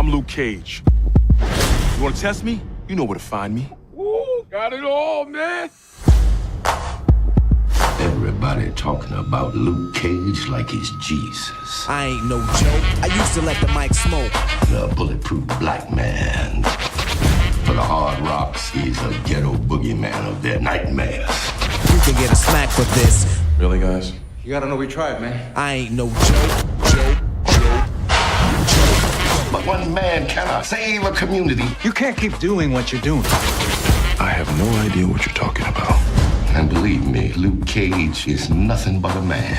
I'm Luke Cage. You wanna test me? You know where to find me. Woo, got it all, man. Everybody talking about Luke Cage like he's Jesus. I ain't no joke. I used to let the mic smoke. The bulletproof black man. For the hard rocks, he's a ghetto boogeyman of their nightmares. You can get a smack for this. Really, guys? You gotta know we tried, man. I ain't no joke. But one man cannot save a community. You can't keep doing what you're doing. I have no idea what you're talking about. And believe me, Luke Cage is nothing but a man.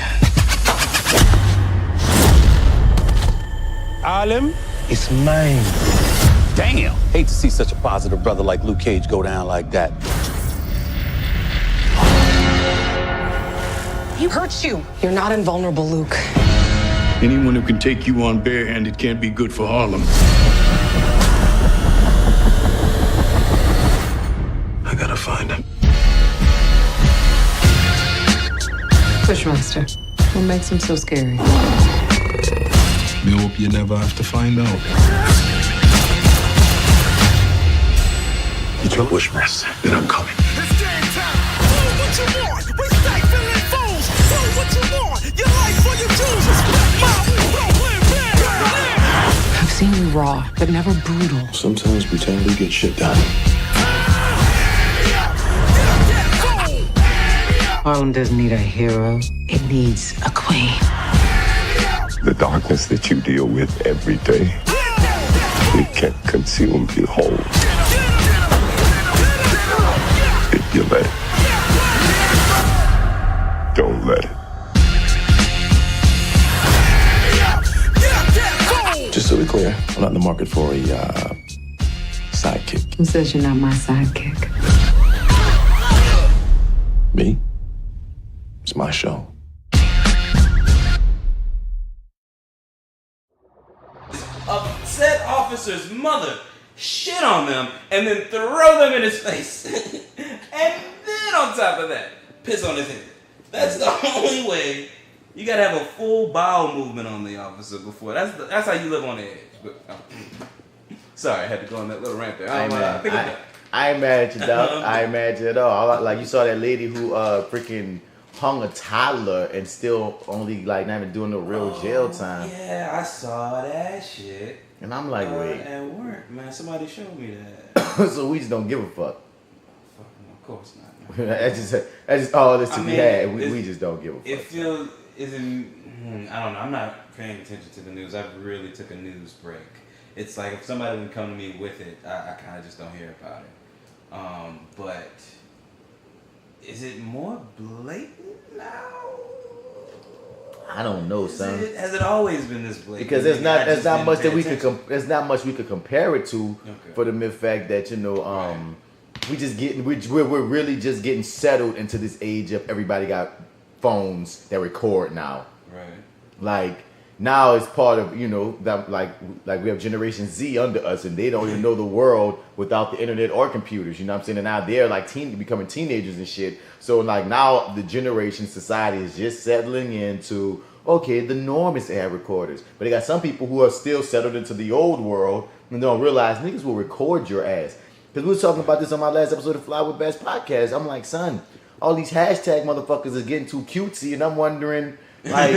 Alim is mine. Damn. Hate to see such a positive brother like Luke Cage go down like that. He hurts you. You're not invulnerable, Luke. Anyone who can take you on barehanded can't be good for Harlem. I gotta find him. Bushmaster, what makes him so scary? We hope you never have to find out. You tell Bushmaster that I'm coming. It's game time. Do what you want. We stay feeling fools. Do what you want. Your life for your choose. Respect my I've seen you raw, but never brutal. Sometimes brutality gets shit done. Harlem doesn't need a hero. It needs a queen. The darkness that you deal with every day, it can't consume you whole. If you let it, don't let it. Just so we're clear, I'm not in the market for a sidekick. Who says you're not my sidekick? Me? It's my show. Upset officer's mother shit on them and then throw them in his face. And then on top of that, piss on his head. That's the only way. You gotta have a full bowel movement on the officer before. That's how you live on the edge. But, sorry, I had to go on that little rant there. I ain't mad at you, dog. I ain't mad at you at all. Like, you saw that lady who freaking hung a toddler and still only like not even doing no real jail time. Yeah, I saw that shit. And I'm like, wait. At work, man. Somebody showed me that. So we just don't give a fuck. Of course not. that's just all this to be had. We just don't give a fuck. It feels I don't know. I'm not paying attention to the news. I really took a news break. It's like if somebody would come to me with it, I kind of just don't hear about it. But is it more blatant now? I don't know, son. Has it always been this blatant? Because there's not much that we could there's not much we could compare it to for the mere fact that we're really just getting settled into this age of everybody got phones that record now. Right. Like now it's part of that like we have Generation Z under us and they don't even know the world without the internet or computers. You know what I'm saying? And now they're like becoming teenagers and shit. So like now the generation society is just settling into the norm is to have recorders. But they got some people who are still settled into the old world and don't realize niggas will record your ass. Because we were talking about this on my last episode of Fly with Bass podcast. I'm like, son, all these hashtag motherfuckers are getting too cutesy, and I'm wondering, like,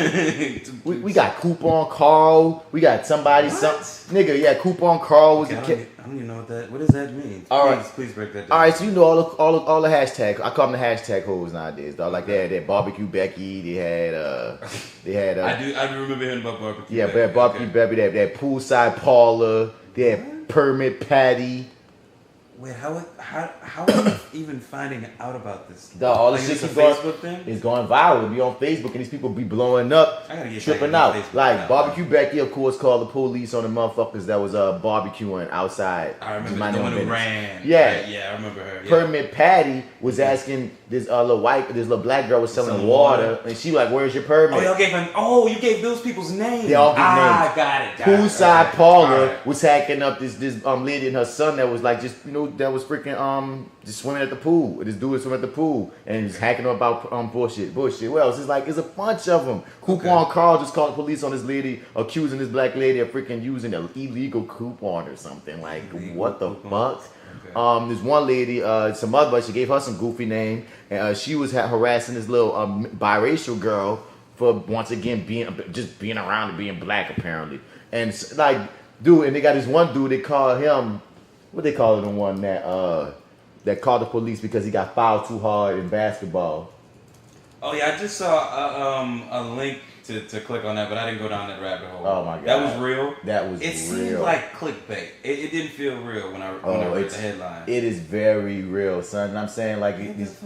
we got Coupon Carl, we got somebody, Coupon Carl was I don't even know what does that mean? Please break that down. All right, so you know all the hashtags. I call them the hashtag hoes nowadays, dog. Like they had barbecue Becky, they had I do remember hearing about barbecue. Yeah, Becky. Barbecue Becky, they had poolside Paula, they had permit Patty. Wait, how are you even finding out about this? All this shit Facebook thing? It's going viral. It be on Facebook and these people be blowing up, tripping out. Like Barbecue Becky, of course, called the police on the motherfuckers that was barbecuing outside. I remember the one who ran. Yeah, I remember her. Yeah. Permit Patty was asking this little black girl was selling water, and she like, "Where's your permit?" You gave those people's names. They all get names. Got it. Poolside Paula was hacking up this lady and her son that was like just dude that was freaking just swimming at the pool. This dude was swimming at the pool and he's hacking up about bullshit. What else? It's like it's a bunch of them. Coupon Carl just called the police on this lady, accusing this black lady of freaking using an illegal coupon or something. Like what the fuck? There's one lady, some other, she gave her some goofy name, and she was harassing this little biracial girl for once again being around and being black apparently. And like, dude, and they got this one dude, they call him, what they call it, the one that called the police because he got fouled too hard in basketball. Oh yeah, I just saw a link to click on that, but I didn't go down that rabbit hole. Oh my god, that was real. That was it real. seemed like clickbait. It didn't feel real when I read the headline. It is very real, son. And I'm saying like it's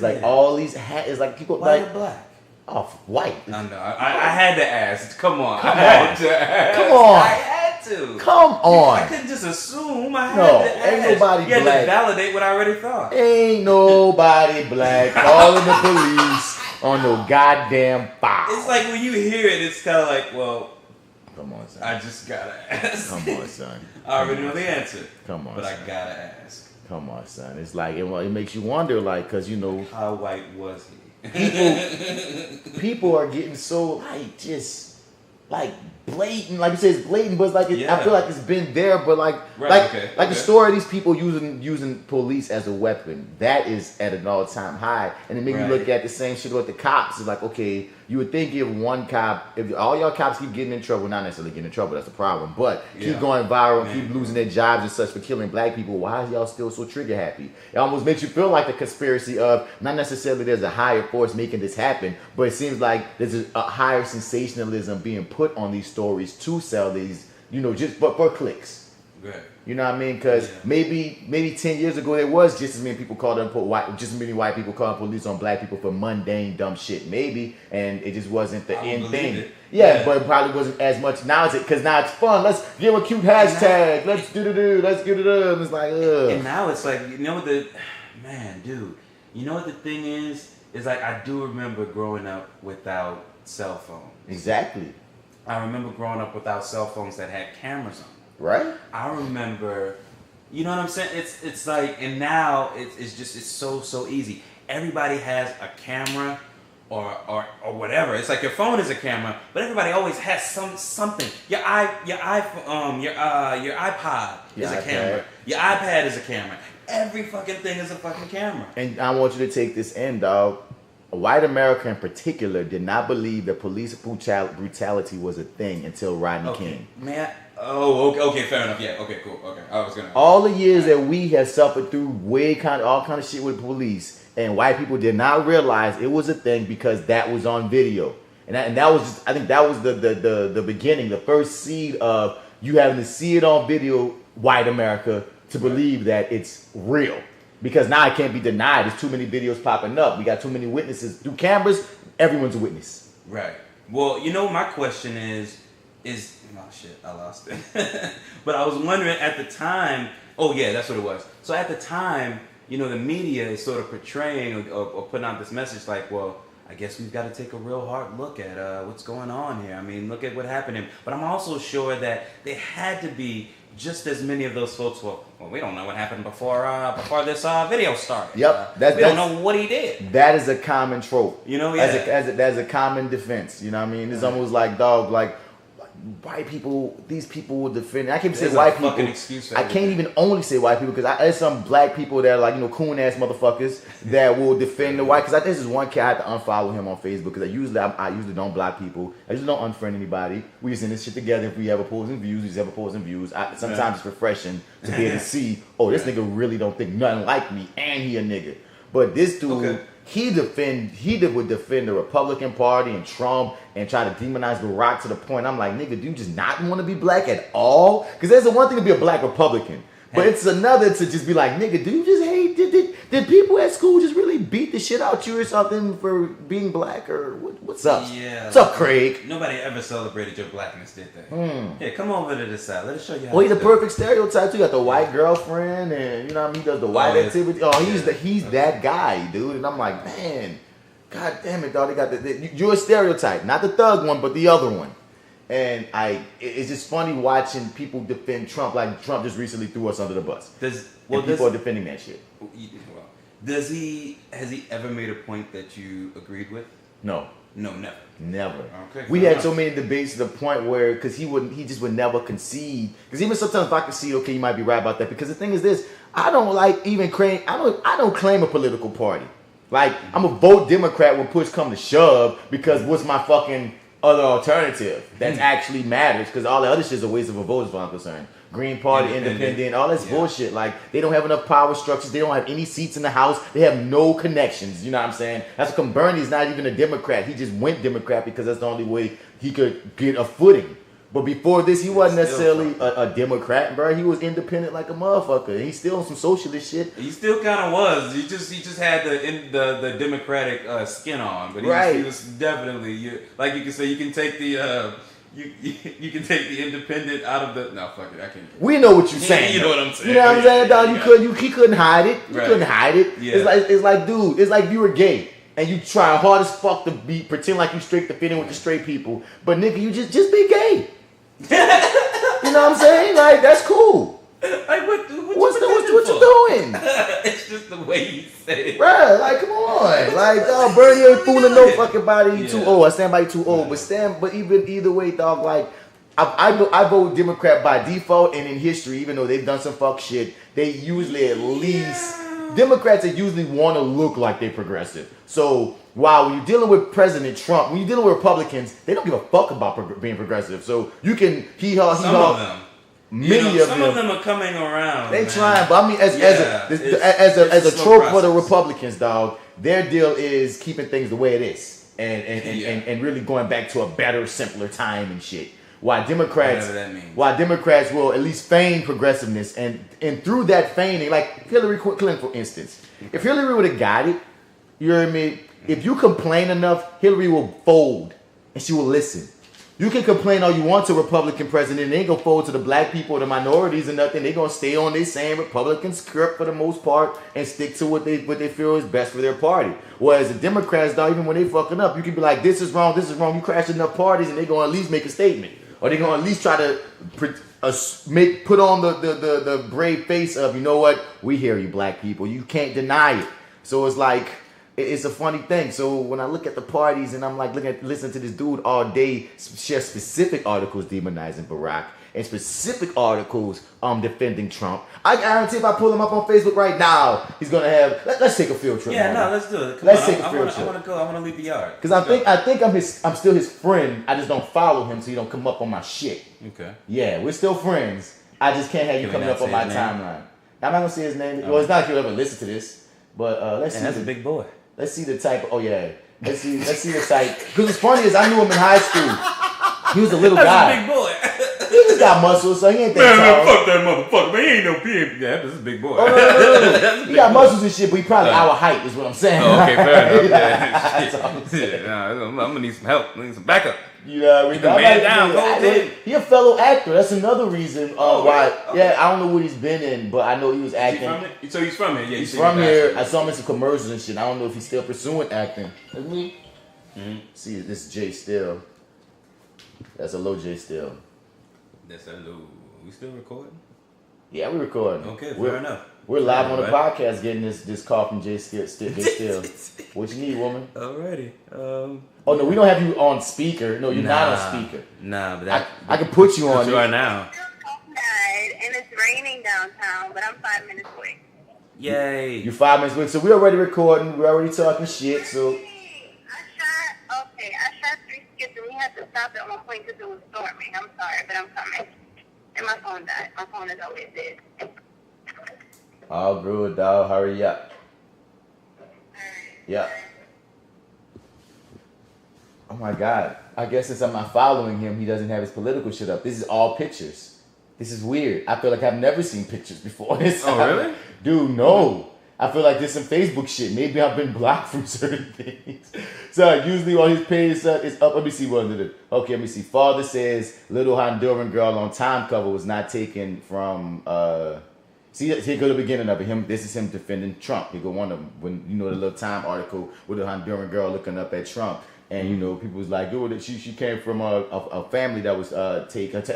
like here. all these it's like people White like or black. Oh, white. I know. I had to ask. Come on. Come I had on. to ask. Come on. I had to. Come on. I couldn't just assume. I had No, to ask. ain't nobody you had black. to validate what I already thought. Ain't nobody black calling the police on no goddamn file. It's like when you hear it, it's kind of like, well, come on, son. I just gotta ask. Come on, son. I already know the answer. Come on, but son. I gotta ask. Come on, son. It's like it makes you wonder, like, cause you know how white was he? People are getting so like just like blatant, like you say, it's blatant, but it's like I feel like it's been there, but like the story of these people using police as a weapon, that is at an all-time high, and it makes you look at the same shit with the cops. It's like, okay, you would think if all y'all cops keep getting in trouble, not necessarily getting in trouble, that's a problem, but keep going viral and keep losing their jobs and such for killing black people, why is y'all still so trigger happy? It almost makes you feel like the conspiracy of not necessarily there's a higher force making this happen, but it seems like there's a higher sensationalism being put on these stories to sell these, just but for clicks. Right. You know what I mean? Because maybe 10 years ago there was just as many people just as many white people calling police on black people for mundane dumb shit. Maybe, and it just wasn't the end thing. Yeah, but it probably wasn't as much now. Because now it's fun. Let's give a cute hashtag. Let's do. Let's get it up. It's like ugh. And now it's like you know what the thing is like I do remember growing up without cell phones. Exactly. I remember growing up without cell phones that had cameras on. Right. I remember, you know what I'm saying? It's like, and now it's so easy. Everybody has a camera or whatever. It's like your phone is a camera, but everybody always has something. Your iPhone, your iPod is a camera. Your iPad is a camera. Every fucking thing is a fucking camera. And I want you to take this in, dog. White America in particular did not believe that police brutality was a thing until Rodney King. Man. Oh, okay, fair enough. Yeah, okay, cool. Okay, I was gonna. All the years that we have suffered through all kind of shit with police, and white people did not realize it was a thing because that was on video, and that was just, I think that was the beginning, the first seed of you having to see it on video, white America, to believe that it's real. Because now it can't be denied. There's too many videos popping up. We got too many witnesses through cameras. Everyone's a witness. Right. Well, my question is oh shit, I lost it. But I was wondering at the time. Oh yeah, that's what it was. So at the time, the media is sort of portraying or putting out this message like, well, I guess we've got to take a real hard look at what's going on here. I mean, look at what happened to him. But I'm also sure that there had to be just as many of those folks. Well, we don't know what happened before this video started. Yep, we don't know what he did. That is a common trope. As a common defense. You know what I mean? It's almost like, dog, like white people. These people will defend. I can't say white people. I can't even only say white people because there's some black people that are like coon ass motherfuckers that will defend the white. Because this is one cat I had to unfollow him on Facebook because I usually don't block people. I usually don't unfriend anybody. We just in this shit together. If we have opposing views, we just have opposing views. Sometimes it's refreshing to be able to see, oh, this nigga really don't think nothing like me, and he a nigga. But this dude, he would defend the Republican Party and Trump and try to demonize Barack to the point I'm like, nigga, do you just not want to be black at all? Because there's one thing to be a black Republican, but it's another to just be like, nigga, do you just hate? Did people at school just really beat the shit out you or something for being black or what's up? Yeah. What's up, Craig? Nobody ever celebrated your blackness, did they? Yeah, come over to this side. Let us show you how. Well, he's the perfect stereotype too. You got the white girlfriend, and he does the white activity. Oh, he's that guy, dude. And I'm like, man, god damn it, dog. They got you're a stereotype, not the thug one, but the other one. And it's just funny watching people defend Trump like Trump just recently threw us under the bus. and people are defending that shit. Well, has he ever made a point that you agreed with? No. No, never. Never. Okay. We had so many debates to the point where, because he just would never concede. Because even sometimes if I concede, okay, you might be right about that. Because the thing is this, I don't claim a political party. Like, I'm a vote Democrat when push come to shove, because what's my fucking other alternative that actually matters? Because all the other shit's a waste of a vote as far as I'm concerned. Green Party, independent, all that's bullshit. Like, they don't have enough power structures. They don't have any seats in the House. They have no connections. You know what I'm saying? That's how come Bernie's not even a Democrat. He just went Democrat because that's the only way he could get a footing. But before this, he wasn't necessarily a Democrat, bro. He was independent like a motherfucker. He's still on some socialist shit. He still kind of was. He just had the Democratic skin on, but he was definitely like you can say you can take the you can take the independent out of the fuck it, I can't. We know what you're saying. You know what I'm saying. You know what I'm saying, dog. He couldn't hide it. You couldn't hide it. Yeah. It's like, dude. It's like if you were gay and you try hard as fuck to pretend like you straight to fit in with the straight people, but nigga, you just be gay. You know what I'm saying? Like, that's cool. Like what you doing? It's just the way you say it, Bruh, like, come on. Like, dog, Bernie ain't fooling no fucking body. He too old. I stand by you too old. But even either way, dog, like, I vote Democrat by default, and in history, even though they've done some fuck shit, they usually at least Democrats that usually want to look like they're progressive. So while when you're dealing with President Trump, when you're dealing with Republicans, they don't give a fuck about being progressive. So you can some of them. Many of some them. of them are coming around. They trying, but I mean, as a trope for the Republicans, dog, their deal is keeping things the way it is, and really going back to a better, simpler time and shit. Why Democrats will at least feign progressiveness, and through that feigning, like Hillary Clinton, for instance, if Hillary would have got it, you know what I mean? If you complain enough, Hillary will fold and she will listen. You can complain all you want to Republican president, they ain't gonna fold to the black people or the minorities or nothing. They gonna stay on their same Republican script for the most part and stick to what they feel is best for their party. Whereas the Democrats, dog, even when they fucking up, you can be like, this is wrong. You crash enough parties, and they gonna at least make a statement, or they gonna at least try to put on the brave face of, you know what, we hear you, black people. You can't deny it. So it's like, it's a funny thing. So when I look at the parties and I'm like listening to this dude all day share specific articles demonizing Barack and specific articles defending Trump, I guarantee if I pull him up on Facebook right now, he's gonna have. Let's take a field trip. Yeah, no, let's do it. Let's take a field trip. I want to go. I want to leave the yard. Because I think I'm still his friend. I just don't follow him so he don't come up on my shit. Okay. Yeah, we're still friends. I just can't have you coming up on my timeline. I'm not gonna say his name. Well, it's not like he'll ever listen to this. But let's see. That's a big boy. Let's see the type. Let's see the type. Because what's funny is I knew him in high school. He was a little guy. That's a big boy. He just got muscles, so he ain't that tall. Man, fuck that motherfucker. Man, he ain't no pimp. Yeah, this is a big boy. Oh, no. He got muscles and shit, but he probably our height is what I'm saying. Oh, okay, fair enough. I'm gonna need some help. I need some backup. You know what I mean? Man down, he a fellow actor. That's another reason why. Okay. Yeah, I don't know what he's been in, but I know he was acting. So he's from here. Yeah, he's from here. I saw him in some commercials and shit. I don't know if he's still pursuing acting. That's me. See, this is Jay Still. That's a low Jay Still. That's a low. We still recording? Yeah, we recording. Okay, fair enough. We're live on the podcast getting this call from Jay Still. What you need, woman? Alrighty. Oh no, we don't have you on speaker. No, you're not on speaker. Nah, but that I can put you on. You are now. And it's raining downtown, but I'm 5 minutes away. Yay! You're 5 minutes away, so we're already recording. We're already talking shit. So. I shot 3 skits and we had to stop at one point because it was storming. I'm sorry, but I'm coming. And my phone died. My phone is always dead. All good, dog. Hurry up. Yeah. Oh my God. I guess since I'm not following him, he doesn't have his political shit up. This is all pictures. This is weird. I feel like I've never seen pictures before. Oh, really? Dude, no. I feel like there's some Facebook shit. Maybe I've been blocked from certain things. So usually on his page it's up. Let me see what under the. Okay, let me see. Father says little Honduran girl on time cover was not taken from. See, here go the beginning of it. This is him defending Trump. Here go one of them. When you know the little Time article with the Honduran girl looking up at Trump. And you know, people was like, "Dude, she came from a family that was a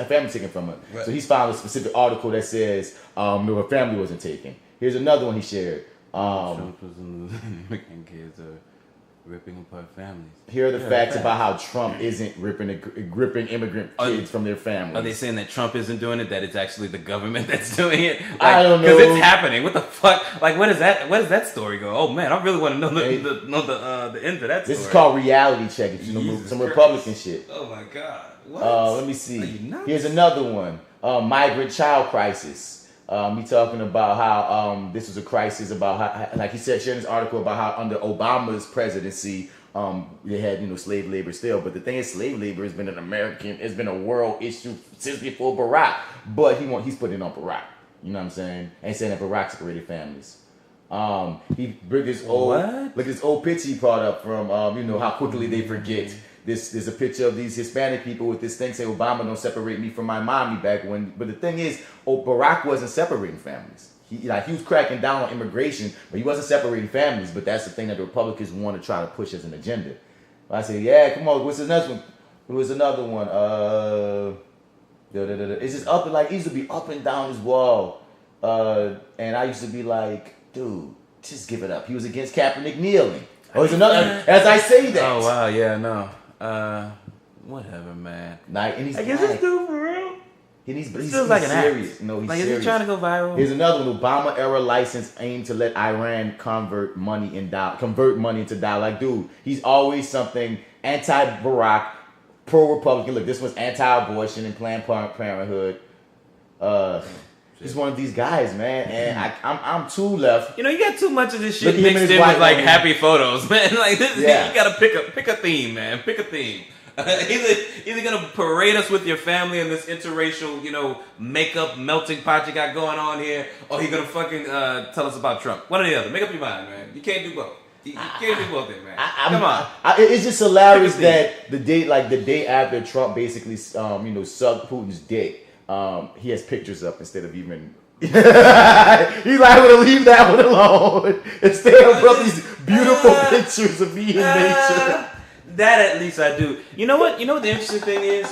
family taken from her." Right. So he's found a specific article that says no, her family wasn't taken. Here's another one he shared. Trump was making kids ripping apart families. Here are the facts about how Trump isn't ripping immigrant kids from their families. Are they saying that Trump isn't doing it? That it's actually the government that's doing it? Like, I don't know. Because it's happening. What the fuck? Like, where does that story go? Oh man, I really want to know the end of that story. This is called reality check. If you know some Republican shit. Oh my god. What? Let me see. Here's another one. Migrant child crisis. He talking about how this was a crisis about how, like he said, sharing this article about how under Obama's presidency, they had slave labor still. But the thing is, slave labor has been it's been a world issue since before Barack. But he's putting it on Barack. You know what I'm saying? And saying that Barack separated families. He bring this old picture he brought up from how quickly they forget. There's a picture of these Hispanic people with this thing saying Obama don't separate me from my mommy back when. But the thing is, Barack wasn't separating families. He was cracking down on immigration, but he wasn't separating families. But that's the thing that the Republicans want to try to push as an agenda. I say, yeah, come on. What's the next one? There was another one. It's just up and like it used to be up and down this wall, and I used to be like, dude, just give it up. He was against Kaepernick kneeling. Oh, it's another. As I say that. Oh wow, yeah, no. Whatever, man. And he's I guess this dude for real. He's like an serious. act. No, he's like, serious. Is he trying to go viral? Here's another one. Obama era license aimed to let Iran convert money into dollar. Like, dude, he's always something anti-Barack, pro-Republican. Look, this one's anti-abortion and Planned Parenthood. He's one of these guys, man, and I'm too left. You got too much of this shit mixed in with like happy photos, man. Like this, you gotta pick a theme, man. Pick a theme. Either gonna parade us with your family in this interracial, makeup melting pot you got going on here, or he gonna fucking tell us about Trump. One or the other. Make up your mind, man. You can't do both. You can't do both, man. Come on. It's just hilarious that the day after Trump basically, sucked Putin's dick. He has pictures up instead of even. He's like, I'm gonna leave that one alone. Instead of up these beautiful pictures of me in nature. That at least I do. You know what? The interesting thing is,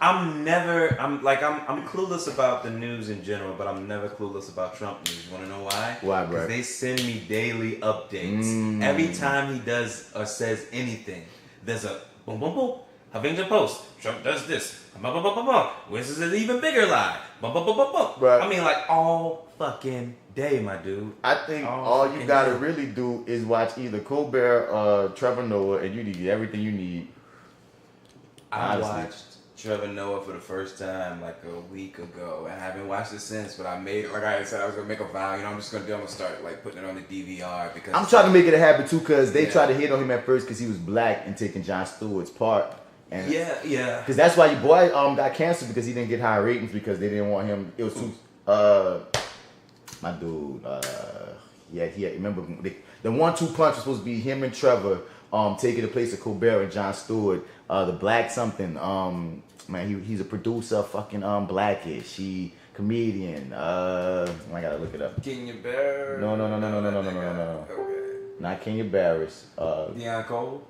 I'm clueless about the news in general, but I'm never clueless about Trump news. You want to know why? Why, bro? Because they send me daily updates. Every time he does or says anything, there's a boom, boom, boom. Huffington Post. Trump does this. This is an even bigger lie. Right. I mean, like all fucking day, my dude. I think all you gotta really do is watch either Colbert or Trevor Noah, and you need everything you need. I watched Trevor Noah for the first time like a week ago, and I haven't watched it since. But I made, like I said, I was gonna make a vow. I'm gonna start like putting it on the DVR because I'm trying to make it a habit too, because they tried to hit on him at first because he was black and taking Jon Stewart's part. And yeah. Because that's why your boy got canceled, because he didn't get high ratings because they didn't want him. It was too. My dude. Remember the 1-2 punch was supposed to be him and Trevor taking the place of Colbert and Jon Stewart. The black something. Man, he's a producer. Fucking Blackish. He comedian. I gotta look it up. Kenya Barris. No. Okay. Not Kenya Barris. Deion Cole.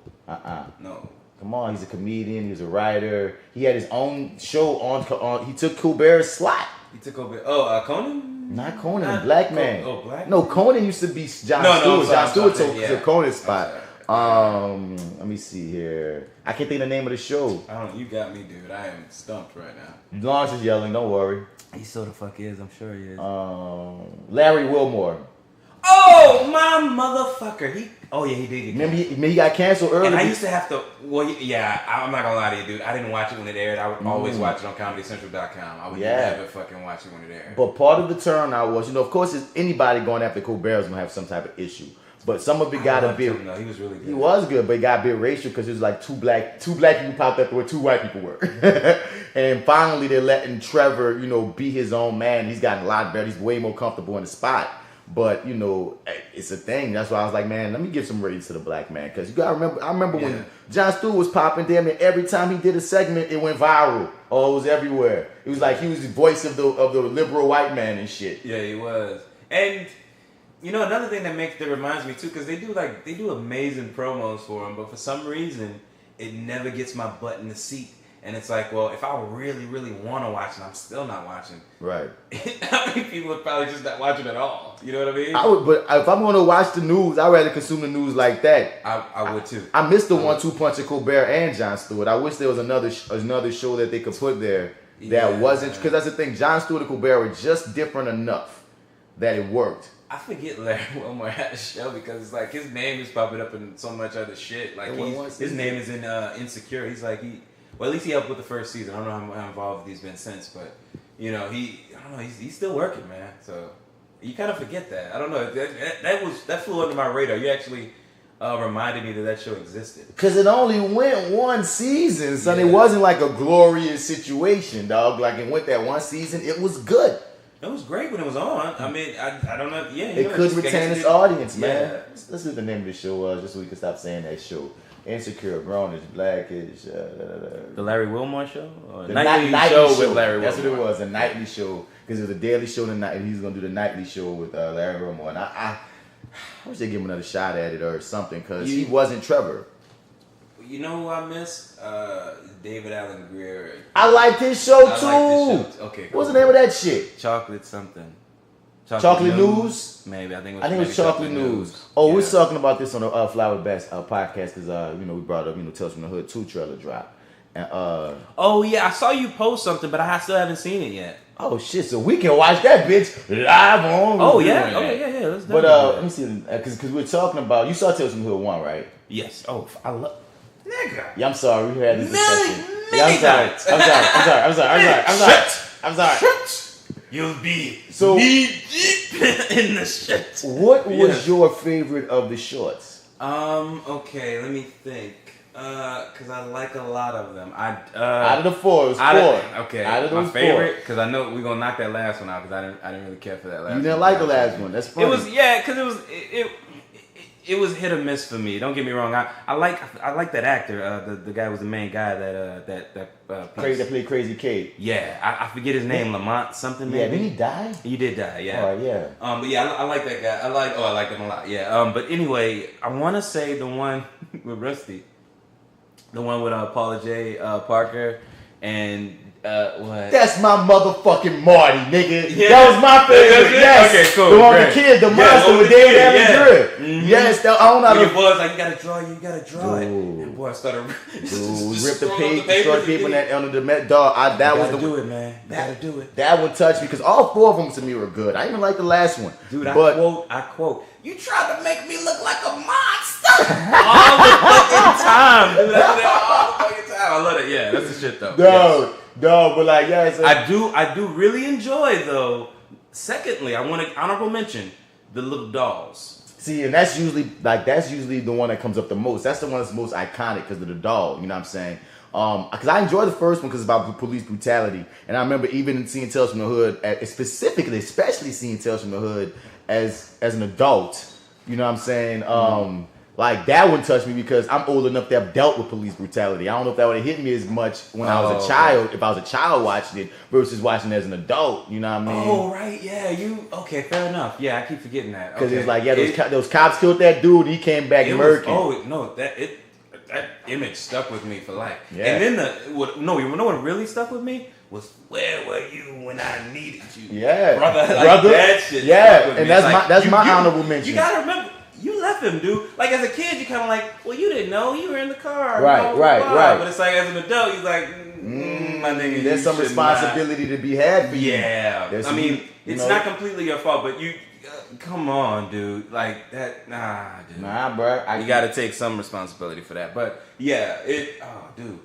No. Come on, he's a comedian. He's a writer. He had his own show on. He took Colbert's slot. He took over. Conan. Not Conan, Black Man. Black. No, Conan used to be Jon Stewart. Jon Stewart took Conan's spot. Let me see here. I can't think of the name of the show. You got me, dude. I am stumped right now. Lawrence is yelling. Don't worry. He so the fuck is. I'm sure he is. Larry Wilmore. Oh my motherfucker! He did. Remember, he got canceled early. And I used to have to. Well, yeah, I'm not gonna lie to you, dude. I didn't watch it when it aired. I would always watch it on ComedyCentral.com. I would never fucking watch it when it aired. But part of the turnout was, of course, anybody going after Colbert is gonna have some type of issue. But some of it got a bit. No, he was really good. He was good, but it got a bit racial because it was like two black people popped up where two white people were. And finally, they're letting Trevor, be his own man. He's gotten a lot better. He's way more comfortable in the spot. But it's a thing. That's why I was like, man, let me give some ratings to the black man, because you gotta remember. I remember when Jon Stewart was popping, damn near every time he did a segment, it went viral. Oh, it was everywhere. It was like he was the voice of the liberal white man and shit. Yeah, he was. And another thing that reminds me too, because they do amazing promos for him, but for some reason it never gets my butt in the seat. And it's like, well, if I really, really want to watch it, I'm still not watching. Right. How many people are probably just not watching at all? You know what I mean? I would, but if I'm going to watch the news, I'd rather consume the news like that. I would too. I missed the 1-2 punch of Colbert and Jon Stewart. I wish there was another show that they could put there that wasn't, because that's the thing. Jon Stewart and Colbert were just different enough that it worked. I forget Larry Wilmore had a show because it's like his name is popping up in so much other shit. Like his name is in Insecure. He's like well, at least he helped with the first season. I don't know how involved he's been since, but I don't know, he's still working, man. So you kind of forget that. I don't know. That flew under my radar. You actually reminded me that show existed. Because it only went one season, son. It wasn't like a glorious situation, dog. Like it went that one season. It was good. It was great when it was on. I mean, I don't know. Yeah, it could retain its audience, man. Yeah. Let's see what the name of the show was, just so we can stop saying that show. Insecure, Grownish, Blackish. The Larry Wilmore show? Or the nightly show with Larry Wilmore. That's what it was, a nightly show. Because it was a daily show tonight, and he's going to do the nightly show with Larry Wilmore. And I wish they'd give him another shot at it or something, because he wasn't Trevor. You know who I miss? David Allen Greer. I liked his show too. Okay. What's the name of that shit? Chocolate something. Chocolate News? Maybe. I think it was Chocolate News. Oh, we're talking about this on the Flower Best podcast because we brought up Tales from the Hood 2 trailer drop. And oh yeah, I saw you post something, but I still haven't seen it yet. Oh shit! So we can watch that bitch live on. Oh yeah. Okay, yeah. Let's do but let me see, because we're talking about, you saw Tales from the Hood 1, right? Yes. Oh, I love. Nigga. Yeah, I'm sorry. We had this discussion. I'm sorry. You'll be knee deep in the shit. What was your favorite of the shorts? Okay, let me think. Cause I like a lot of them. Out of the four, it was four. Okay, out of those my favorite, because I know we're gonna knock that last one out. Because I didn't really care for that last one. You didn't like the last one. That's funny. It was because it was hit or miss for me. Don't get me wrong. I like that actor. The guy was the main guy that played Crazy Kate. Yeah, I forget his name. Lamont something. Maybe. Yeah, didn't he die? He did die. Yeah. Oh yeah. But yeah, I like that guy. I like him a lot. Yeah. But anyway, I want to say the one with Rusty, the one with Paula J. Parker, and what? That's my motherfucking Marty, nigga. Yeah. That was my favorite. Yes. Okay, cool. The one with the kid, the monster with David Allen Greer. Yes, I don't know. It was like you gotta draw it. And boy, I started rip the page, destroy people under the Met dog. That was the do it, man. You gotta do it. That one touched me because all four of them to me were good. I even like the last one, dude. I quote. You tried to make me look like a monster all the fucking time, dude. All the fucking time. I love it. Yeah, that's the shit though. No, but like, yeah, I do really enjoy though. Secondly, I want to honorable mention the little dolls. See, and that's usually the one that comes up the most. That's the one that's most iconic because of the doll. You know what I'm saying? Because I enjoy the first one because it's about police brutality, and I remember even seeing Tales from the Hood, especially seeing Tales from the Hood as an adult. You know what I'm saying? Like, that one touched me because I'm old enough to have dealt with police brutality. I don't know if that would have hit me as much when I was a child, if I was a child watching it, versus watching it as an adult. You know what I mean? Oh, right. Yeah, okay, fair enough. Yeah, I keep forgetting that. Because it's like, those cops killed that dude, he came back murking. That image stuck with me for life. Yeah. And then you know what really stuck with me? Was where were you when I needed you? Yeah. Brother. That shit yeah, and that's my honorable mention. You gotta remember, you left him, dude. Like, as a kid, you kind of like, well, you didn't know. You were in the car. Right. But it's like, as an adult, he's like, my nigga, there's some responsibility to be had for you. Yeah. It's not completely your fault, but you, come on, dude. Like, that, nah, dude. Nah, bro. You gotta take some responsibility for that. But, yeah, dude.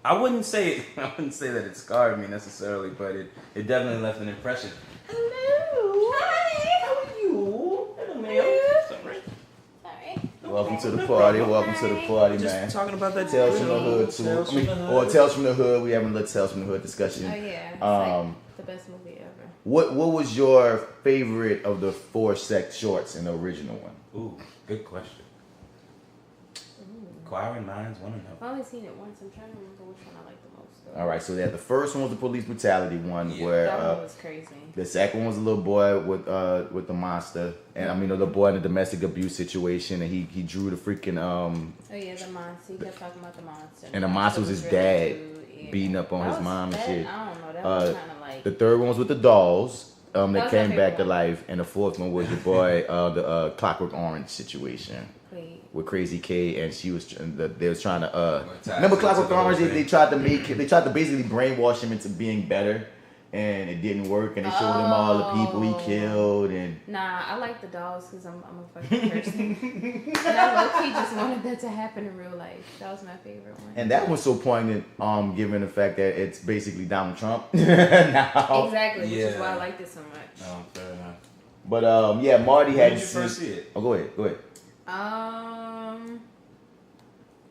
I wouldn't say that it scarred me necessarily, but it definitely left an impression. Hello. Hi. How are you? Hello, ma'am. Sorry. Welcome to the party. Welcome to the party, just man. Just talking about that Tales from the Hood too. Tales from the Hood. We having a little Tales from the Hood discussion. Oh yeah. It's the best movie ever. What was your favorite of the 4 sex shorts in the original one? Ooh, good question. Inquiring Minds want to know. I've only seen it once. I'm trying to remember which one I like the most. Though. All right, so the first one was the police brutality one, Yeah, where That one was crazy. the second one was a little boy with the monster, and I mean the little boy in a domestic abuse situation, and he drew the freaking Oh yeah, the monster. He kept talking about the monster. and the monster was his really dad cute, yeah. beating up on That his was- mom and that- shit. I don't know. That was kind of like. The third one was with the dolls. That was my came back favorite to one. life, and the fourth one was your boy, the Clockwork Orange situation Wait. with Crazy K, and she was they was trying to Ties remember into Clockwork the whole Orange. They thing. tried to basically brainwash him into being better, and it didn't work. And they showed him all the people he killed, and Nah, I like the dolls because I'm a fucking person. And I low-key just wanted that to happen in real life. That was my favorite one. and that was so poignant, given the fact that it's basically Donald Trump now. Exactly, which is Yeah. why I liked it so much. Oh, fair enough. But yeah, Marty When had did you first see it? Oh, go ahead.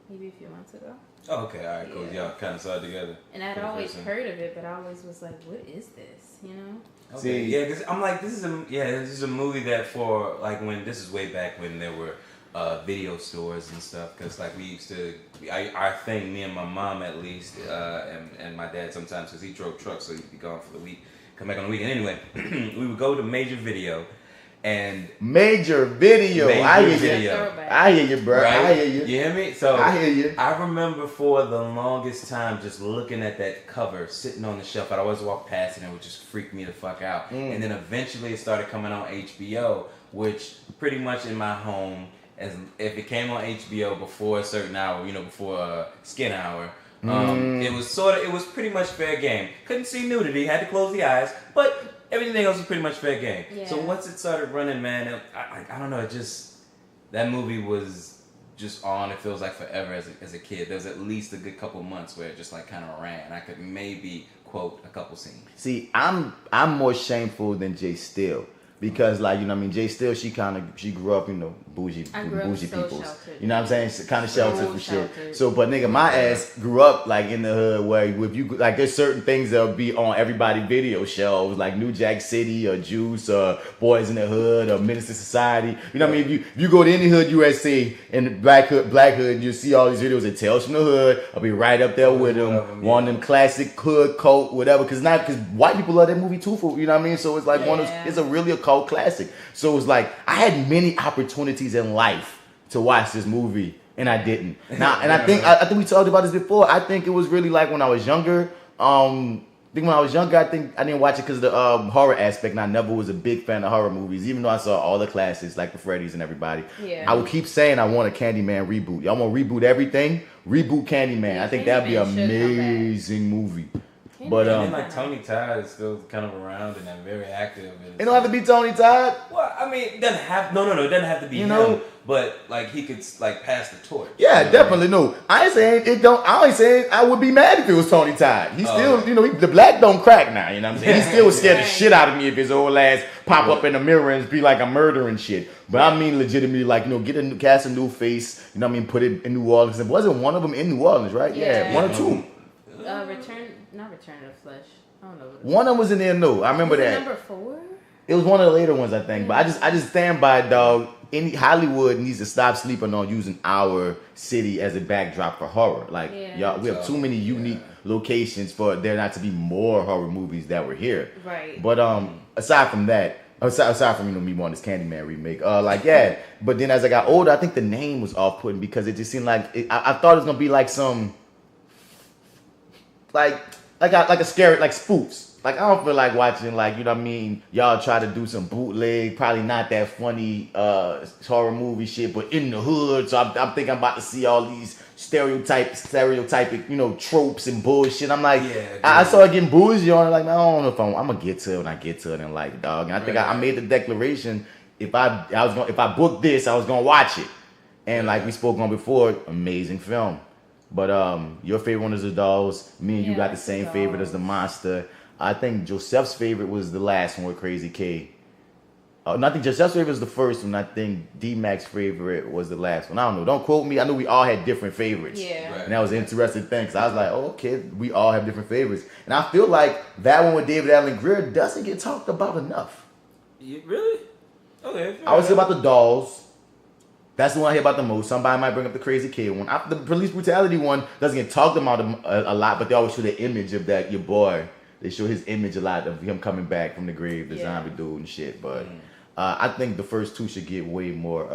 Maybe a few months ago. Oh, okay, all right, cool. Yeah. Y'all kind of saw it together. And I'd For the always first time. heard of it, but I always was like, what is this? You know? Okay. See- Yeah, because I'm like, this is a movie that for like when this is way back when there were video stores and stuff. Because like we used to, our thing, me and my mom at least, and my dad sometimes, because he drove trucks, so he'd be gone for the week, come back on the weekend. Anyway, we would go to Major Video, and Major Video. I hear you. Throwback. I hear you, bro. right? I hear you. You hear me? So I hear you. I remember for the longest time just looking at that cover sitting on the shelf. I'd always walk past it and it would just freak me the fuck out. And then eventually it started coming on HBO, which pretty much in my home, as if it came on HBO before a certain hour, before Skin Hour, it was pretty much fair game. Couldn't see nudity, had to close the eyes, but everything else was pretty much fair game. Yeah. So once it started running, man, I don't know, that movie was just on. It feels like forever as a kid. There was at least a good couple months where it just like kind of ran. I could maybe quote a couple scenes. See, I'm more shameful than Jay Steele. Because Jay Steele, she grew up, bougie I grew up so peoples. sheltered. You know what I'm saying? Kind of sheltered for shit. sheltered. So, but nigga, my ass grew up like in the hood where if you like, there's certain things that'll be on everybody video shows like New Jack City or Juice or Boys in the Hood or Minister Society. You know what I mean? If you go to any hood USA in the black hood, you see all these videos that Tales from the Hood. I'll be right up there with them, one of them classic hood coat, whatever. Because white people love that movie too. You know what I mean? So it's like it's a really a cult classic. So it's like I had many opportunities in life to watch this movie and I didn't. Now, and I think we talked about this before. I think it was really like when I was younger. I think I didn't watch it because of the horror aspect, and I never was a big fan of horror movies, even though I saw all the classics like the Freddy's and everybody. Yeah. I would keep saying I want a Candyman reboot. Y'all want to reboot everything? Reboot Candyman. Yeah, I think that'd be Candyman an should come back. amazing movie. But And then like Tony Todd is still kind of around and very active. it don't have to be Tony Todd. Well, I mean, it doesn't have. No, it doesn't have to be him. But like he could like pass the torch. Yeah, definitely. No, I ain't saying it don't. I ain't saying I would be mad if it was Tony Todd. He still, the black don't crack now. You know what I'm saying? He still would scare the shit out of me if his old ass pop up in the mirror and be like I'm murdering shit. But I mean, legitimately, like cast a new face. You know what I mean? Put it in New Orleans. And wasn't one of them in New Orleans, right? Yeah, one or two. Return of the Flesh. I don't know. One of them was in there. No, I remember that. Number 4. It was one of the later ones, I think. But I just stand by it, dog. Hollywood needs to stop sleeping on using our city as a backdrop for horror. Like, y'all, we have too many unique locations for there not to be more horror movies that were here. Right. But aside from that, aside from me wanting this Candyman remake, But then as I got older, I think the name was off-putting because it just seemed like I thought it was gonna be like some like a scary like spoofs. Like I don't feel like watching y'all try to do some bootleg, probably not that funny horror movie shit, but in the hood. So I'm thinking I'm about to see all these stereotypic, tropes and bullshit. I'm like, I started getting bougie on it. Like, I don't know if I'm gonna get to it when I get to it and like, dog. And I think I made the declaration if I booked this, I was gonna watch it. And like we spoke on before, amazing film. But your favorite one is the Dolls. Me and you got the same favorite as the Monster. I think Joseph's favorite was the last one with Crazy K. I think Joseph's favorite was the first one. I think D-Mac's favorite was the last one. I don't know. Don't quote me. I know we all had different favorites. Yeah. And that was an interesting thing. Because I was like, oh, okay, we all have different favorites. And I feel like that one with David Allen Greer doesn't get talked about enough. Really? Okay. I would say about the Dolls. That's the one I hear about the most. Somebody might bring up the crazy kid one. The police brutality one doesn't get talked about a lot, but they always show the image of that your boy. They show his image a lot of him coming back from the grave, the zombie dude and shit. But I think the first two should get way more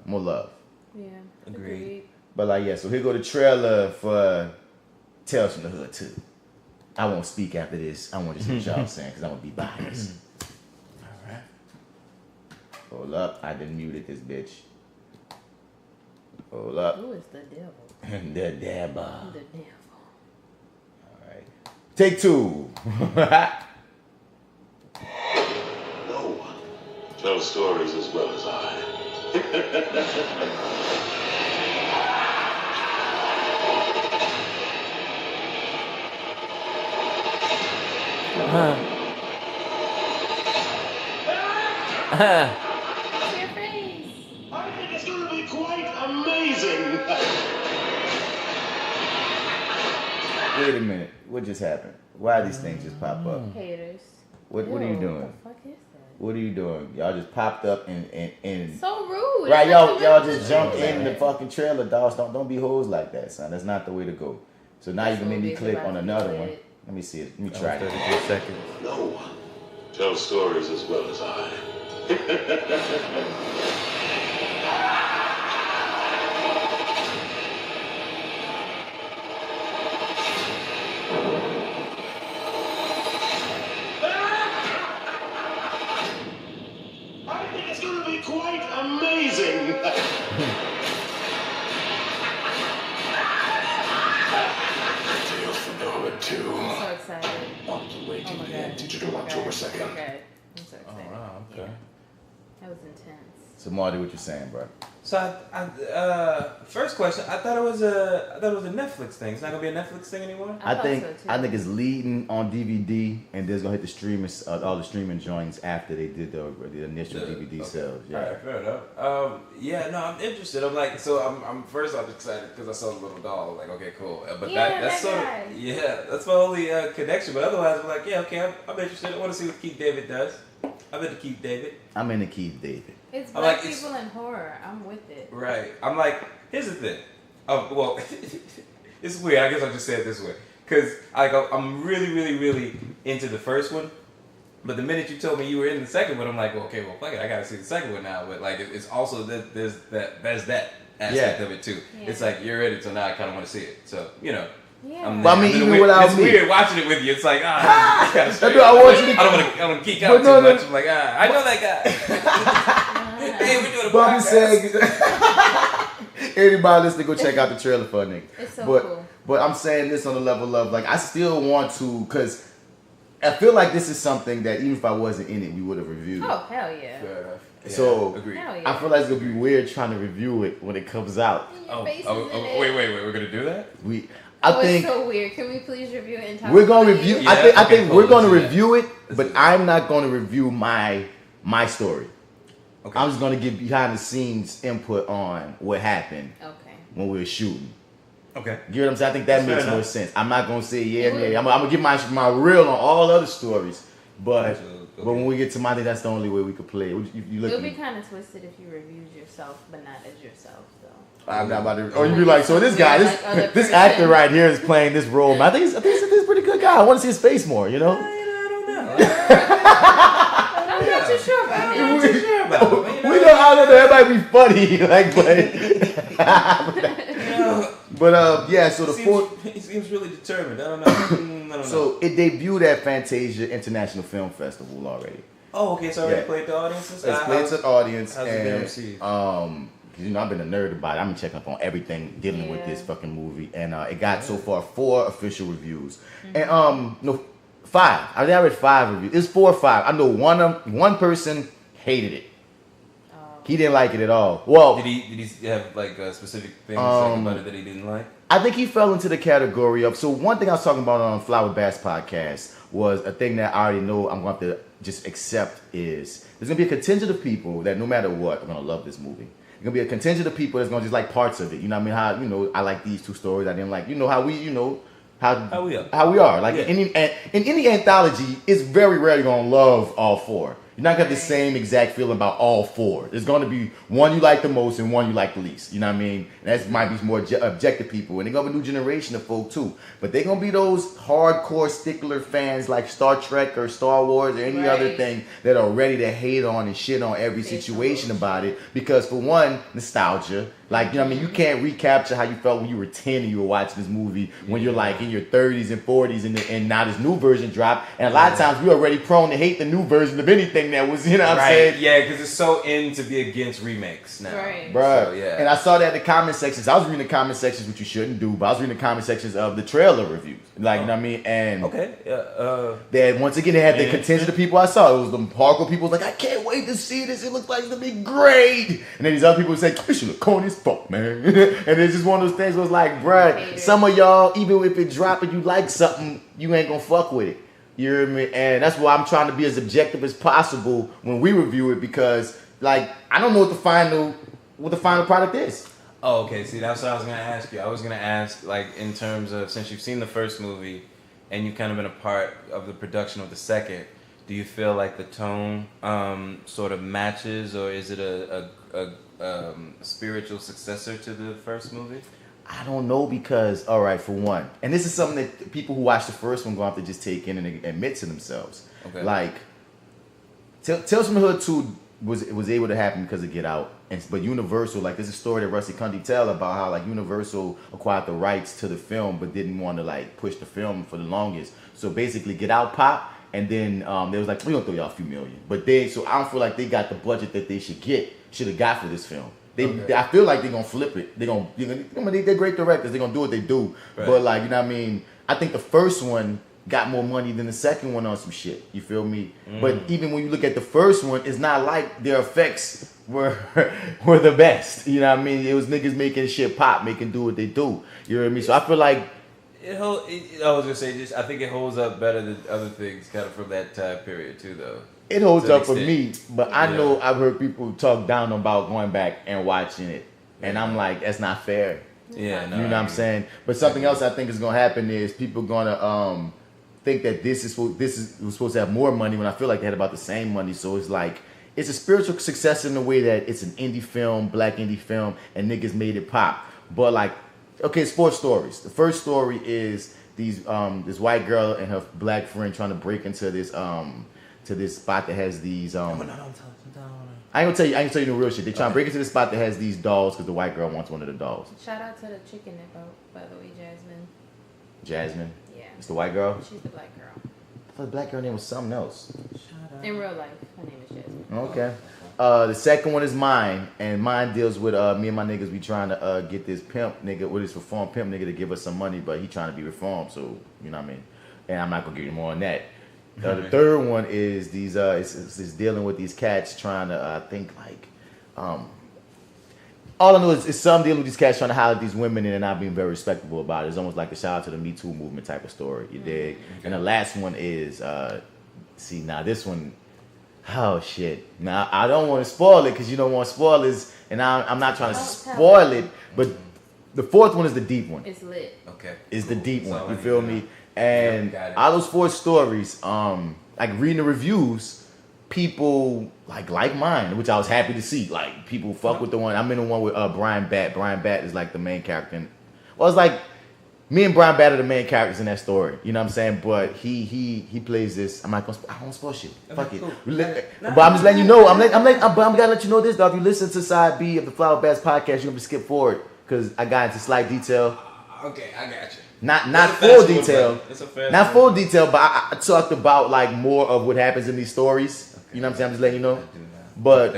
love. Yeah, agreed. But like, yeah, so here go the trailer for Tales from the Hood 2. I won't speak after this. I want to see what y'all saying because I'm going to be biased. All right. Hold up. I done muted this bitch. Hold up. Who is the devil? The devil. The devil. All right. Take 2. No one tells stories as well as I. Your face. I think it's going to be quite amazing. Wait a minute. What just happened? Why these things just pop up? Haters. What are you doing? What the fuck is that? What are you doing? Y'all just popped up and So rude. right, It's y'all like y'all a just little jumped in the fucking trailer, dogs. Don't be hoes like that, son. That's not the way to go. So now you can make me click on another one. Let me see it. Let me try it. 33 seconds. No one tells stories as well as I. I think it's going to be quite amazing. Tales from the Hood 2. I'm so excited. On the way to Oh my the God. digital October 2nd. Okay. I'm so excited. Oh, wow, okay. Yeah. That was intense. So Marty, what you saying, bro? So first question, I thought it was a Netflix thing. It's not gonna be a Netflix thing anymore. I thought think so, too. I think it's leading on DVD, and there's gonna hit the streaming all the streaming joints after they did the initial DVD sales. Yeah. All right, fair enough. Yeah, no, I'm interested. I'm like, so I'm first off excited because I saw the little doll. Like, okay, cool. But Yeah, that's that sort guy. of that's my only connection. But otherwise, I'm like, yeah, okay, I'm interested. I want to see what Keith David does. I'm into Keith David. I'm into Keith David. It's I'm black like, people in horror. I'm with it. Right. I'm like, here's the thing. Oh, well, it's weird. I guess I'll just say it this way. Because I'm really, really, really into the first one. But the minute you told me you were in the second one, I'm like, well, okay, well, fuck it. I got to see the second one now. But, like, it's also that there's that aspect of it, too. Yeah. It's like, you're in it, so now I kind of want to see it. So, you know. Yeah. But I mean, even without it's me. weird watching it with you. It's like, That's what I want you to. I don't want to geek out too much. I'm like, I know that guy. Hey, we're doing a But I'm podcast. saying, anybody listening, go check out the trailer for a nigga. It's so but, cool. But I'm saying this on the level of, like, I still want to, because I feel like this is something that even if I wasn't in it, we would have reviewed. Oh, hell yeah. Fair enough. Yeah, So, agreed. Hell yeah. I feel like it's going to be weird trying to review it when it comes out. Wait, we're gonna do that? I Oh, think it's so weird. Can we please review it and talk we're going to about it? review, Yeah, I think cool, we're going to let's do that. review it, but I'm not going to review my story. Okay. I'm just going to give behind the scenes input on what happened Okay. when we were shooting. Okay. You know what I'm saying? I think that That's makes fair more enough. sense. I'm not gonna say yeah. I'm gonna give my real on all other stories, but when we get to my thing, that's the only way we could play. You look It at would be me. kind of twisted if you reviewed yourself, but not as yourself, though. I'm not about to. Or you'd be like, so this guy, Like other this person. actor right here is playing this role. Man, I think he's a pretty good guy. I want to see his face more. You know. I don't know. I'm not too sure about him. I'm not too sure about it. But, We know how that might be funny, like, but yeah. So the fourth. He seems really determined. I don't know. So it debuted at Fantasia International Film Festival already. Oh, okay. So already Yeah. played the audience. It's played to the audience, how's it been and received? 'cause, you know, I've been a nerd about it. I've been checking up on everything dealing with this fucking movie, and it got so far 4 official reviews, and no 5. I think I read 5 reviews. It's 4 or 5. I know one person hated it. He didn't like it at all. Well, did he have like specific things about it that he didn't like? I think he fell into the category of. So one thing I was talking about on Flower Bass podcast was a thing that I already know I'm going to have to just accept is there's going to be a contingent of people that no matter what are going to love this movie. There's going to be a contingent of people that's going to just like parts of it. You know what I mean? How, you know, I like these 2 stories. I didn't like, you know, how we, you know, how we are. Like in any anthology, it's very rare you're going to love all 4. You're not gonna have the same exact feeling about all four. There's gonna be one you like the most and one you like the least. You know what I mean? And that might be more objective people. And they're gonna be a new generation of folk too. But they're gonna be those hardcore stickler fans like Star Trek or Star Wars or any other thing that are ready to hate on and shit on every situation about it. Because for one, nostalgia. Like, you know what I mean? You can't recapture how you felt when you were 10 and you were watching this movie when you're like in your 30s and 40s and now this new version dropped. And a lot of times we're already prone to hate the new version of anything that was, you know what I'm saying? Yeah, because it's so in to be against remakes now. Right. Bruh. So, yeah. And I saw that in the comment sections. I was reading the comment sections, which you shouldn't do, but I was reading the comment sections of the trailer reviews. Like, you know what I mean? And that once again, they had the contingent of people I saw. It was the hardcore people like, I can't wait to see this. It looks like it's going to be great. And then these other people say, this should look corny as fuck, man. And it's just one of those things where it's like, bruh, some of y'all, even if it drop and you like something, you ain't going to fuck with it. You hear me? And that's why I'm trying to be as objective as possible when we review it because, like, I don't know what the final product is. Oh, okay. See, that's what I was gonna ask you. I was gonna ask, like, in terms of since you've seen the first movie and you've kind of been a part of the production of the second, do you feel like the tone sort of matches, or is it a spiritual successor to the first movie? I don't know because, all right, for one, and this is something that people who watch the first one go have to just take in and admit to themselves. Okay. Like, Tales from the Hood 2 was able to happen because of Get Out, but Universal, like, there's a story that Rusty Cundy tell about how, like, Universal acquired the rights to the film but didn't want to, like, push the film for the longest. So basically, Get Out popped, and then they was like, we gonna throw y'all a few million. But so I don't feel like they got the budget that they should have got for this film. I feel like they're gonna flip it. They're great directors. They're gonna do what they do. Right. But, like, you know what I mean? I think the first one got more money than the second one on some shit. You feel me? But even when you look at the first one, it's not like their effects were the best. You know what I mean? It was niggas making shit pop, making do what they do. You know what I mean? So I feel like I was gonna say, I think it holds up better than other things, kind of from that time period too, though. It holds up for me, but I know I've heard people talk down about going back and watching it, and I'm like, that's not fair. Yeah, no, you know what I'm saying. But something else I think is gonna happen is people gonna think that this was supposed to have more money when I feel like they had about the same money. So it's like it's a spiritual success in the way that it's an indie film, black indie film, and niggas made it pop. But, like, okay, sports stories. The first story is this white girl and her black friend trying to break into this spot that has these I ain't gonna tell you the real shit. They trying to break into this spot that has these dolls because the white girl wants one of the dolls. Shout out to the chicken that boat, by the way, Jasmine. Jasmine? Yeah. It's the white girl? She's the black girl. I thought the black girl name was something else. In real life, her name is Jasmine. Okay. The second one is mine, and mine deals with me and my niggas be trying to get this pimp nigga, with this reformed pimp nigga to give us some money, but he trying to be reformed, so you know what I mean. And I'm not gonna give you more on that. The third one is these it's dealing with these cats trying to all I know is some dealing with these cats trying to holler at these women and they're not being very respectable about it. It's almost like a shout out to the Me Too movement type of story. You dig? Okay. And the last one is this one. Oh shit! Now I don't want to spoil it because you don't want spoilers, and I'm not trying to spoil it. But the fourth one is the deep one. It's lit. Okay. It's the deep one. You feel me? And all those 4 stories, like reading the reviews, people like mine, which I was happy to see. Like people fuck with the one. I'm in the one with Brian Batt. Brian Batt is like the main character. Well, it's like me and Brian Batt are the main characters in that story. You know what I'm saying? But he plays this. I don't spoil shit. Fuck it. But I'm just letting you know. I'm gonna let you know this though. If you listen to side B of the Flower Bass podcast, you're gonna skip forward because I got into slight detail. Okay, I got you. Not full detail. Not full detail, but I talked about like more of what happens in these stories. Okay. You know what I'm saying? I'm just letting you know. But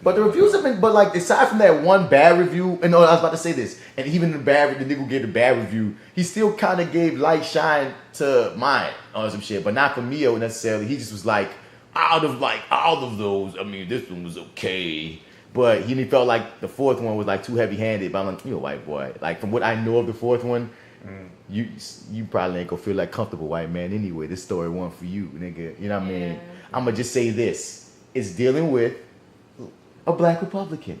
but the reviews have been, but like aside from that one bad review, and I was about to say this, and even the nigga who gave the bad review, he still kind of gave light shine to mine on some shit, but not for Mio necessarily. He just was like, out of those, I mean, this one was okay. But he felt like the fourth one was like too heavy-handed. But I'm like, you a white boy. Like from what I know of the fourth one, you probably ain't gonna feel like comfortable white man anyway. This story wasn't for you, nigga. You know what I mean? I'm gonna just say this: it's dealing with a black Republican.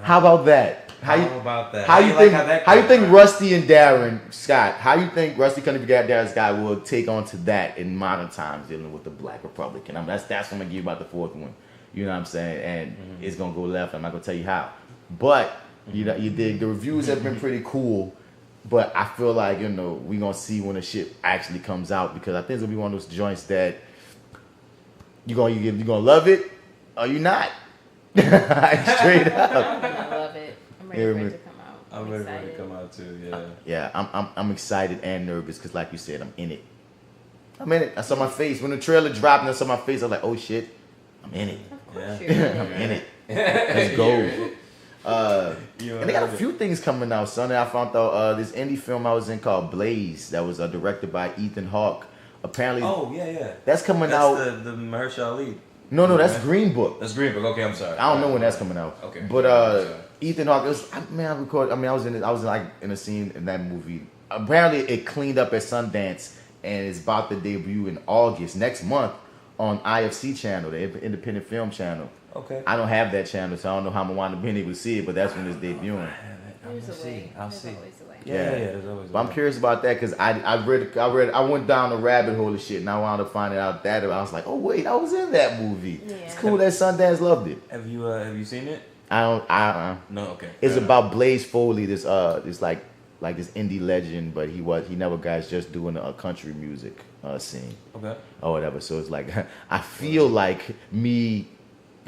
How about that? How you about that? How you like think? that How you came think out? Rusty and Darren Scott? How you think Rusty Cunningham Darren Scott will take on to that in modern times dealing with the Black Republican? I mean, that's what I'm gonna give you about the fourth one. You know what I'm saying? And it's gonna go left. I'm not gonna tell you how, but you know, you dig. The reviews have been pretty cool, but I feel like we gonna see when the shit actually comes out because I think it's gonna be one of those joints that you gonna love it or you not. Straight up. I love it. I'm ready for it to come out. I'm ready for it to come out too. Yeah. Yeah, I'm excited and nervous because, like you said, I'm in it. I'm in it. I saw my face when the trailer dropped, and I saw my face. I was like, "Oh shit, I'm in it. Of course you're in it. I'm in it. Let's go." And they got a few things coming out. Sunday, I found out this indie film I was in called Blaze that was directed by Ethan Hawke. Apparently, that's coming out. That's the Mahershala Ali. No, that's Green Book. That's Green Book. Okay, I'm sorry. I don't know when that's coming out. Okay. But Ethan Hawke, I was in a scene in that movie. Apparently, it cleaned up at Sundance and it's about to debut in August next month on IFC channel, the Independent Film Channel. Okay. I don't have that channel, so I don't know how I'm gonna wind up being able to see it. But that's when it's debuting. There's a way. I'll see. There's always a way. Yeah, there's always. But I'm curious about that because I went down the rabbit hole of shit, and I wound up finding out that I was like, oh wait, I was in that movie. Yeah. It's cool that Sundance loved it. Have you seen it? I don't. No, okay. It's about Blaze Foley, this like this indie legend, but he never got just doing a country music scene. Okay. Or whatever. So it's like I feel like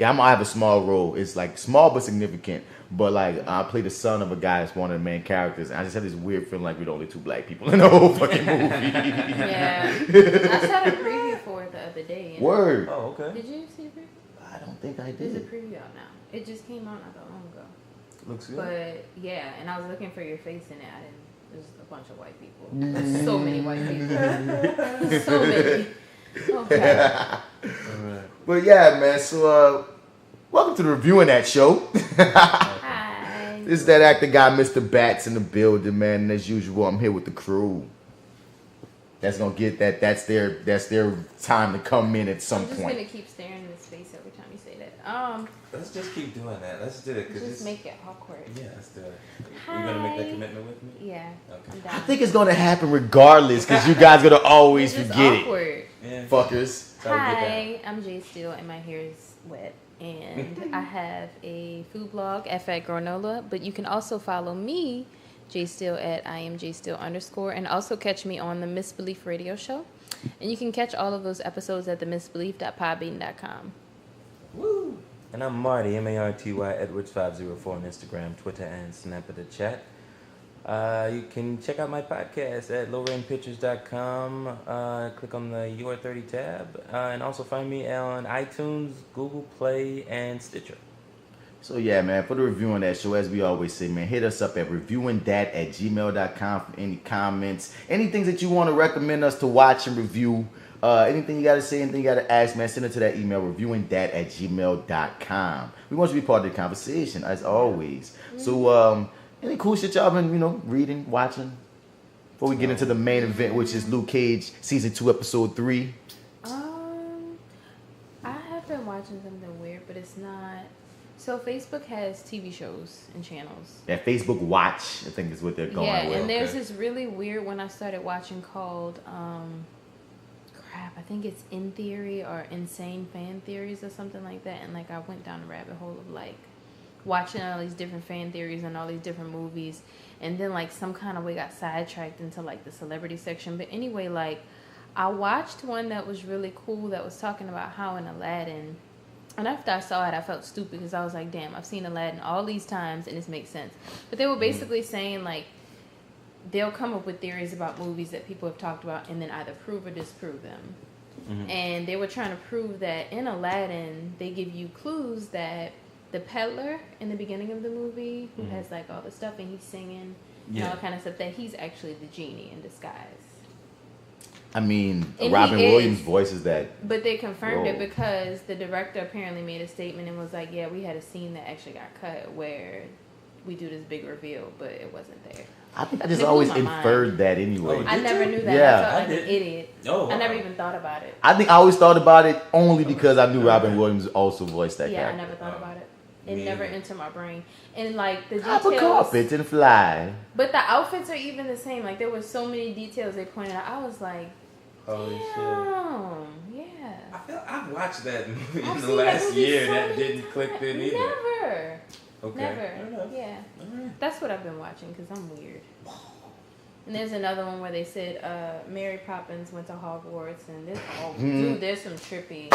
I have a small role. It's like small but significant. But like I play the son of a guy that's one of the main characters, and I just had this weird feeling like we're the only two black people in the whole fucking movie. Yeah, I saw a preview for it the other day. Word. Oh, okay. Did you see a preview? I don't think I did. There's a preview out now. It just came out not that long ago. Looks good. But yeah, and I was looking for your face in it. I didn't. There's a bunch of white people. There's so many white people. So many. Okay. But yeah, man. So welcome to the Reviewing That show. Hi. This is that actor guy, Mr. Bats, in the building, man. And as usual, I'm here with the crew. That's gonna get that. That's their time to come in at some point. I'm just gonna keep staring in his face every time you say that. Let's just keep doing that. Let's do it. Just make it awkward. Yeah, let's do it. You gonna make that commitment with me? Yeah. Okay. I'm down. I think it's gonna happen regardless, because you guys gonna always It's forget awkward. it. Yeah. Fuckers. Hi, I'm Jay Steele, and my hair is wet. And I have a food blog at Fat Granola, but you can also follow me, Jay Steele, at IamJaySteele_, and also catch me on the Misbelief Radio Show. And you can catch all of those episodes at themisbelief.podbean.com. Woo! And I'm Marty, MARTY Edwards 504 on Instagram, Twitter, and Snap at the chat. You can check out my podcast at lowrainpictures.com. Click on the Your 30 tab. And also find me on iTunes, Google Play, and Stitcher. So yeah, man, for the Reviewing That show, as we always say, man, hit us up at reviewingdat@gmail.com for any comments, any things that you want to recommend us to watch and review. Anything you got to say, anything you got to ask, man, send it to that email, reviewingdat@gmail.com. We want you to be part of the conversation, as always. So, any cool shit y'all been, reading, watching? Before we get into the main event, which is Luke Cage, Season 2, Episode 3. I have been watching something weird, but it's not... So Facebook has TV shows and channels. Yeah, Facebook Watch, I think is what they're going with. Yeah, and there's this really weird one I started watching called... I think it's In Theory or Insane Fan Theories or something like that. And like I went down a rabbit hole of like watching all these different fan theories and all these different movies, and then like some kind of way got sidetracked into like the celebrity section. But anyway, like I watched one that was really cool that was talking about how in Aladdin, and after I saw it I felt stupid because I was like, damn, I've seen Aladdin all these times and this makes sense. But they were basically saying like they'll come up with theories about movies that people have talked about and then either prove or disprove them. Mm-hmm. And they were trying to prove that in Aladdin, they give you clues that the peddler in the beginning of the movie, who has like all the stuff and he's singing and all kind of stuff, that he's actually the genie in disguise. I mean, And Robin Williams voices that. But they confirmed it because the director apparently made a statement and was like, yeah, we had a scene that actually got cut where we do this big reveal, but it wasn't there. I think I just always inferred that anyway. I never knew that. Yeah. I felt like an idiot. I never even thought about it. I think I always thought about it only because I knew Robin Williams also voiced that character. I never thought about it. It never entered my brain. And like the Hop a details, carpet and fly. but the outfits are even the same. Like there were so many details they pointed out. I was like, Holy damn, yeah. I feel I've watched that movie I've in the seen that last movie year so and that many didn't click then either. Never. Okay. Never. Yeah. That's what I've been watching because I'm weird. And there's another one where they said Mary Poppins went to Hogwarts, and there's some trippy.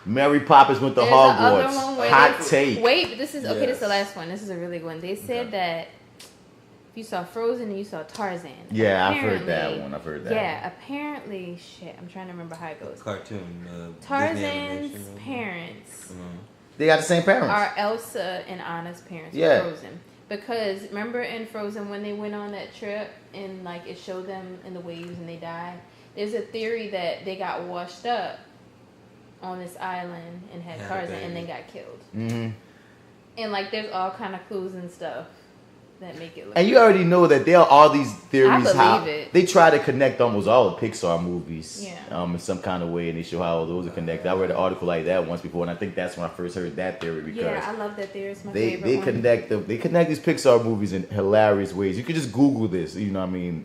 Mary Poppins went to There's Hogwarts. another one where Hot take. Wait, but this is okay. Yes. This is the last one. This is a really good one. They said that if you saw Frozen and you saw Tarzan. Yeah, I've heard that one. Yeah, apparently, shit. I'm trying to remember how it goes. Cartoon. Tarzan's parents They got the same parents. are Elsa and Anna's parents. Yeah. In Frozen. Because remember in Frozen when they went on that trip and like it showed them in the waves and they died. There's a theory that they got washed up on this island and had Tarzan and then got killed. Mm-hmm. And like there's all kind of clues and stuff that make it look. And you already know that there are all these theories. I believe how it. They try to connect almost all the Pixar movies, Yeah. in some kind of way, and they show how all those are connected. I read an article like that once before, and I think that's when I first heard that theory because Yeah, I love that theory. It's my they favorite one. connect these Pixar movies in hilarious ways. You could just Google this, you know what I mean?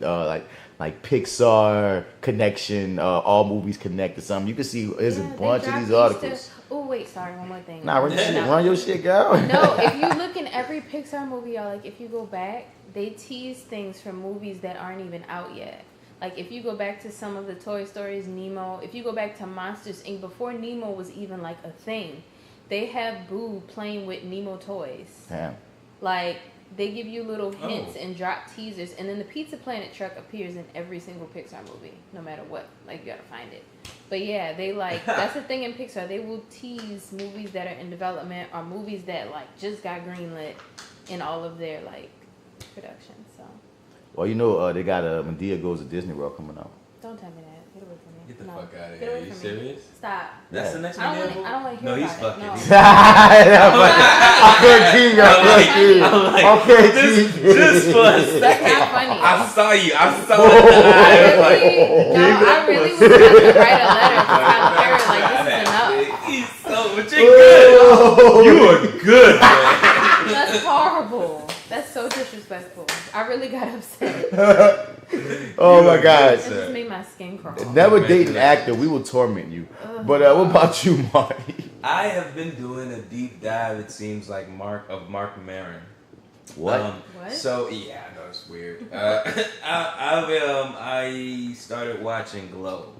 Like Pixar connection, all movies connect to something. You can see there's a bunch of these articles. Oh wait, sorry, one more thing. Nah, run your shit, girl. No, if you look in every Pixar movie, y'all, like if you go back, they tease things from movies that aren't even out yet. Like if you go back to some of the Toy Stories, Nemo, if you go back to Monsters Inc. before Nemo was even like a thing, they have Boo playing with Nemo toys. Yeah. Like they give you little hints and drop teasers, and then the Pizza Planet truck appears in every single Pixar movie, no matter what. Like you gotta find it. But yeah, they like that's the thing in Pixar. They will tease movies that are in development or movies that like just got greenlit in all of their like productions. So. Well, you know, they got Medea Goes to Disney World coming out. Don't tell me that. Get away from me. Get the No. fuck out of Get here. away Are you from me. serious? Stop. That's the next I Medea don't movie? want to hear No, he's about fucking. it. No. Okay, Just for a second. That's not funny. I saw it. I really was about to write a letter to Tyler Perry like this is enough. He's so, but you're good. You are good, man. That's horrible. That's so disrespectful. I really got upset. Oh my God. It just made my skin crawl. Never date an actor. We will torment you. But what about you, Marty? I have been doing a deep dive, it seems like, Mark Maron. What? What? So, yeah, I know it's weird. I started watching Glow.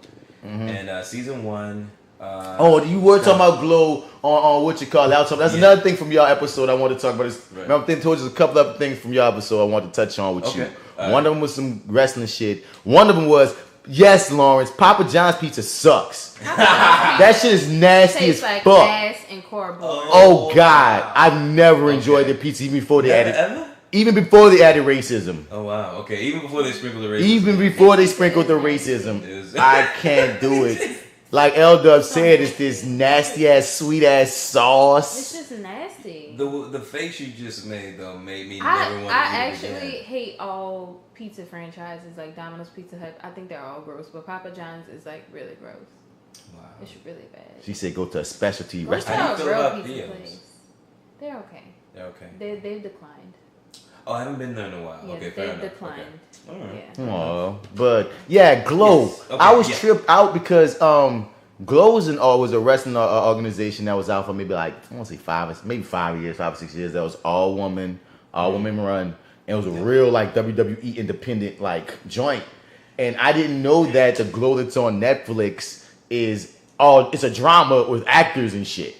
And season 1... you were talking about Glow on what you call it. That's another thing from y'all episode I want to talk about. Remember, I told you a couple other things from y'all episode I want to touch on with you. One of them was some wrestling shit. One of them was, yes, Lawrence, Papa John's pizza sucks. That shit is nasty Tastes as like fuck. ass and cardboard. Oh God, I've never enjoyed their pizza even before they added. Even before they added racism. Oh wow, okay. Even before they sprinkled the racism. Even before they sprinkled the racism, I can't do it. Like L-Dub said, it's this nasty ass, sweet ass sauce. It's just nasty. The face you just made though made me never want to I eat actually again. hate all pizza franchises like Domino's, Pizza Hut. I think they're all gross, but Papa John's is like really gross. Wow. It's really bad. She said go to a specialty Go to restaurant. a real pizza place. They're okay. They're okay. They've declined. Oh, I haven't been there in a while. Yeah, Okay, fair they've enough. declined. Okay. All right. Yeah. Aww. But yeah, Glow. Yes. Okay, I was yeah. tripped out because Glow was a wrestling organization that was out for maybe like I want to say 5 or 6 years. That was all women run, and it was a real like WWE independent like joint. And I didn't know that the Glow that's on Netflix it's a drama with actors and shit.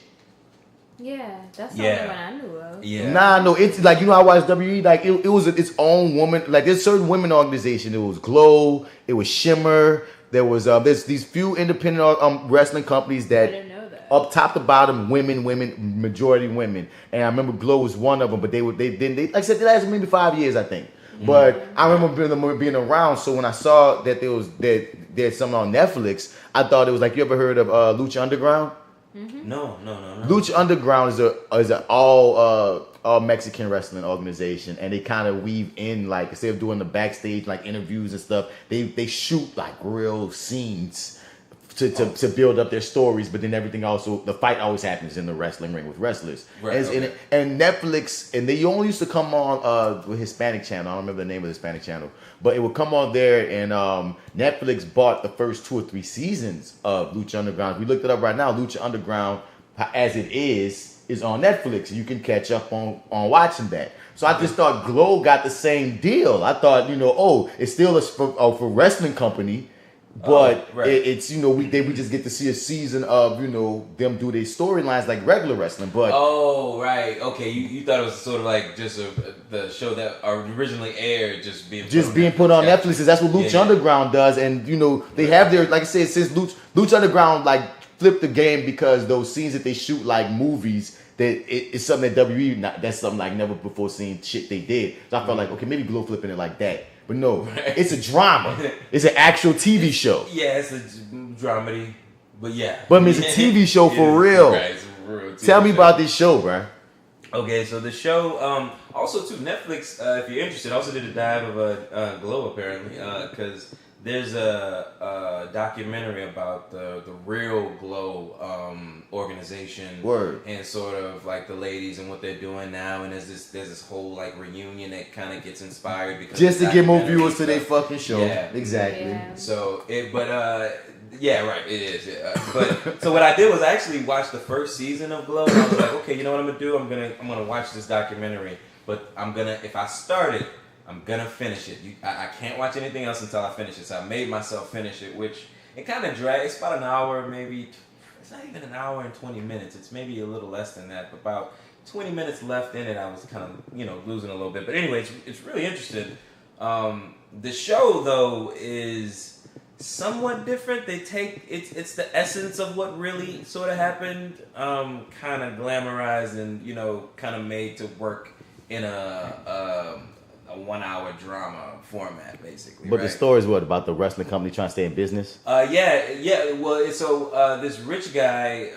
Yeah, that's the only one I knew of. Yeah. Nah, no, it's like, you know, I watched WWE, like it was its own woman, like there's certain women organization. It was Glow, it was Shimmer, there was there's these few independent wrestling companies that, I didn't know that. up top to bottom, women, majority women. And I remember Glow was one of them, but they like I said, they lasted maybe 5 years, I think. But I remember being around, so when I saw that there's something on Netflix, I thought it was like, you ever heard of Lucha Underground? No. Lucha Underground is an all Mexican wrestling organization, and they kind of weave in, like, instead of doing the backstage like interviews and stuff, they shoot like real scenes to build up their stories, but then everything also, the fight always happens in the wrestling ring with wrestlers. Right, And Netflix, and they only used to come on with Hispanic channel. I don't remember the name of the Hispanic channel, but it would come on there, and Netflix bought the first 2 or 3 seasons of Lucha Underground. We looked it up right now. Lucha Underground, as it is on Netflix. You can catch up on watching that. So I just thought Glow got the same deal. I thought, it's still for wrestling company, but it's we just get to see a season of them do their storylines like regular wrestling. But okay, you thought it was sort of like just the show that originally aired just being put on Netflix. That's what Lucha Underground does, and they have their, like I said, since Lucha Underground like flipped the game because those scenes that they shoot like movies. That it's something that WWE, that's something like never before seen shit they did. So I felt like, okay, maybe Glow flipping it like that. But no, it's a drama. It's an actual TV show. Yeah, it's a dramedy. But yeah. But I mean, it's a TV show for real. Right, it's a real TV Tell me show. about this show, bro. Okay, so the show, also too, Netflix, if you're interested, also did a dive of Glow apparently, because there's a documentary about the real Glow organization. Word. And sort of like the ladies and what they're doing now, and there's this whole like reunion that kind of gets inspired because just to get more viewers to their fucking show. Yeah, exactly. Yeah. So yeah, right, it is. Yeah. But so what I did was I actually watched the first season of Glow, and I was like, okay, you know what I'm gonna do? I'm gonna watch this documentary, but if I start it, I'm gonna finish it. I can't watch anything else until I finish it. So I made myself finish it, which it kind of drags. It's about an hour, maybe. It's not even an hour and 20 minutes. It's maybe a little less than that. But about 20 minutes left in it, I was kind of losing a little bit. But anyway, it's really interesting. The show though is somewhat different. They take it's the essence of what really sort of happened, kind of glamorized and kind of made to work in a 1 hour drama format, basically. But the story is what about the wrestling company trying to stay in business? Yeah. Well, so this rich guy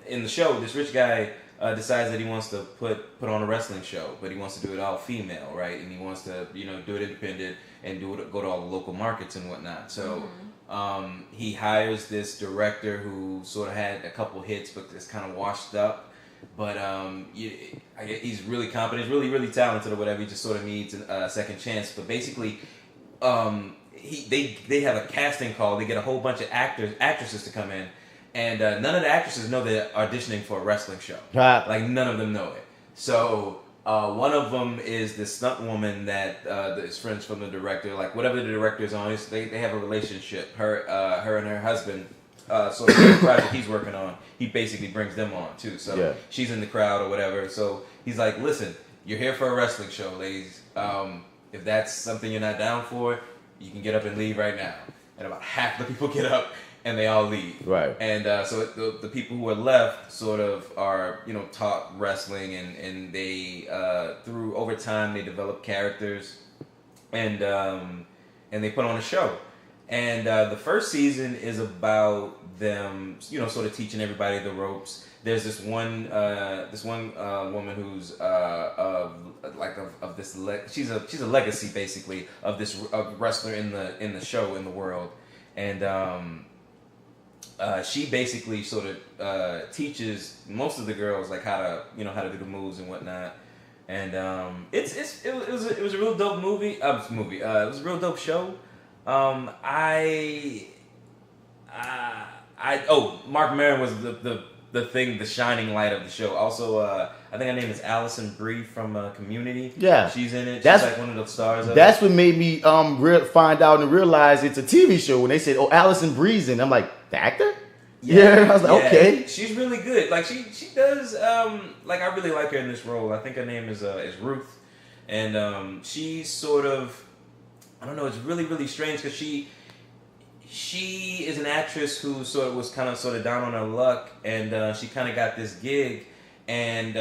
in the show, decides that he wants to put on a wrestling show, but he wants to do it all female, right? And he wants to do it independent and go to all the local markets and whatnot. So he hires this director who sort of had a couple hits, but is kind of washed up. But he's really competent, he's really, really talented or whatever. He just sort of needs a second chance. But basically, they have a casting call. They get a whole bunch of actresses to come in, and none of the actresses know they're auditioning for a wrestling show. Like none of them know it. So one of them is this stunt woman that is friends from the director. Like whatever the director is on, they have a relationship. Her and her husband. So the project he's working on, he basically brings them on too. So she's in the crowd or whatever. So he's like, listen, you're here for a wrestling show, ladies. If that's something you're not down for, you can get up and leave right now. And about half the people get up and they all leave. Right. And so the people who are left sort of are, taught wrestling and they, through over time, they develop characters and they put on a show. And the first season is about them, sort of teaching everybody the ropes. There's this one woman who's she's a legacy basically of this wrestler in the show in the world, and she basically sort of teaches most of the girls like how to do the moves and whatnot. And it was a real dope movie. It was a real dope show. Mark Maron was the shining light of the show. Also, I think her name is Allison Brie from Community. Yeah, she's in it. She's that's like one of the stars. That's what made me find out and realize it's a TV show when they said, "Oh, Allison Brie's in." I'm like, the actor? Yeah, I was like, okay. She's really good. Like she does. Like I really like her in this role. I think her name is Ruth, and she's sort of. I don't know. It's really, really strange because she is an actress who was kind of down on her luck, and she kind of got this gig, and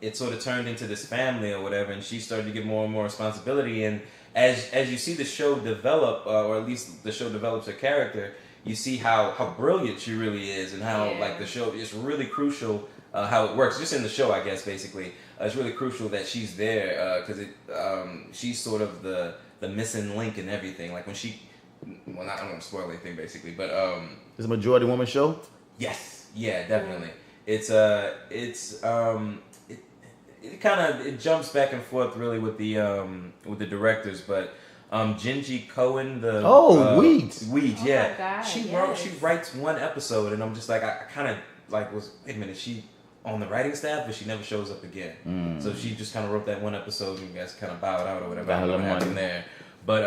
it sort of turned into this family or whatever, and she started to get more and more responsibility. And as you see the show develop, or at least the show develops her character, you see how brilliant she really is, and how like the show is really crucial. How it works, just in the show, I guess. Basically, it's really crucial that she's there because she's sort of the missing link in everything. Like when well, I don't want to spoil anything basically, but It's a majority woman show. yes, yeah, definitely. It kind of jumps back and forth really with the directors, but Genji Cohen, the Weed, yeah, God, she writes one episode, and I'm just like I kind of like was wait a minute, she on the writing staff, but she never shows up again. So she just kind of wrote that one episode, and you guys kind of bowed out or whatever. I don't know what happened there. But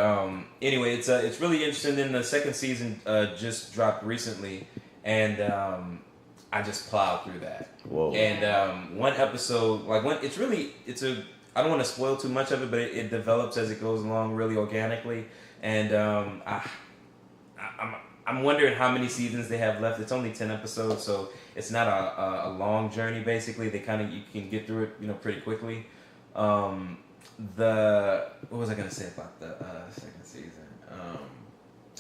anyway, it's really interesting. Then the second season just dropped recently, and I just plowed through that. Whoa! And one episode, like I don't want to spoil too much of it, but it develops as it goes along really organically. And I'm wondering how many seasons they have left. It's only 10 episodes, so it's not a long journey. Basically, you can get through it, pretty quickly. What was I gonna say about the second season?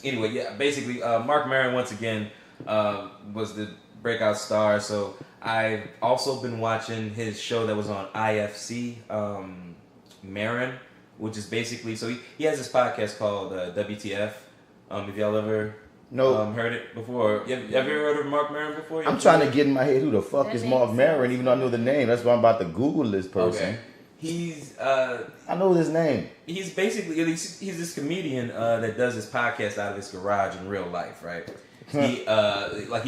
Anyway, yeah, basically, Mark Maron once again was the breakout star. So I've also been watching his show that was on IFC, Maron, which is basically he has this podcast called WTF. If y'all ever heard it before, have you ever heard of Mark Maron before? I'm trying to get in my head who the fuck is Mark Maron, even though I know the name. That's why I'm about to Google this person. Okay. He's I know his name. He's basically he's this comedian that does his podcast out of his garage in real life, right? I've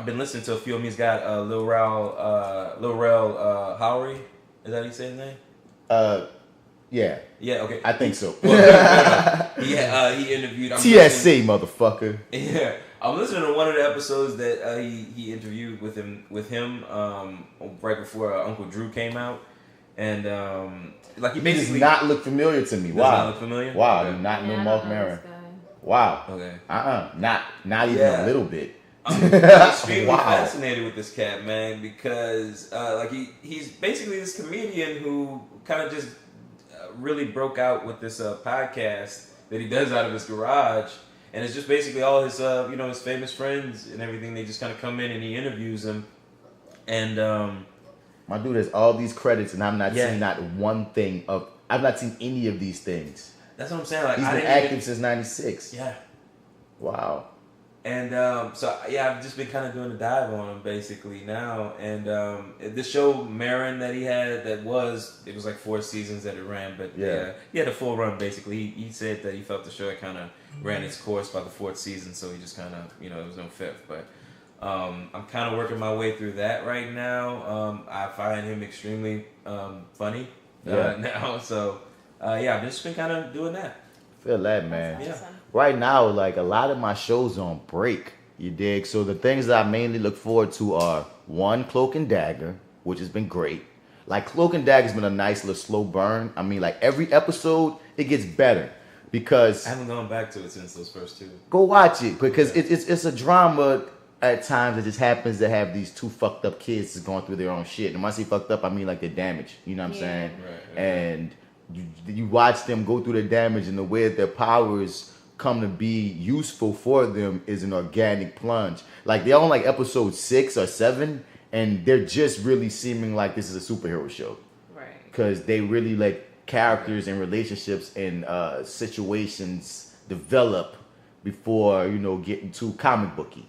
been listening to a few of them. He's got Lil Rel Howery. Is that how you say his name? Yeah. Yeah. Okay. I think so. He interviewed TSC motherfucker. Yeah. I'm listening to one of the episodes that he interviewed with him right before Uncle Drew came out. And he basically does not look familiar to me. Does Wow. not look familiar? Wow, Okay. I do not know Mark Maron. Wow. Okay. Not even a little bit. I'm extremely fascinated with this cat, man, because he's basically this comedian who kind of just really broke out with this podcast that he does out of his garage, and it's just basically all his his famous friends and everything. They just kind of come in and he interviews them, and my dude has all these credits, and I've not seen not one thing of. I've not seen any of these things. That's what I'm saying. Like he's been active since '96. Yeah. Wow. And I've just been kind of doing a dive on him basically now. And this show Maron that he had, it was like 4 seasons that it ran, but he had a full run basically. He said that he felt the show had kind of ran its course by the 4th season, so he just kind of there was no 5th. But I'm kind of working my way through that right now. I find him extremely funny now, so I've just been kind of doing that. Feel that, man. Yeah. Right now, like a lot of my shows on break, you dig? So the things that I mainly look forward to are one, Cloak and Dagger, which has been great. Like Cloak and Dagger has been a nice little slow burn. I mean, like every episode, it gets better because I haven't gone back to it since those first 2. Go watch it because it's a drama at times that just happens to have these 2 fucked up kids just going through their own shit. And when I say fucked up, I mean like they're damaged. You know what I'm saying? Right. And you watch them go through the damage, and the way that their powers come to be useful for them is an organic plunge. Like they're on like episode 6 or 7, and they're just really seeming like this is a superhero show, right? Because they really let characters and relationships and situations develop before getting too comic booky.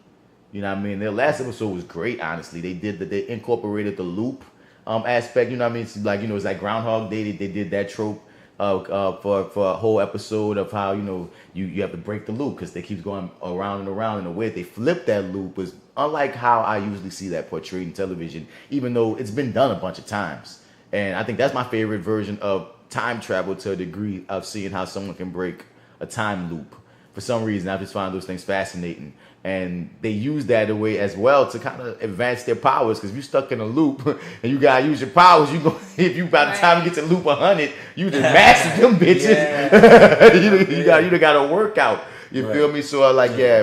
You know what I mean? Their last episode was great. Honestly, they incorporated the loop aspect. You know what I mean? It's like it's like Groundhog Day. They did that trope. For a whole episode of how you have to break the loop because they keep going around and around, and the way they flip that loop was unlike how I usually see that portrayed in television, even though it's been done a bunch of times. And I think that's my favorite version of time travel to a degree of seeing how someone can break a time loop. For some reason, I just find those things fascinating. And they use that a way as well to kind of advance their powers. Because if you're stuck in a loop and you gotta use your powers, if you by the time you get to loop 100, you just master them bitches. Yeah. you gotta work out. You feel me? So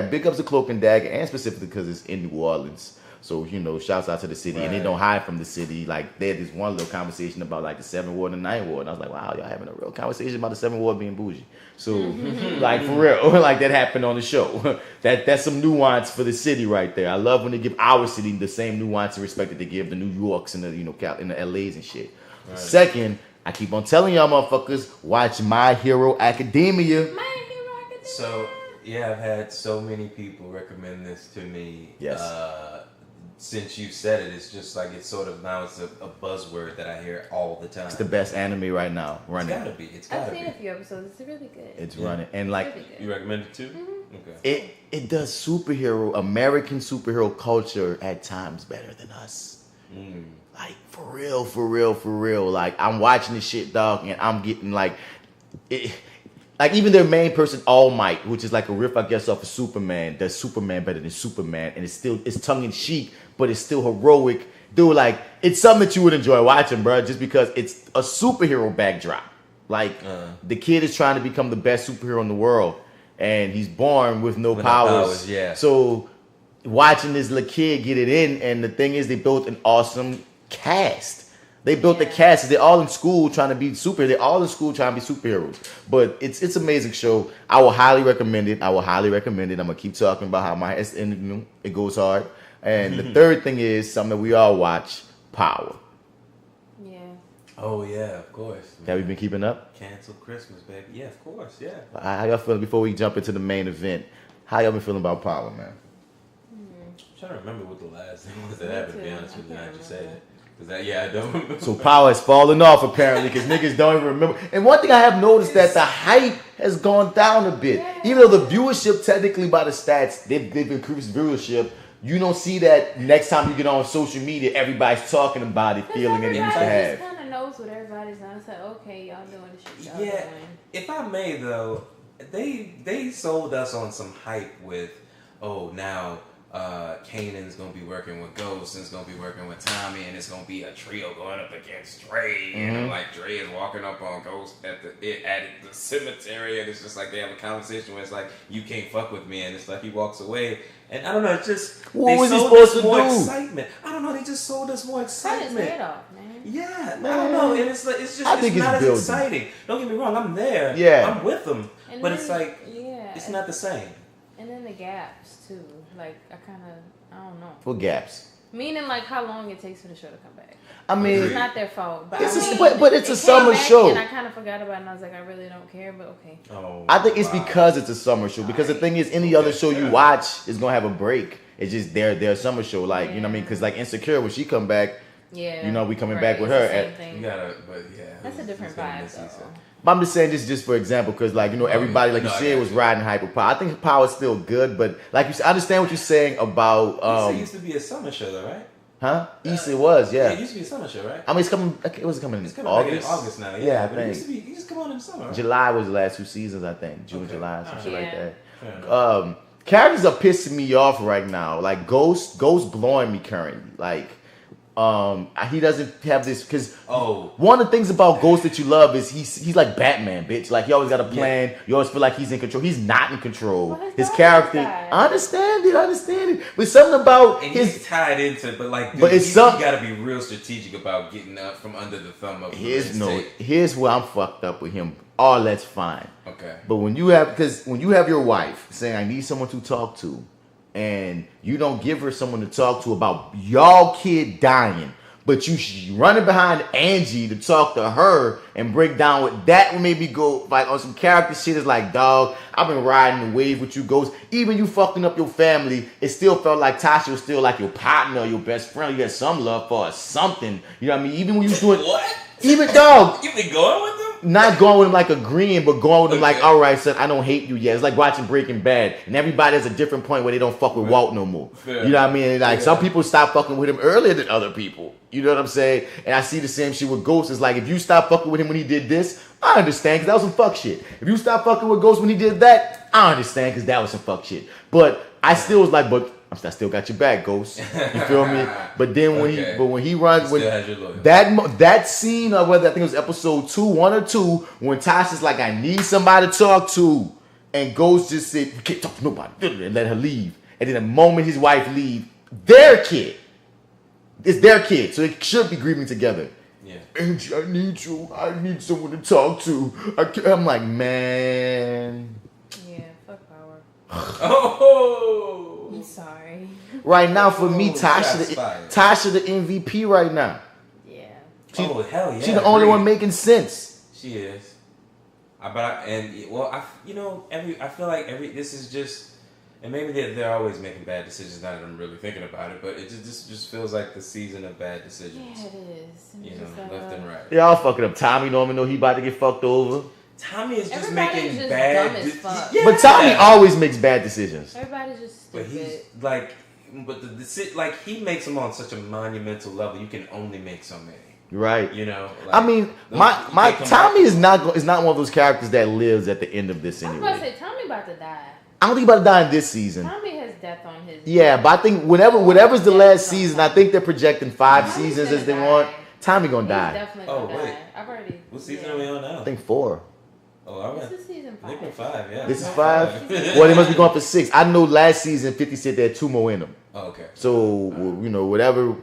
big ups to Cloak and Dagger, and specifically because it's in New Orleans. So shouts out to the city, and they don't hide from the city. Like they had this one little conversation about like the 7th Ward and the 9th Ward, and I was like, wow, y'all having a real conversation about the 7th Ward being bougie. So like for real, like that happened on the show. That's some nuance for the city right there. I love when they give our city the same nuance and respect that they give the New Yorks and the in the LAs and shit. Right. Second, I keep on telling y'all motherfuckers, watch My Hero Academia. So Yeah, I've had so many people recommend this to me. Yes. Since you said it, it's just like it's sort of now it's a buzzword that I hear all the time. It's the best anime right now running. It's gotta be. It's gotta I've seen be. a few episodes. It's really good. It's running, and like Really good. You recommend it too? Mm-hmm. Okay. it does American superhero culture at times better than us. Like for real. Like I'm watching this shit, dog, and I'm getting like it. Like even their main person, All Might, which is like a riff, I guess, off of Superman, does Superman better than Superman, and it's tongue in cheek, but it's still heroic. Dude, like it's something that you would enjoy watching, bro, just because it's a superhero backdrop. Like the kid is trying to become the best superhero in the world, and he's born with no powers. Yeah. So watching this little kid get it in, and the thing is, they built an awesome cast. They built the cast. They're all in school trying to be superheroes. They're all in school trying to be superheroes. But it's an amazing show. I will highly recommend it. I'm gonna keep talking about how it goes hard. And the third thing is something that we all watch: Power. Yeah. Oh yeah, of course. Have you been keeping up? Cancel Christmas, baby. Yeah, of course. Yeah. How y'all feeling before we jump into the main event? How y'all been feeling about Power, man? I'm trying to remember what the last thing was that happened. To be honest with you, now that you say it. I don't remember. So Power has fallen off apparently because niggas don't even remember. And one thing I have noticed that the hype has gone down a bit. Even though the viewership, technically by the stats, they've increased viewership. You don't see that next time you get on social media, everybody's talking about it, feeling that it used to have. Everybody kind of knows what everybody's on. It's like, okay, y'all doing the shit y'all Yeah. doing. If I may though, they sold us on some hype with, now Kanan's gonna be working with Ghost and it's gonna be working with Tommy and it's gonna be a trio going up against Dre and like Dre is walking up on Ghost at the cemetery and it's just like they have a conversation where it's like you can't fuck with me and it's like he walks away and I don't know, it's just what was he sold supposed us to more do? excitement. I don't know, they just sold us more Cut his excitement. head off, man. Yeah, I don't know, and it's like it's just I think it's not it's as building. exciting. Don't get me wrong, I'm there. Yeah. I'm with them, And but then, it's like yeah, it's not the same. And then the gaps too. Like I don't know. For gaps. Meaning like how long it takes for the show to come back. I mean, It's not their fault, but It's I a- mean, but it's it a came summer back show. and I kind of forgot about it, and I was like, I really don't care, but okay. Oh, I think it's because it's a summer show. Because the thing is, any other show you watch is gonna have a break. It's just their summer show, like you know what I mean? Because like Insecure, when she come back, Yeah. you know, we coming right, back with it's her. the same And- thing. You gotta, but yeah, That's a different vibe though. But I'm just saying this just for example, because like you know everybody like you No, I said got was you. riding hype with Power. I think Power's still good, but like you said, I understand what you're saying about it used to be a summer show, though, right? huh? East it was, It yeah. used to be a summer show, right? I mean, it's coming. It was coming in It's coming back in August. August now. Yeah, I but it used to think be. You just come on in the summer. Right? July was the last 2 seasons. I think June, Okay. July, some shit like Yeah. that. Characters are pissing me off right now. Like Ghost blowing me currently. Like he doesn't have this because one of the things about Ghost that you love is he's like Batman, bitch. Like he always got a plan. You always feel like he's in control. He's not in control. His character, I understand it. But something about and his he's tied into, but like, dude, But it's you some- got to be real strategic about getting up from under the thumb of here's where I'm fucked up with him. All that's fine. Okay. But when you have your wife saying I need someone to talk to, and you don't give her someone to talk to about y'all kid dying, but you running behind Angie to talk to her and break down what that would maybe go like on some character shit is like, dog, I've been riding the wave with you, Ghost. Even you fucking up your family, it still felt like Tasha was still like your partner, your best friend. You had some love for or something. You know what I mean? Even when you was doing what? Even dog. You been going with them? Not going with him like agreeing, but going with him like, all right, son, I don't hate you yet. It's like watching Breaking Bad, and everybody has a different point where they don't fuck with Walt no more. Fair. You know what I mean? Like some people stop fucking with him earlier than other people. You know what I'm saying? And I see the same shit with Ghost. It's like if you stop fucking with him when he did this, I understand because that was some fuck shit. If you stop fucking with Ghost when he did that, I understand because that was some fuck shit. But I still was like, but I still got your back, Ghost. You feel me? But then when he runs, when that scene of whether I think it was episode 1 or 2, when Tasha's like, I need somebody to talk to, and Ghost just said, you can't talk to nobody, and let her leave. And then the moment his wife leave, their kid, it's their kid, so they should be grieving together. Yeah. Angie, I need you. I need someone to talk to. I'm like, man. Yeah, fuck Power. Oh. I'm sorry. Right now, for me, Tasha the MVP right now. Yeah. Hell yeah. She's the only one making sense. She is. I feel like this is just, and maybe they're always making bad decisions now that I'm really thinking about it, but it just feels like the season of bad decisions. Yeah, it is. You know, left and right. Y'all fucking up. Tommy don't even know he about to get fucked over. Tommy is just Everybody's making just bad dumb as fuck. Yeah. But Tommy always makes bad decisions. Everybody's just But stupid. he's like, like he makes them on such a monumental level. You can only make so many. Right. You know. Like, I mean, my Tommy is not one of those characters that lives at the end of this I was anyway. about to say, Tommy about to die. I don't think he's about to die in this season. Tommy has death on his. Yeah, but I think whatever's the last season, I think they're projecting 5 seasons as they want. Tommy gonna die. Definitely gonna die. I've already. What season are we on now? I think 4. Oh, all right. This is season 5. I think we're 5. Yeah. This is 5. Well, they must be going for 6. I know last season 50 said they had 2 more in them. Oh, okay. So whatever.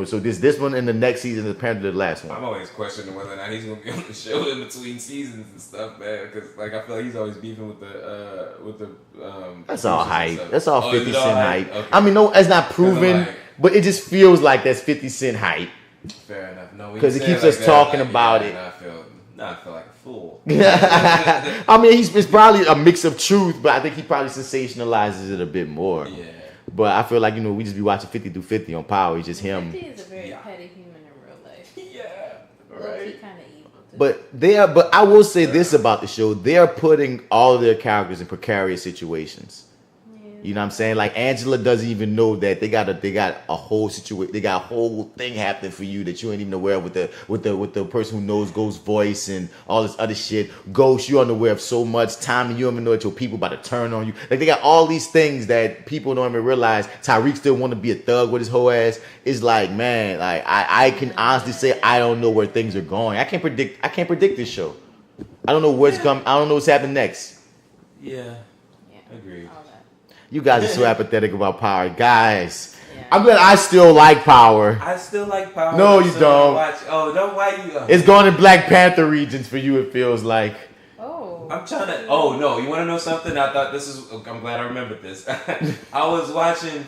So this one and the next season is apparently the last one. I'm always questioning whether or not he's gonna be on the show in between seasons and stuff, man. Because like I feel like he's always beefing with the. That's all hype. That's all 50 is it all Cent hype. Okay. I mean, no, it's not proven, but it just feels like that's 50 Cent hype. Fair enough. No, because it keeps us talking about it. I feel like a fool. I mean, it's probably a mix of truth, but I think he probably sensationalizes it a bit more. Yeah. But I feel like we just be watching 50 do 50 on Power. It's just him. 50 is a very petty human in real life. Yeah. Right. Kind of evil. Too. But I will say this about the show: they are putting all of their characters in precarious situations. You know what I'm saying? Like Angela doesn't even know that they got a whole situation. They got a whole thing happening for you that you ain't even aware of with the person who knows Ghost's voice and all this other shit. Ghost, you're unaware of so much. Tommy, you don't even know that your people about to turn on you. Like they got all these things that people don't even realize. Tyreek still want to be a thug with his whole ass. It's like, man, like I can honestly say I don't know where things are going. I can't predict this show. I don't know what's coming. I don't know what's happening next. Yeah. Agreed. You guys are so apathetic about Power. Guys, I'm glad I still like Power. I still like Power. No, you don't. Why you... It's going to Black Panther regions for you, it feels like. Oh. I'm trying to... Oh, no. You want to know something? I thought this is... I'm glad I remembered this. I was watching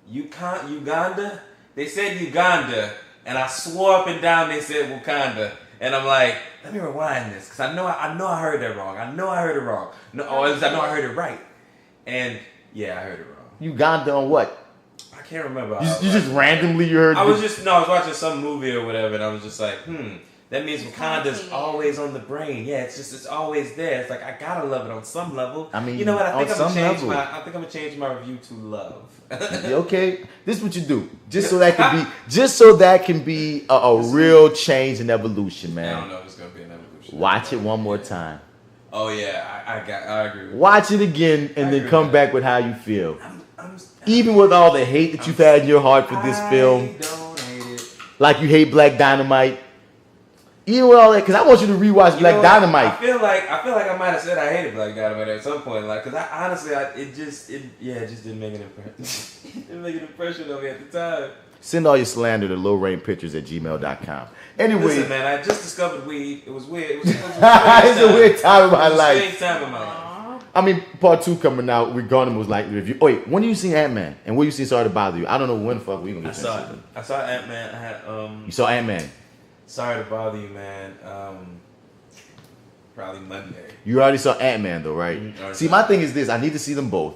Uganda. They said Uganda, and I swore up and down they said Wakanda. And I'm like, let me rewind this, because I know I heard that wrong. I know I heard it wrong. No, or at least I know I heard it right. And yeah, I heard it wrong. Uganda on what? I can't remember. You just randomly heard. I was watching some movie or whatever, and I was just like, that means Wakanda's always on the brain. Yeah, it's always there. It's like I gotta love it on some level. I mean, you know what? I think I'm gonna change my review to love. Okay, this is what you do, just so that can be a real change and evolution, man. I don't know if it's gonna be an evolution. Watch it one more time. Oh yeah, I agree with Watch it again and then come back with how you feel. Even with all the hate that you've had in your heart for this film, don't hate it. Like you hate Black Dynamite. Even with all that, because I want you to rewatch Black Dynamite. I feel like I might have said I hated Black Dynamite at some point, like, because it just didn't make an impression. It didn't make an impression on me at the time. Send all your slander to lowrainpictures@gmail.com. Anyway, listen, man, I just discovered weed. It was weird. It was it's a weird time in my life. Strange time in my life. I mean, part 2 coming out. We're going to most likely review. Oh, wait, when do you see Ant-Man? And when you see Sorry to Bother You? I don't know when the fuck we gonna get to. I saw Ant-Man. I had You saw Ant-Man. Sorry to Bother You, man. Probably Monday. You already saw Ant-Man though, right? See, my thing is this: I need to see them both.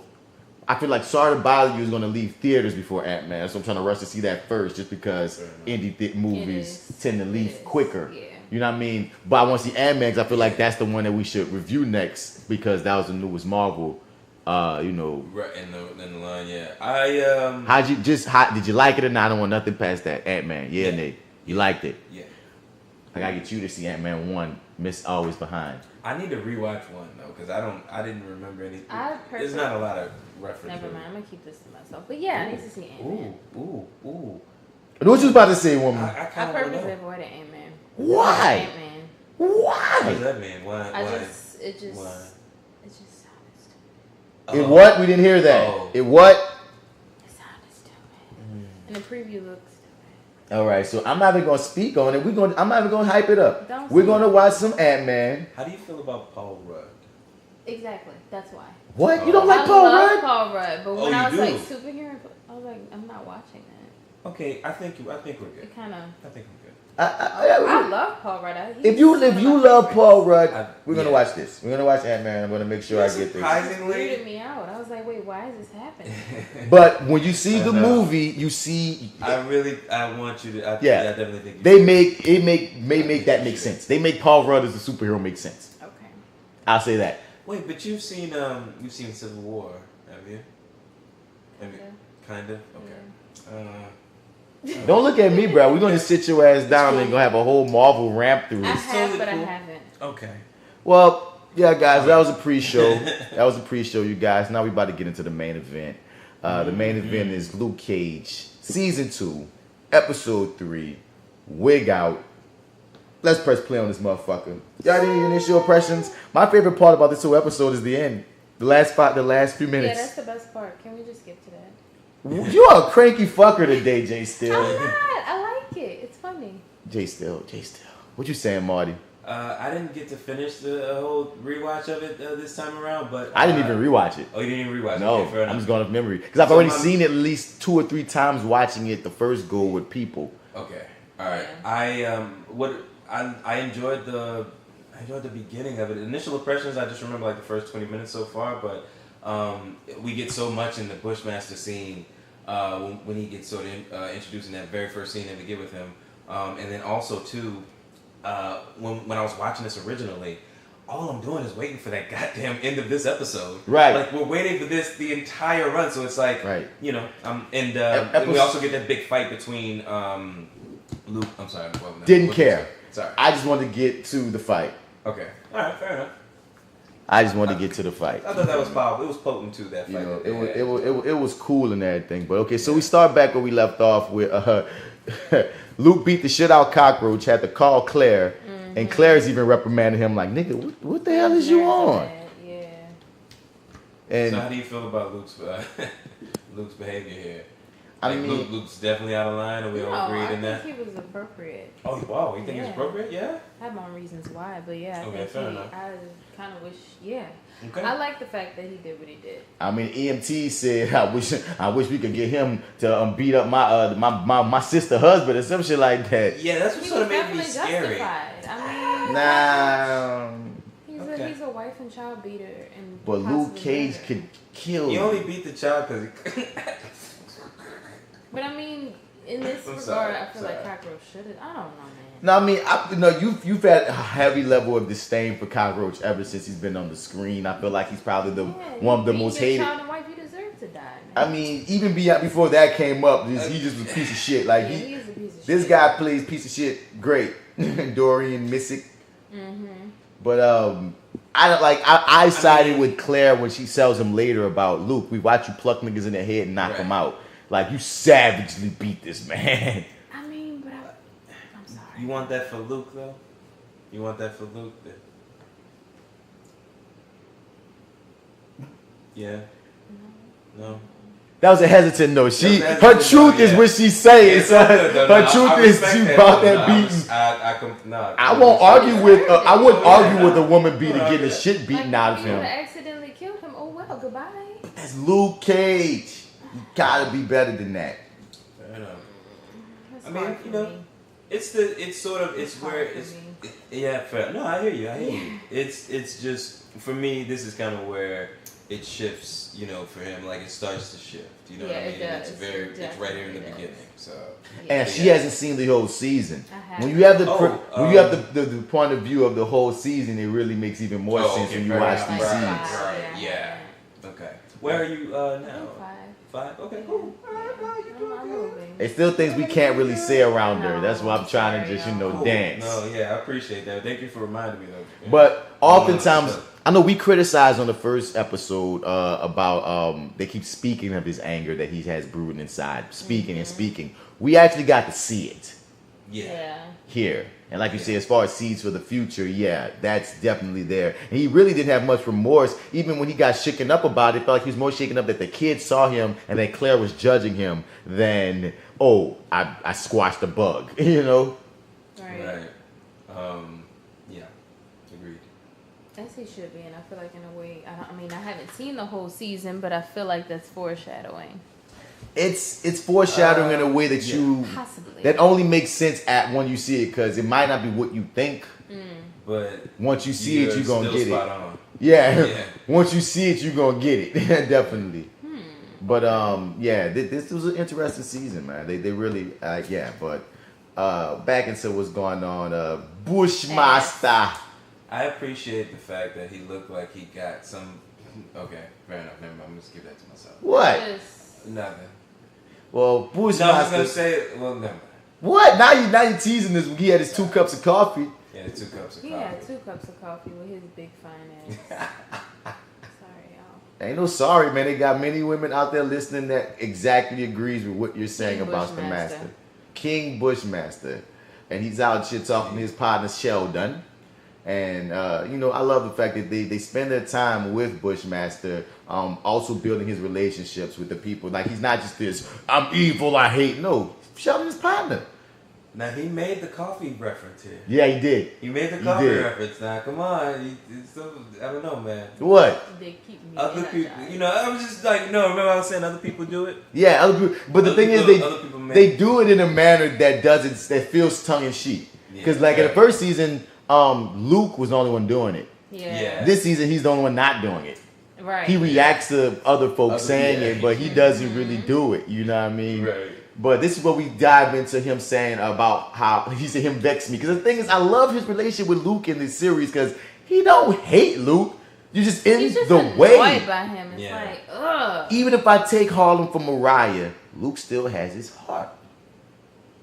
I feel like Sorry to Bother You is going to leave theaters before Ant-Man, so I'm trying to rush to see that first, just because indie movies tend to leave quicker. Yeah. You know what I mean? But I want to see Ant-Man because I feel like that's the one that we should review next, because that was the newest Marvel. Right in the line, yeah. Did you like it or not? I don't want nothing past that. Ant-Man, yeah, Nate. You liked it? Yeah. I gotta get you to see Ant-Man 1. Miss Always Behind. I need to rewatch 1 though, because I didn't remember anything. There's not a lot of reference. Never mind. I'm gonna keep this to myself. But yeah, I need to see Ant-Man. Ooh. What you was about to say, woman? I purposely avoided Ant-Man. Why? Ant-Man. Why? What does that mean? Why? It just sounded stupid. It what? We didn't hear that. It what? It sounded stupid. And the preview looks stupid. All right, so I'm not even gonna speak on it. I'm not even gonna hype it up. We're gonna watch some Ant-Man. How do you feel about Paul Rudd? Exactly. That's why. What? You don't like Paul Rudd? I love Paul Rudd, but when I was like superhero, I was like, I'm not watching that. Okay, I think we're good. It kind of. I think we're good. I love Paul Rudd. If you love Paul Rudd, we're gonna watch this. We're gonna watch Ant-Man. I'm gonna make sure I get this. Surprisingly, weirded me out. I was like, wait, why is this happening? But when you see the movie, you see. I want you to. I definitely think they make that make sense. They make Paul Rudd as a superhero make sense. Okay. I'll say that. Wait, but you've seen Civil War, have you? Kind of. Okay. Don't look at me, bro. We're gonna just sit your ass down and gonna have a whole Marvel ramp through. I have, but I haven't. Okay. Well, yeah, guys, that was a pre-show. You guys. Now we about to get into the main event. The main event is Luke Cage, season 2, episode 3, Wig Out. Let's press play on this motherfucker. Y'all any initial impressions? My favorite part about this whole episode is the end. The last few minutes. Yeah, that's the best part. Can we just skip to that? You are a cranky fucker today, Jay Still. I'm not. I like it. It's funny. Jay Still. What you saying, Marty? I didn't get to finish the whole rewatch of it this time around, but I didn't even rewatch it. Oh, you didn't even rewatch it? No, Okay, fair enough. I'm just going off memory because I've already seen it at least 2 or 3 times watching it the first go with people. Okay, all right. I enjoyed the beginning of it. Initial impressions, I just remember like the first 20 minutes so far, but we get so much in the Bushmaster scene when he gets sort of introduced in that very first scene that we get with him, and then also too when I was watching this originally, all I'm doing is waiting for that goddamn end of this episode. Right. Like we're waiting for this the entire run, so it's like you know, and we also get that big fight between Luke. I'm sorry, didn't care. Sorry, I just wanted to get to the fight. Okay, all right, fair enough. I just wanted to get to the fight. I thought that was powerful. It was potent too. That fight. You know, it was cool and everything. But okay, so we start back where we left off with Luke beat the shit out Cockroach, had to call Claire, and Claire's even reprimanded him like, "Nigga, what the hell is you on?" Yeah. And so how do you feel about Luke's behavior here? I mean, Luke's definitely out of line, and we all agreed in that. I think he was appropriate. Oh wow, you think he was appropriate? Yeah. I have my own reasons why, but yeah, I think fair enough. I kind of wish, Okay. I like the fact that he did what he did. I mean, EMT said, "I wish we could get him to beat up my sister husband or some shit like that." Yeah, that's what sort of made me scary. I mean, he's a wife and child beater, and but Luke Cage could kill. He only beat the child because he. But I mean, in this regard, I feel like Cockroach should have. I don't know, man. No, I mean, you've had a heavy level of disdain for Cockroach ever since he's been on the screen. I feel like he's probably one of the most hated. Child and wife, you deserve to die, man. I mean, even before that came up, he just was a piece of shit. Like he is a piece of this shit. guy plays piece of shit great, Dorian Missick. But I sided with Claire when she tells him later about Luke. We watch you pluck niggas in the head and knock them out. Like you savagely beat this man. I mean, but I'm sorry. You want that for Luke though? You want that for Luke? Yeah. No. That was a hesitant no. Her truth is what she's saying. Her truth is she about that beating. I won't argue with. I wouldn't argue with a woman beater getting the shit beaten out of him. Accidentally killed him. Oh well, goodbye. But that's Luke Cage. You gotta be better than that. Fair enough. I mean, you know, yeah, fair. No, I hear you. It's just for me. This is kind of where it shifts. You know, for him, like it starts to shift. You know what I mean? It's right here in the beginning. So, and she hasn't seen the whole season. When you have the point of view of the whole season, it really makes even more sense when you watch these scenes. Right. Yeah. Okay. Where are you now? 5. Okay, cool. There's still things we can't really say around her. That's why I'm trying to just, dance. No, yeah, I appreciate that. Thank you for reminding me though. Yeah. But oftentimes, I know we criticized on the first episode about they keep speaking of his anger that he has brewing inside, speaking and speaking. We actually got to see it. Yeah. Here. And like you say, as far as seeds for the future, yeah, that's definitely there. And he really didn't have much remorse. Even when he got shaken up about it, felt like he was more shaken up that the kids saw him and that Claire was judging him than, I squashed a bug, Right. Yeah, agreed. As he should be, and I feel like in a way, I haven't seen the whole season, but I feel like that's foreshadowing. it's foreshadowing in a way that Possibly. that only makes sense at when you see it, because it might not be what you think. But once you see it, you're gonna get spot it. on. Yeah. Once you see it, you're gonna get it. Definitely. But yeah, this was an interesting season, man. They really yeah. But back into what's going on, Bushmaster. I appreciate the fact that he looked like he got some. Okay, fair enough. Never mind. I'm just give that to myself. What? Nothing. Well, Bushmaster. No, I was gonna say. Well, never mind. What? Now you're teasing this. He had his 2 cups of coffee. Yeah, 2 cups of coffee. He had 2 cups of coffee with his big fine ass. Sorry, y'all. Ain't no sorry, man. They got many women out there listening that exactly agrees with what you're saying about the master. King Bushmaster. And he's out here talking to his partner Sheldon. And, I love the fact that they spend their time with Bushmaster, also building his relationships with the people. Like, he's not just this, I'm evil, I hate. No, Sheldon's his partner. Now, he made the coffee reference here. Yeah, he did. He made the coffee reference. Now, come on. I don't know, man. What? They keep me other people, I was just like, remember I was saying other people do it? Yeah, other people. But the thing is, they do it in a manner that feels tongue in cheek. Because, in the first season, Luke was the only one doing it. Yeah. This season, he's the only one not doing it. Right. He reacts to other folks saying it, but he doesn't really do it. You know what I mean? Right. But this is what we dive into him saying about how he said him vex me. Because the thing is, I love his relationship with Luke in this series because he don't hate Luke. You're just in the way. By him. It's like, ugh. Even if I take Harlem from Mariah, Luke still has his heart.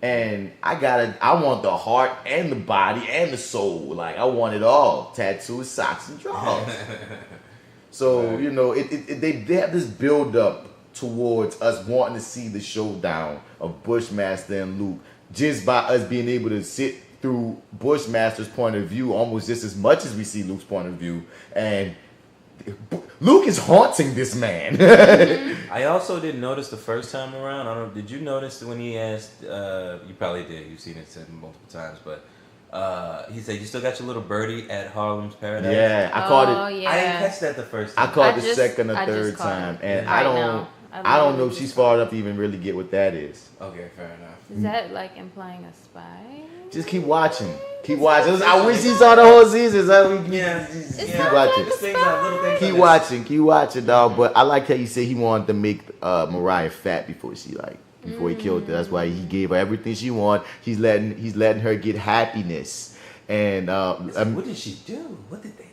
And I want the heart and the body and the soul. Like, I want it all. Tattoos, socks, and drawers. So, they have this build up towards us wanting to see the showdown of Bushmaster and Luke, just by us being able to sit through Bushmaster's point of view almost just as much as we see Luke's point of view. And Luke is haunting this man. I also didn't notice the first time around. I don't. Did you notice when he asked? You probably did. You've seen it said multiple times, but he said, "You still got your little birdie at Harlem's Paradise." Yeah, I caught it. Yeah. I didn't catch that the first time. I caught the second or third time, and I don't know if she's far enough to even really get what that is. Okay, fair enough. Is that like implying a spy? Just keep watching. Keep watching. I wish you saw the whole season. Keep watching, dog. But I like how you said he wanted to make Mariah fat before he killed her. That's why he gave her everything she wanted. He's letting her get happiness. And what did she do? What did they do?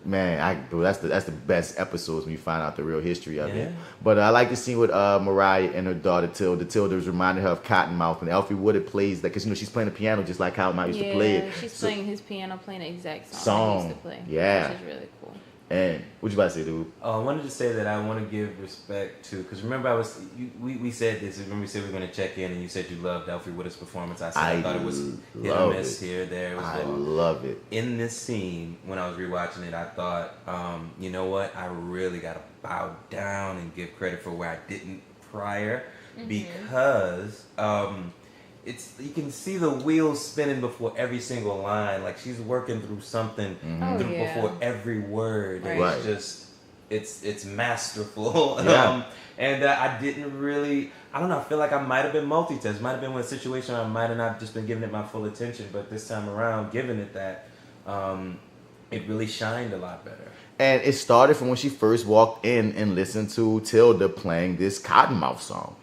Man, that's the best episodes when you find out the real history of it. But I like the scene with Mariah and her daughter Tilda. Tilda was reminding her of Cottonmouth, and Alfre Woodard plays that because she's playing the piano just like how I used to play it. She's playing his piano, playing the exact song he used to play. Yeah, which is really cool. And what you about to say, dude? I wanted to say that I want to give respect to, because remember we said this. Remember we said we were going to check in, and you said you loved Alfre Woodard's performance. I said I thought it was hit or miss here, there. I love it. In this scene, when I was rewatching it, I thought, you know what? I really got to bow down and give credit for where I didn't prior, because you can see the wheels spinning before every single line. Like she's working through something before every word. Right. It's just it's masterful. Yeah. And I didn't really. I don't know. I feel like I might have been multitask. Might have been in a situation where I might have not just been giving it my full attention. But this time around, giving it that, it really shined a lot better. And it started from when she first walked in and listened to Tilda playing this Cottonmouth song.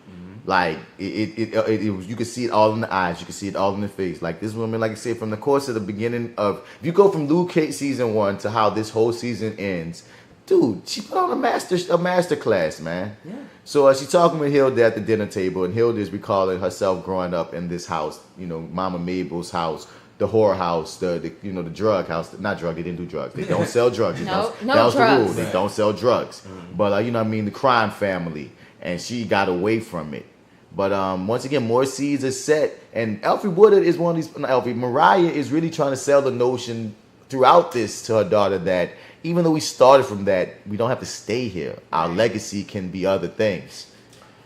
Like it was, you could see it all in the eyes, you could see it all in the face. Like this woman, like I said, from the course of the beginning of, if you go from Luke Cage season 1 to how this whole season ends, dude, she put on a master class, man. Yeah. So she's talking with Hilda at the dinner table, and Hilda is recalling herself growing up in this house, Mama Mabel's house, the whore house, the drug house. Not drug, they didn't do drugs. They don't sell drugs. No that was drugs. the rule. They don't sell drugs. But the crime family, and she got away from it. But once again, more seeds are set, and Alfre Woodard is one of these. Mariah is really trying to sell the notion throughout this to her daughter that even though we started from that, we don't have to stay here. Our legacy can be other things.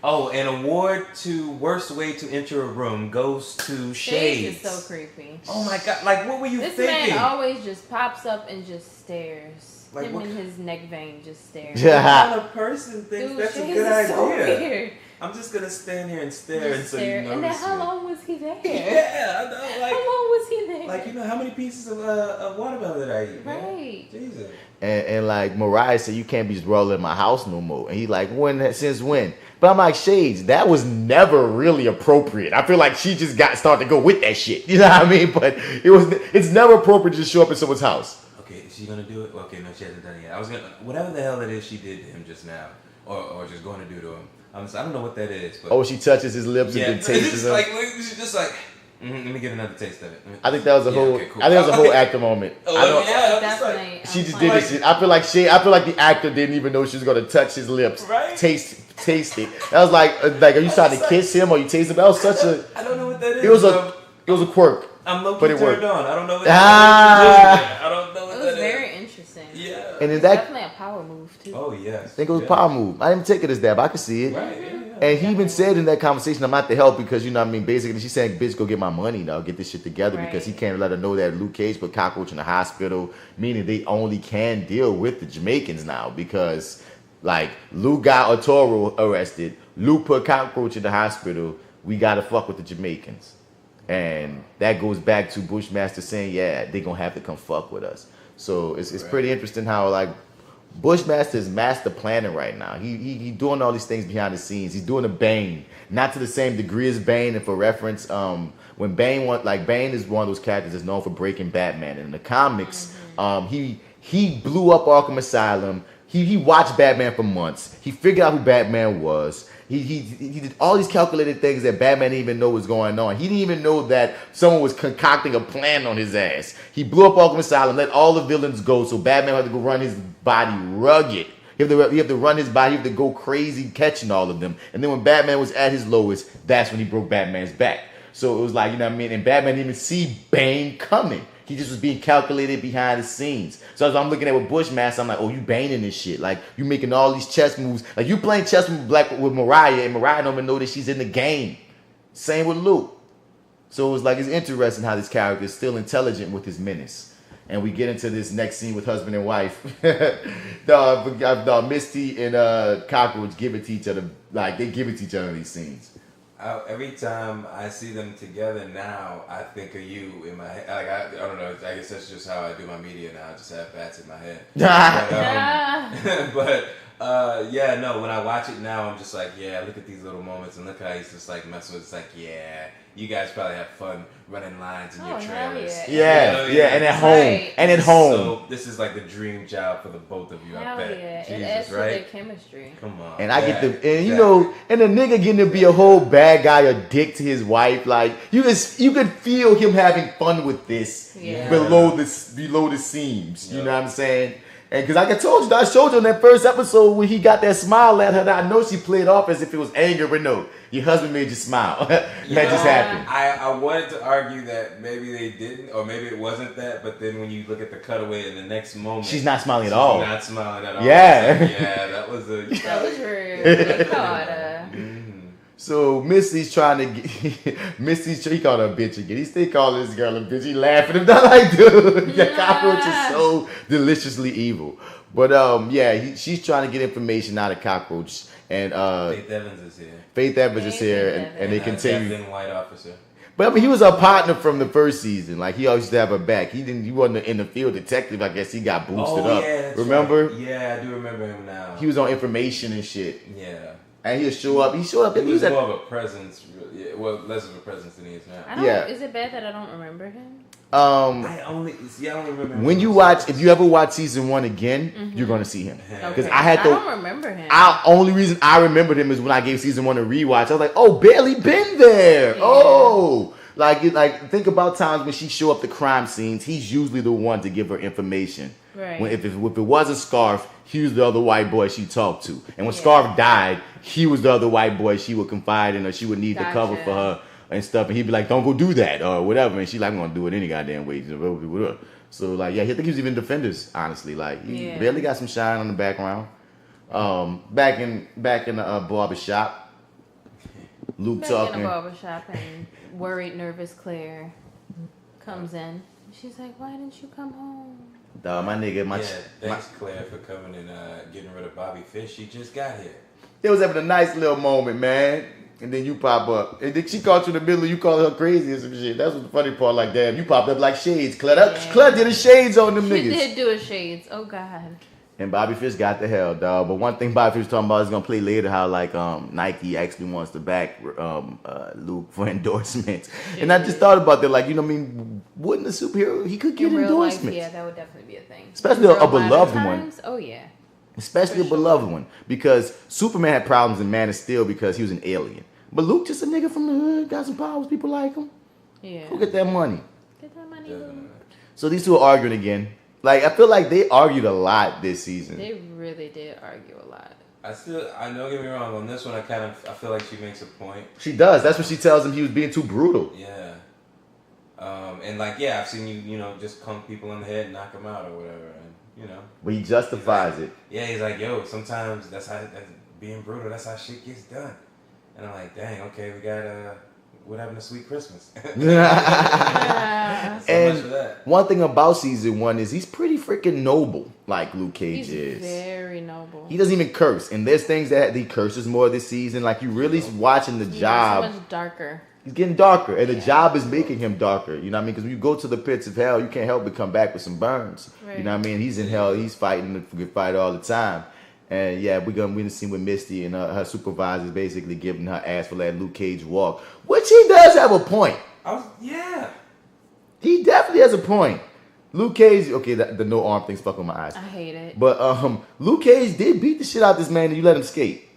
Oh, an award to worst way to enter a room goes to Shades. Shades is so creepy. Oh my god! Like, what were you thinking? This man always just pops up and just stares. Like, him in his neck vein just stares. What kind of person thinks that's a Shades good is idea? So weird. I'm just gonna stand here and stare until you notice And then how me. long was he there? Yeah, I know. Like, how long was he there? Like, you know, how many pieces of watermelon did I eat? Man? Right. Jesus. And like Mariah said, you can't be just rolling in my house no more. And he's like, since when? But I'm like, Shades, that was never really appropriate. I feel like she just started to go with that shit. You know what I mean? But it's never appropriate to just show up in someone's house. Okay, is she gonna do it? Okay, no, she hasn't done it yet. I was gonna, whatever the hell it is she did to him just now, or just going to do to him. I don't know what that is. But Oh, she touches his lips and then tastes them. Like, she's just like, let me get another taste of it. I think that was a whole. Okay, cool. I think it was a whole actor moment. Definitely. She just did this shit. I feel like the actor didn't even know she was gonna touch his lips, right? Taste it. That was like, are you trying to kiss him or you taste him? That was such a. I don't know what that is. It was a quirk. I'm low-key but it turned worked. on. I don't know what that is. I don't know what It was very interesting. Yeah. And It's that definitely a power move too. Oh yes. I think it was a power move. I didn't take it as that, but I could see it. Right. And he even said in that conversation, I'm not to help because, you know what I mean, basically she's saying, bitch, go get my money now, get this shit together because he can't let her know that Luke Cage put Cockroach in the hospital, meaning they only can deal with the Jamaicans now because, like, Luke got Arturo arrested, Luke put Cockroach in the hospital, we gotta fuck with the Jamaicans. And that goes back to Bushmaster saying, yeah, they gonna have to come fuck with us. So it's pretty interesting how, like, Bushmaster is master planning right now. He doing all these things behind the scenes. He's doing a Bane, not to the same degree as Bane. And for reference, when Bane is one of those characters that's known for breaking Batman. And in the comics, he blew up Arkham Asylum. He watched Batman for months. He figured out who Batman was. He did all these calculated things that Batman didn't even know was going on. He didn't even know that someone was concocting a plan on his ass. He blew up Arkham Asylum, let all the villains go, so Batman had to go run his body rugged. You have to run his body, you have to go crazy catching all of them. And then when Batman was at his lowest, that's when he broke Batman's back. So it was like, you know what I mean? And Batman didn't even see Bane coming. He just was being calculated behind the scenes. So as I'm looking at with Bushmaster, I'm like, oh, you Baning this shit. Like, you making all these chess moves. Like, you playing chess with Mariah, and Mariah don't even know that she's in the game. Same with Luke. So it was like, it's interesting how this character is still intelligent with his menace. And we get into this next scene with husband and wife. Misty and Cockroach give it to each other. Like, they give it to each other in these scenes. Every time I see them together now, I think of you in my head. Like, I don't know. I guess that's just how I do my media now. I just have bats in my head. Yeah, no. When I watch it now, I'm just like, yeah. Look at these little moments, and look how he's just like messing with. It's like, yeah. You guys probably have fun running lines in your trailers. Yeah, and at home. And at home. So this is like the dream job for the both of you, I bet. Yeah. Jesus, it adds to right? their chemistry. Come on. And I get you know, and the nigga getting to be a whole bad guy, a dick to his wife. Like, you could feel him having fun with this below the seams. You know what I'm saying? And because I showed you in that first episode when he got that smile at her, that I know she played off as if it was anger, but no, your husband made you smile. That just happened. I wanted to argue that maybe they didn't, or maybe it wasn't that, but then when you look at the cutaway in the next moment, she's not smiling at all. Not smiling at all. Yeah. Like, yeah, that was rude. So Misty's trying to get, he called her a bitch again. He still calling this girl a bitch. He laughing. I'm not like, dude, the Cockroach is so deliciously evil. But she's trying to get information out of Cockroach. And Faith Evans is here. Faith Evans is here, and they continue. Captain White Officer. But I mean, he was a partner from the first season. Like, he always used to have her back. He wasn't in the field detective. I guess he got boosted up. Yeah, remember? Right. Yeah, I do remember him now. He was on information and shit. Yeah. And he'll show up. He showed up. He was more of a presence. Yeah, well, less of a presence than he is now. Is it bad that I don't remember him? I only remember him. When you if you ever watch season 1 again, you're gonna see him. Because I don't remember him. Only reason I remembered him is when I gave season 1 a rewatch. I was like, oh, barely been there. Yeah. Oh, like think about times when she show up to crime scenes. He's usually the one to give her information. Right. When if it wasn't Scarf, he was the other white boy she talked to. And when Scarf died, he was the other white boy she would confide in, or she would need to cover for her and stuff. And he'd be like, don't go do that or whatever. And she's like, I'm going to do it any goddamn way. So, like, I think he was even Defenders, honestly. Like, he barely got some shine on the background. Back in the barber shop, Luke talking. In a barber shop, and worried, nervous Claire comes in. She's like, why didn't you come home? Thanks Claire for coming and getting rid of Bobby Fish. She just got here. They was having a nice little moment, man. And then you pop up. And then she caught you in the middle and you call her crazy or some shit. That's what the funny part. Like, damn, you popped up like shades. Claire did the shades on them niggas. She did do a shades. Oh, God. And Bobby Fish got the hell, dog. But one thing Bobby Fish was talking about is gonna play later how like Nike actually wants to back Luke for endorsements. And I just thought about that, like, you know what I mean, wouldn't a superhero he could get In real endorsements? life, yeah, that would definitely be a thing. Especially a beloved one. Times, oh yeah. Especially a beloved one. Because Superman had problems in Man of Steel because he was an alien. But Luke just a nigga from the hood, got some powers, people like him. Yeah. Go get that money. Get that money, Luke. So these two are arguing again. Like, I feel like they argued a lot this season. They really did argue a lot. I don't get me wrong, on this one I feel like she makes a point. She does. That's what she tells him, he was being too brutal. Yeah. And like, yeah, I've seen you know, just clunk people in the head and knock them out or whatever, and you know. But he justifies it. Yeah, he's like, yo, sometimes that's being brutal, that's how shit gets done. And I'm like, dang, okay, we got what happened to Sweet Christmas? So And much for that. one thing about season 1 is he's pretty freaking noble, like Luke Cage is. He's very noble. He doesn't even curse. And there's things that he curses more this season. Like, you really watching the job. He's much darker. He's getting darker. And the job is making him darker. You know what I mean? Because when you go to the pits of hell, you can't help but come back with some burns. Right. You know what I mean? He's in hell. He's fighting the good fight all the time. And yeah, we're gonna see with Misty and her supervisors basically giving her ass for letting Luke Cage walk, which he does have a point. Yeah, he definitely has a point. Luke Cage, okay, the no arm thing's fucking my eyes. I hate it. But Luke Cage did beat the shit out of this man, and you let him skate.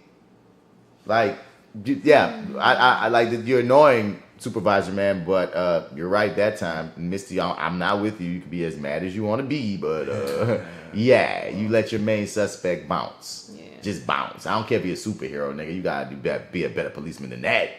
Like, yeah, I like that. You're annoying, supervisor man, but you're right that time, Misty. I'm not with you. You can be as mad as you want to be, but yeah, you let your main suspect bounce. Yeah. Just bounce. I don't care if you're a superhero, nigga. You gotta be a better policeman than that.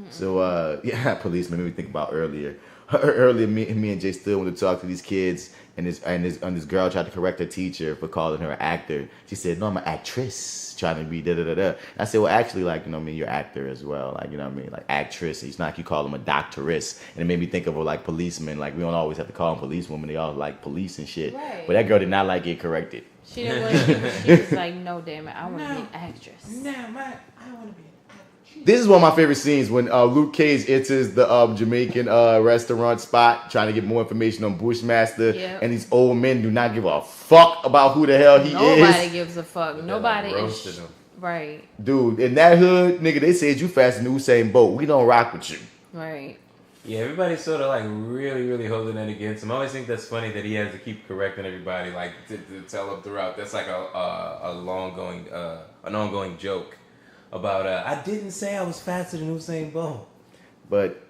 So yeah, policeman. Made me think about earlier. Earlier, me and Jay still wanted to talk to these kids, and this girl tried to correct her teacher for calling her an actor. She said, "No, I'm an actress." Trying to be da da da da. I said, well, actually, like, you know what I mean, you're actor as well. Like, you know what I mean, like actress. It's not like you call them a doctoress. And it made me think of like policemen. Like, we don't always have to call them policewomen. They all like police and shit. Right. But that girl did not like get corrected. She didn't want. She was like, no, damn it, I want to be an actress. No, I want to be. This is one of my favorite scenes when Luke Cage enters the Jamaican restaurant spot trying to get more information on Bushmaster. Yep. And these old men do not give a fuck about who the hell he is. Nobody gives a fuck. Nobody roasted is. him. Right. Dude, in that hood, nigga, they said you faster than Usain Bolt. We don't rock with you. Right. Yeah, everybody's sort of like really, really holding it against him. I always think that's funny that he has to keep correcting everybody, like to tell them throughout. That's like an ongoing joke about I didn't say I was faster than Usain Bolt. But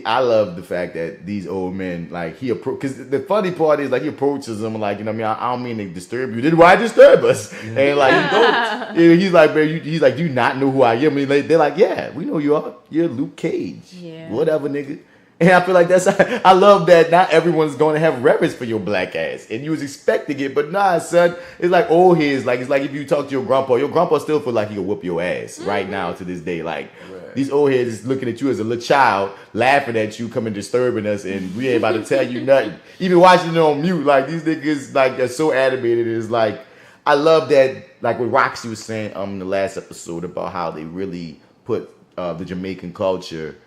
I love the fact that these old men, like, because the funny part is, like, he approaches them like, you know what I mean, I don't mean to disturb you. Then why disturb us? And like, he's like, man, he's like, do you not know who I am? And they're like, yeah, we know you are. You're Luke Cage. Yeah. Whatever, nigga. And I feel like I love that not everyone's going to have reverence for your black ass. And you was expecting it, but nah, son. It's like old heads. Like, it's like if you talk to your grandpa still feel like he'll whoop your ass right now to this day. Like, these old heads is looking at you as a little child, laughing at you, coming disturbing us, and we ain't about to tell you nothing. Even watching it on mute, like, these niggas, like, they're so animated. It's like, I love that, like what Roxy was saying in the last episode about how they really put the Jamaican culture,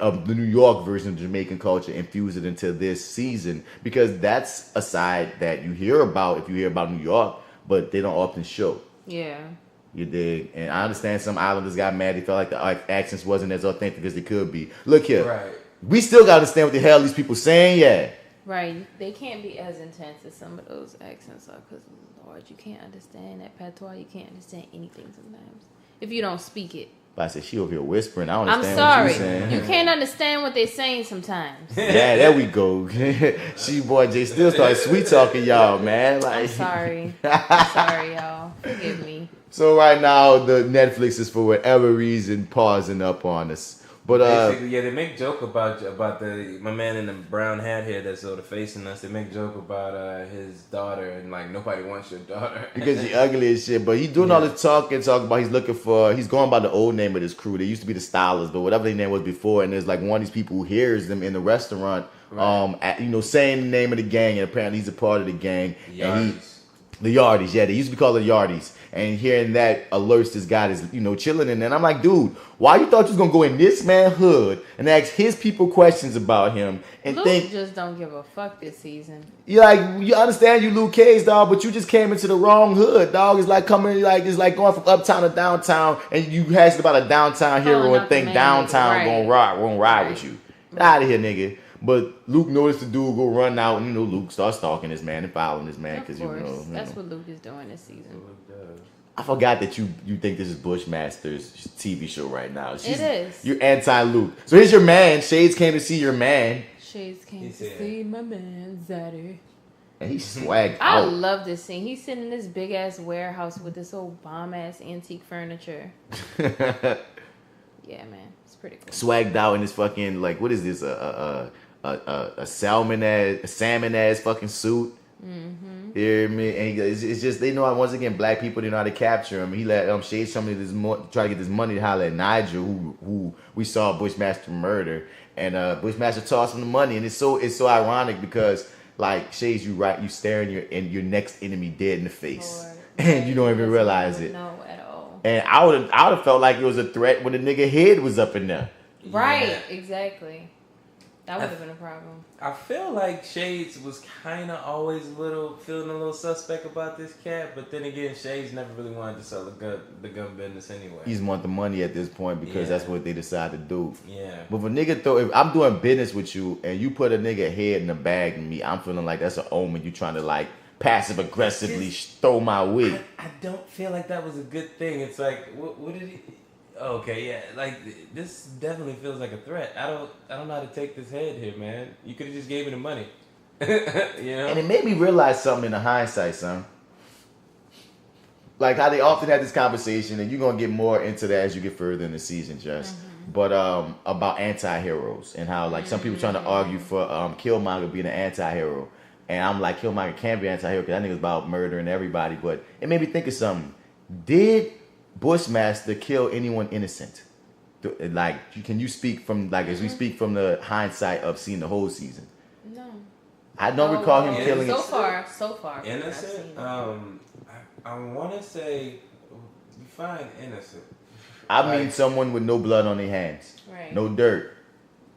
of the New York version of Jamaican culture, infuse it into this season, because that's a side that you hear about if you hear about New York, but they don't often show. Yeah. You dig? And I understand some islanders got mad. They felt like the accents wasn't as authentic as they could be. Look here. Right. We still got to understand what the hell these people saying, yeah. Right. They can't be as intense as some of those accents are, because, Lord, you can't understand that patois. You can't understand anything sometimes if you don't speak it. But I said, she over here whispering. I don't I'm understand sorry. what you're saying. You can't understand what they're saying sometimes. Yeah, there we go. She boy Jay still started sweet talking y'all, man. Like, I'm sorry. I'm sorry, y'all. Forgive me. So right now, the Netflix is for whatever reason pausing up on us. But basically, yeah, they make joke about my man in the brown hat here that's sort of facing us. They make joke about his daughter, and like, nobody wants your daughter because he ugly as shit. But he's doing all this talk about he's going by the old name of this crew. They used to be the Stylers, but whatever their name was before. And there's like one of these people who hears them in the restaurant, saying the name of the gang, and apparently he's a part of the gang. The Yardies, yeah, they used to be called the Yardies. And hearing that alerts this guy is, you know, chilling in there. And I'm like, dude, why you thought you was gonna go in this man's hood and ask his people questions about him and Luke think just don't give a fuck this season. you like you understand you Luke Cage, dog, but you just came into the wrong hood, dog. It's like coming it's like going from uptown to downtown and you asked about a downtown hero and think downtown gonna ride with you. Get out of here, nigga. But Luke noticed the dude go run out, and you know Luke starts stalking this man and following this man because you know that's what Luke is doing this season. I forgot that you think this is Bushmaster's TV show right now. It is. You're anti-Luke. So here's your man. Shades came to see your man. Shades came to see my man Zaddy. And he swagged I out. love this scene. He's sitting in this big ass warehouse with this old bomb ass antique furniture. Yeah, man, it's pretty cool. Swagged out in this fucking like what is this a salmon ass fucking suit. Mm-hmm. Hear me? And it's just they know once again black people they know how to capture him. He let Shades some of this try to get this money to holler at Nigel who we saw Bushmaster murder, and Bushmaster tossed him the money, and it's so ironic because like Shades you staring your next enemy dead in the face, Lord. And you don't even realize it. No, at all. And I would have felt like it was a threat when the nigga head was up in there. Right, Yeah. exactly. That would have been a problem. I feel like Shades was kind of always feeling a little suspect about this cat, but then again, Shades never really wanted to sell the gun business anyway. He just want the money at this point because that's what they decide to do. Yeah. But if a nigga if I'm doing business with you and you put a nigga head in the bag in me, I'm feeling like that's an omen. You trying to like passive aggressively throw my way. I don't feel like that was a good thing. It's like what did he? Okay, yeah, like this definitely feels like a threat. I don't know how to take this head here, man. You could have just gave me the money, you know. And it made me realize something in the hindsight, son. Like how they often have this conversation, and you're gonna get more into that as you get further in the season, Jess. Mm-hmm. But about anti-heroes and how like some people trying to argue for Killmonger being an anti-hero, and I'm like Killmonger can't be an anti-hero because that nigga's about murdering everybody. But it made me think of something. Did Bushmaster kill anyone innocent? Like, can you speak from as we speak from the hindsight of seeing the whole season? No, I don't recall him killing. So far. Innocent. I want to say define innocent. I mean someone with no blood on their hands, right? No dirt,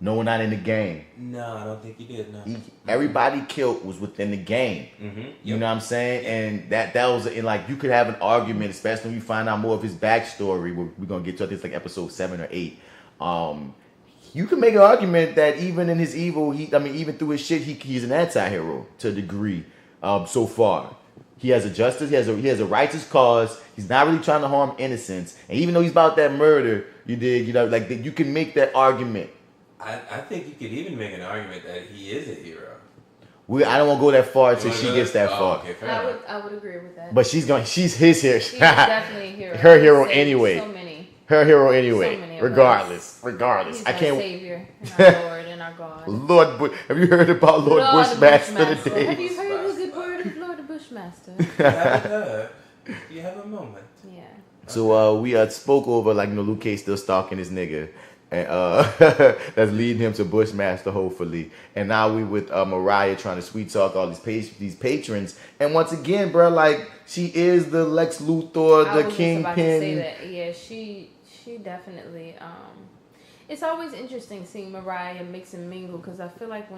no one not in the game. No, I don't think he did. No, everybody killed was within the game. Mm-hmm. Yep. You know what I'm saying? And that was like you could have an argument, especially when you find out more of his backstory. We're gonna get to this like episode 7 or 8. You can make an argument that even in his evil, even through his shit, he's an anti-hero to a degree. So far, he has a justice. He has a righteous cause. He's not really trying to harm innocents. And even though he's about that murder, you can make that argument. I think you could even make an argument that he is a hero. I don't want to go that far until she gets that far. Okay, I would agree with that. But she's his hero. She's definitely a hero. Her hero anyway. So many. Her hero anyway. So many regardless. He's I can't. Our Savior, and our Lord, and our God. Have you heard about Lord Bushmaster today? Have you heard the good word of Lord Bushmaster? You have a moment. Yeah. So we spoke over Luke Cage still stalking this nigga. And that's leading him to Bushmaster, hopefully. And now we with Mariah trying to sweet talk all these patrons. And once again, bro, like she is the Lex Luthor, the Kingpin. About to say that. Yeah, she definitely. It's always interesting seeing Mariah mix and mingle because I feel like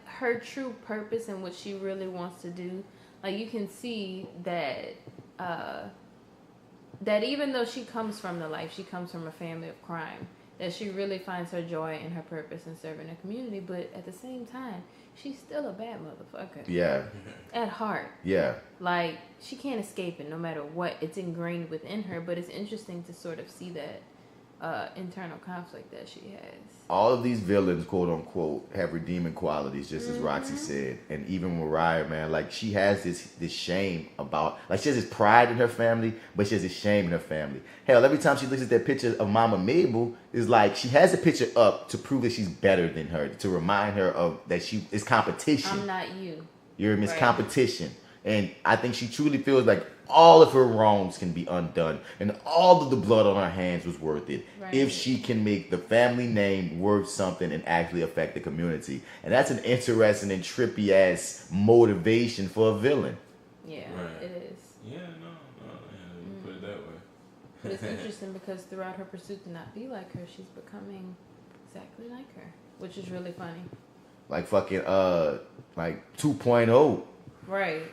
her true purpose and what she really wants to do, like you can see that. That even though she comes from she comes from a family of crime, that she really finds her joy in her purpose in serving the community, but at the same time, she's still a bad motherfucker. Yeah. At heart. Yeah. Like, she can't escape it no matter what. It's ingrained within her, but it's interesting to sort of see that internal conflict that she has. All of these villains, quote unquote, have redeeming qualities, just as Roxy said. And even Mariah, man, like she has this shame about, like she has this pride in her family, but she has this shame in her family. Hell, every time she looks at that picture of Mama Mabel, is like she has the picture up to prove that she's better than her, to remind her of that she is competition. I'm not you. You're Miss Competition. And I think she truly feels like all of her wrongs can be undone and all of the blood on her hands was worth it if she can make the family name worth something and actually affect the community. And that's an interesting and trippy ass motivation for a villain. Yeah, it is. Yeah, no, But it's interesting because throughout her pursuit to not be like her, she's becoming exactly like her, which is really funny. Like fucking like 2.0. Right.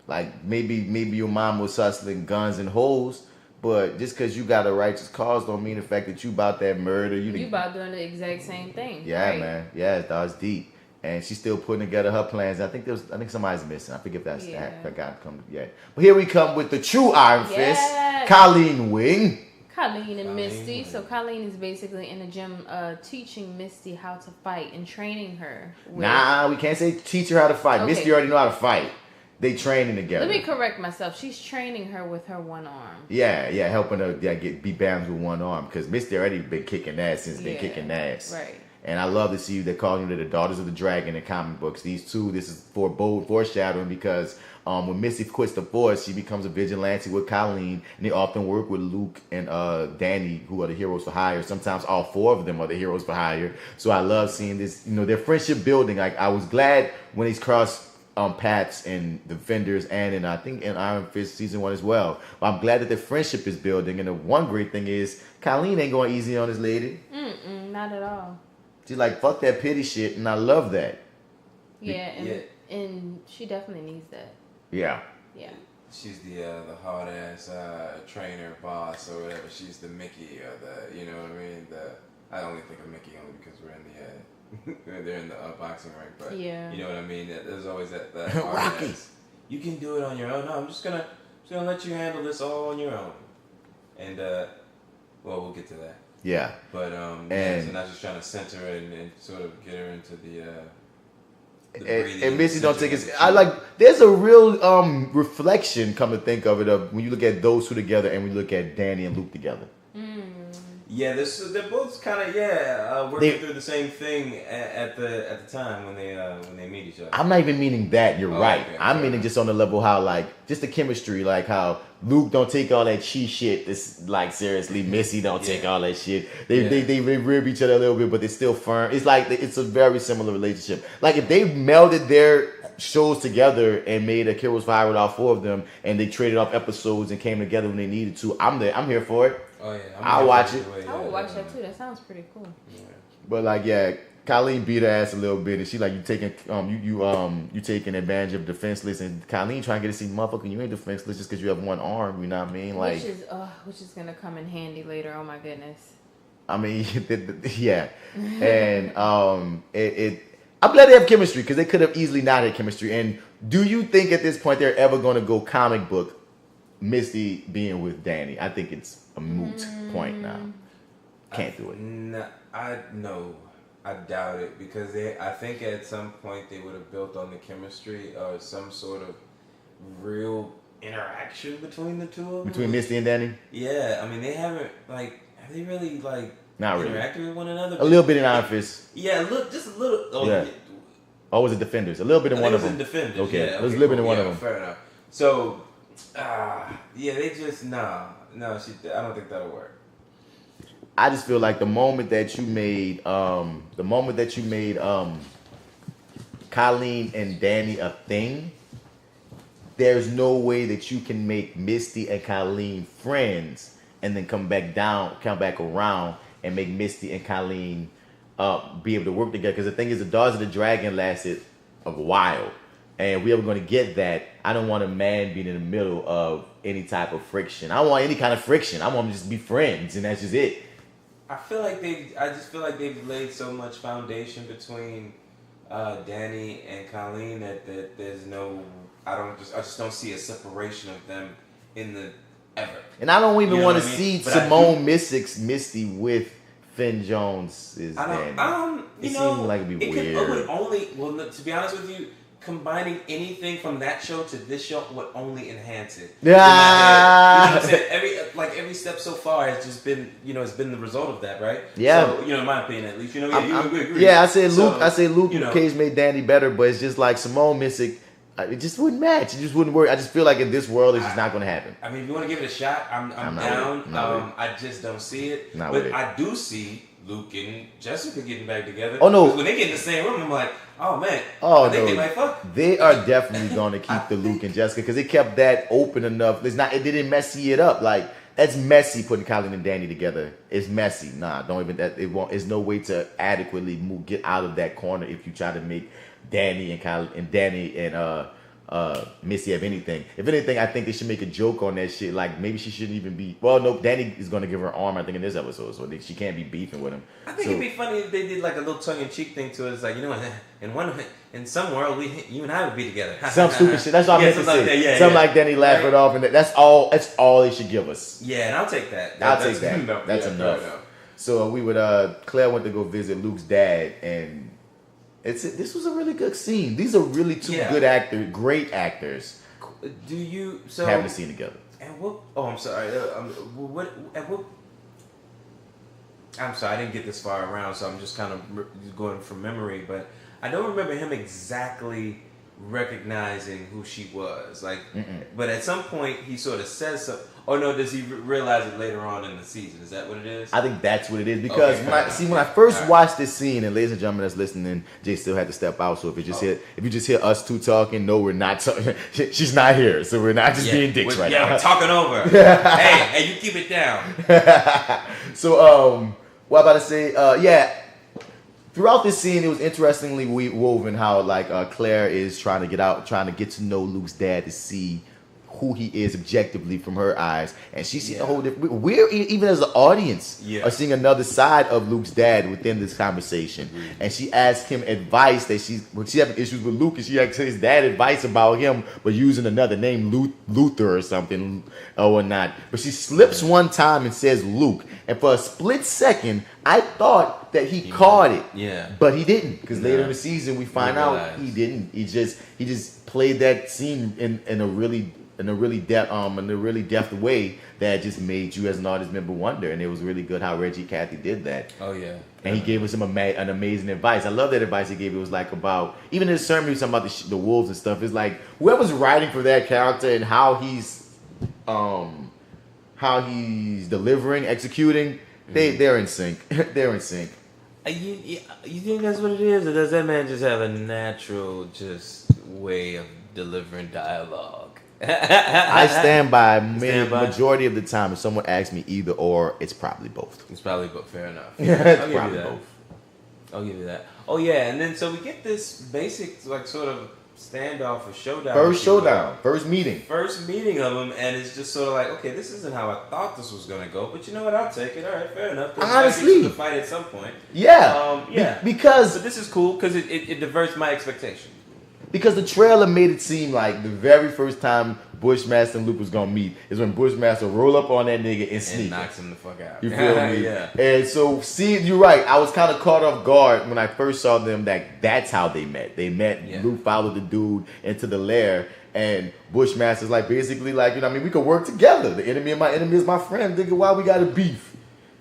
Like maybe your mom was hustling guns and hoes, but just because you got a righteous cause don't mean the fact that you about that murder. You about doing the exact same thing. Yeah, right? man. Yeah, that's deep. And she's still putting together her plans. I think somebody's missing. I forget if that's that guy come yet. But here we come with the true Iron Fist, Colleen Wing. Colleen and Misty. So Colleen is basically in the gym teaching Misty how to fight and training her. Nah, we can't say teach her how to fight. Okay. Misty already know how to fight. They training together. Let me correct myself. She's training her with her one arm. Yeah, helping her be balanced with one arm. Because Misty already been kicking ass since been kicking ass. Right. And I love to see they're calling them the Daughters of the Dragon in comic books. These two, this is for bold foreshadowing because when Misty quits the force, she becomes a vigilante with Colleen, and they often work with Luke and Danny, who are the heroes for hire. Sometimes all four of them are the heroes for hire. So I love seeing this, their friendship building. Like I was glad when they crossed paths in the Defenders and in I think in Iron Fist season 1 as well. But I'm glad that their friendship is building. And the one great thing is Colleen ain't going easy on this lady. Not at all. She's like, fuck that pity shit, and I love that. Yeah, and she definitely needs that. Yeah. Yeah. She's the hard ass trainer boss or whatever. She's the Mickey or the, you know what I mean? I only think of Mickey only because we're in the they're in the boxing ring, but yeah. You know what I mean? There's always that hard ass. You can do it on your own. No, I'm just gonna let you handle this all on your own. And well, we'll get to that. Yeah. But and so not just trying to center her and sort of get her into the and Missy don't take it. I like. There's a real reflection. Come to think of it, when you look at those two together, and we look at Danny and Luke together. Yeah, they're both kind of working through the same thing at the time when they meet each other. I'm not even meaning that. You're right. Okay, I'm meaning just on the level how just the chemistry, like how Luke don't take all that chi shit. This like seriously, Missy don't take all that shit. They rib each other a little bit, but they're still firm. It's like it's a very similar relationship. Like if they melded their shows together and made a Heroes for Hire with all four of them, and they traded off episodes and came together when they needed to, I'm here for it. Oh yeah, I'll watch it. I would watch that too. That sounds pretty cool. Yeah. But Colleen beat her ass a little bit, and she you taking you taking advantage of defenseless, and Colleen trying to get to see motherfucker, you ain't defenseless just because you have one arm. You know what I mean? Like which is gonna come in handy later. Oh my goodness. I mean, yeah, and I'm glad they have chemistry because they could have easily not had chemistry. And do you think at this point they're ever going to go comic book Misty being with Danny? I think it's a moot point now. Can't do it. I doubt it because I think at some point they would have built on the chemistry or some sort of real interaction between the two of them. Between Misty and Danny? Yeah, I mean they haven't have they really not really interacted with one another? A little bit in Iron Fist. Yeah, just a little. Oh, yeah. Or was it Defenders? A little bit in one of them. Defenders. Okay, Yeah, it was a little bit in one of them. Fair enough. So, they just no. I don't think that'll work. I just feel like the moment that you made Colleen and Danny a thing, there's no way that you can make Misty and Colleen friends and then come back around and make Misty and Colleen be able to work together. Because the thing is, the Daughters of the Dragon lasted a while, and we are going to get that. I don't want a man being in the middle of any type of friction. I don't want any kind of friction. I want them to just be friends, and that's just it. I just feel like they've laid so much foundation between Danny and Colleen that there's no. I just don't see a separation of them in the ever. And I don't even want to see Simone Misty with Finn Jones. It seemed like it'd be weird. To be honest with you, combining anything from that show to this show would only enhance it. Yeah. You know what I'm saying? Every step so far has just been, it's been the result of that, right? Yeah. So, in my opinion, at least, you agree. Yeah, I say Luke Cage made Danny better, but it's just like Simone Missick. It just wouldn't match. It just wouldn't work. I just feel like in this world, it's just not going to happen. I mean, if you want to give it a shot, I'm down. I just don't see it. But I do see Luke and Jessica getting back together. Oh, no. When they get in the same room, I'm like, oh, man. Oh, I think they might fuck. They are definitely going to keep the Luke and Jessica because they kept that open enough. It didn't messy it up. Like, It's messy putting Kylie and Danny together. It's messy. Nah, don't even that. It won't. There's no way to adequately get out of that corner if you try to make Danny and Missy have anything. If anything, I think they should make a joke on that shit. Like maybe she shouldn't even be. Well, no, Danny is gonna give her an arm. I think in this episode, so she can't be beefing with him. I think it'd be funny if they did like a little tongue-in-cheek thing to it. It's like, you know what? In some world, you and I would be together. Some stupid shit. That's what I meant to say. Like something like Danny laugh it off, and that's all. That's all they should give us. Yeah, and I'll take that. I'll take that. That's enough. So we would. Claire went to go visit Luke's dad, and this was a really good scene. These are really two good actors, great actors. Do you having a scene together? And what? Oh, I'm sorry. What? I'm sorry, I didn't get this far around, so I'm just kind of going from memory. But I don't remember him exactly recognizing who she was. Like, but at some point he sort of says something. Oh no, does he realize it later on in the season? Is that what it is? I think that's what it is because when I first watched this scene, and ladies and gentlemen that's listening, Jay still had to step out. So if you just hear us two talking, no, we're not talking. She's not here, so we're not just being dicks right now. Yeah, we're talking over. hey, you keep it down. So what I'm about to say, throughout this scene, it was interestingly woven how like Claire is trying to get to know Luke's dad to see who he is objectively from her eyes, and she's seeing a whole different. We're even as an audience are seeing another side of Luke's dad within this conversation, and she asked him advice that she's having issues with Luke, and she asked his dad advice about him, but using another name, Luther or something or whatnot. But she slips one time and says Luke, and for a split second, I thought that he caught it, but he didn't, because later in the season we find out he didn't. He just played that scene in a really deft way that just made you as an audience member wonder, and it was really good how Reggie Cathy did that. Oh yeah, and he gave us an amazing advice. I love that advice he gave. It was like about even in his sermon, he was talking about the wolves and stuff. It's like whoever's writing for that character and how he's delivering, executing, they're in sync. They're in sync. You think that's what it is, or does that man just have a natural way of delivering dialogue? I stand by majority of the time. If someone asks me either or, it's probably both. It's probably both. Fair enough. It's probably both. I'll give you that. Oh yeah, and then so we get this basic like sort of standoff or showdown. First meeting of them, and it's just sort of like, okay, this isn't how I thought this was gonna go, but you know what? I'll take it. All right, fair enough. Honestly, the fight at some point. Because but this is cool because it diverts my expectation. Because the trailer made it seem like the very first time Bushmaster and Luke was gonna meet is when Bushmaster roll up on that nigga and sneak. And knocks him the fuck out. You feel me? Yeah. And so, you're right. I was kind of caught off guard when I first saw them. That's how they met. They met. Yeah. Luke followed the dude into the lair, and Bushmaster's like basically like, you know what I mean, we could work together. The enemy of my enemy is my friend. Nigga, why we gotta beef?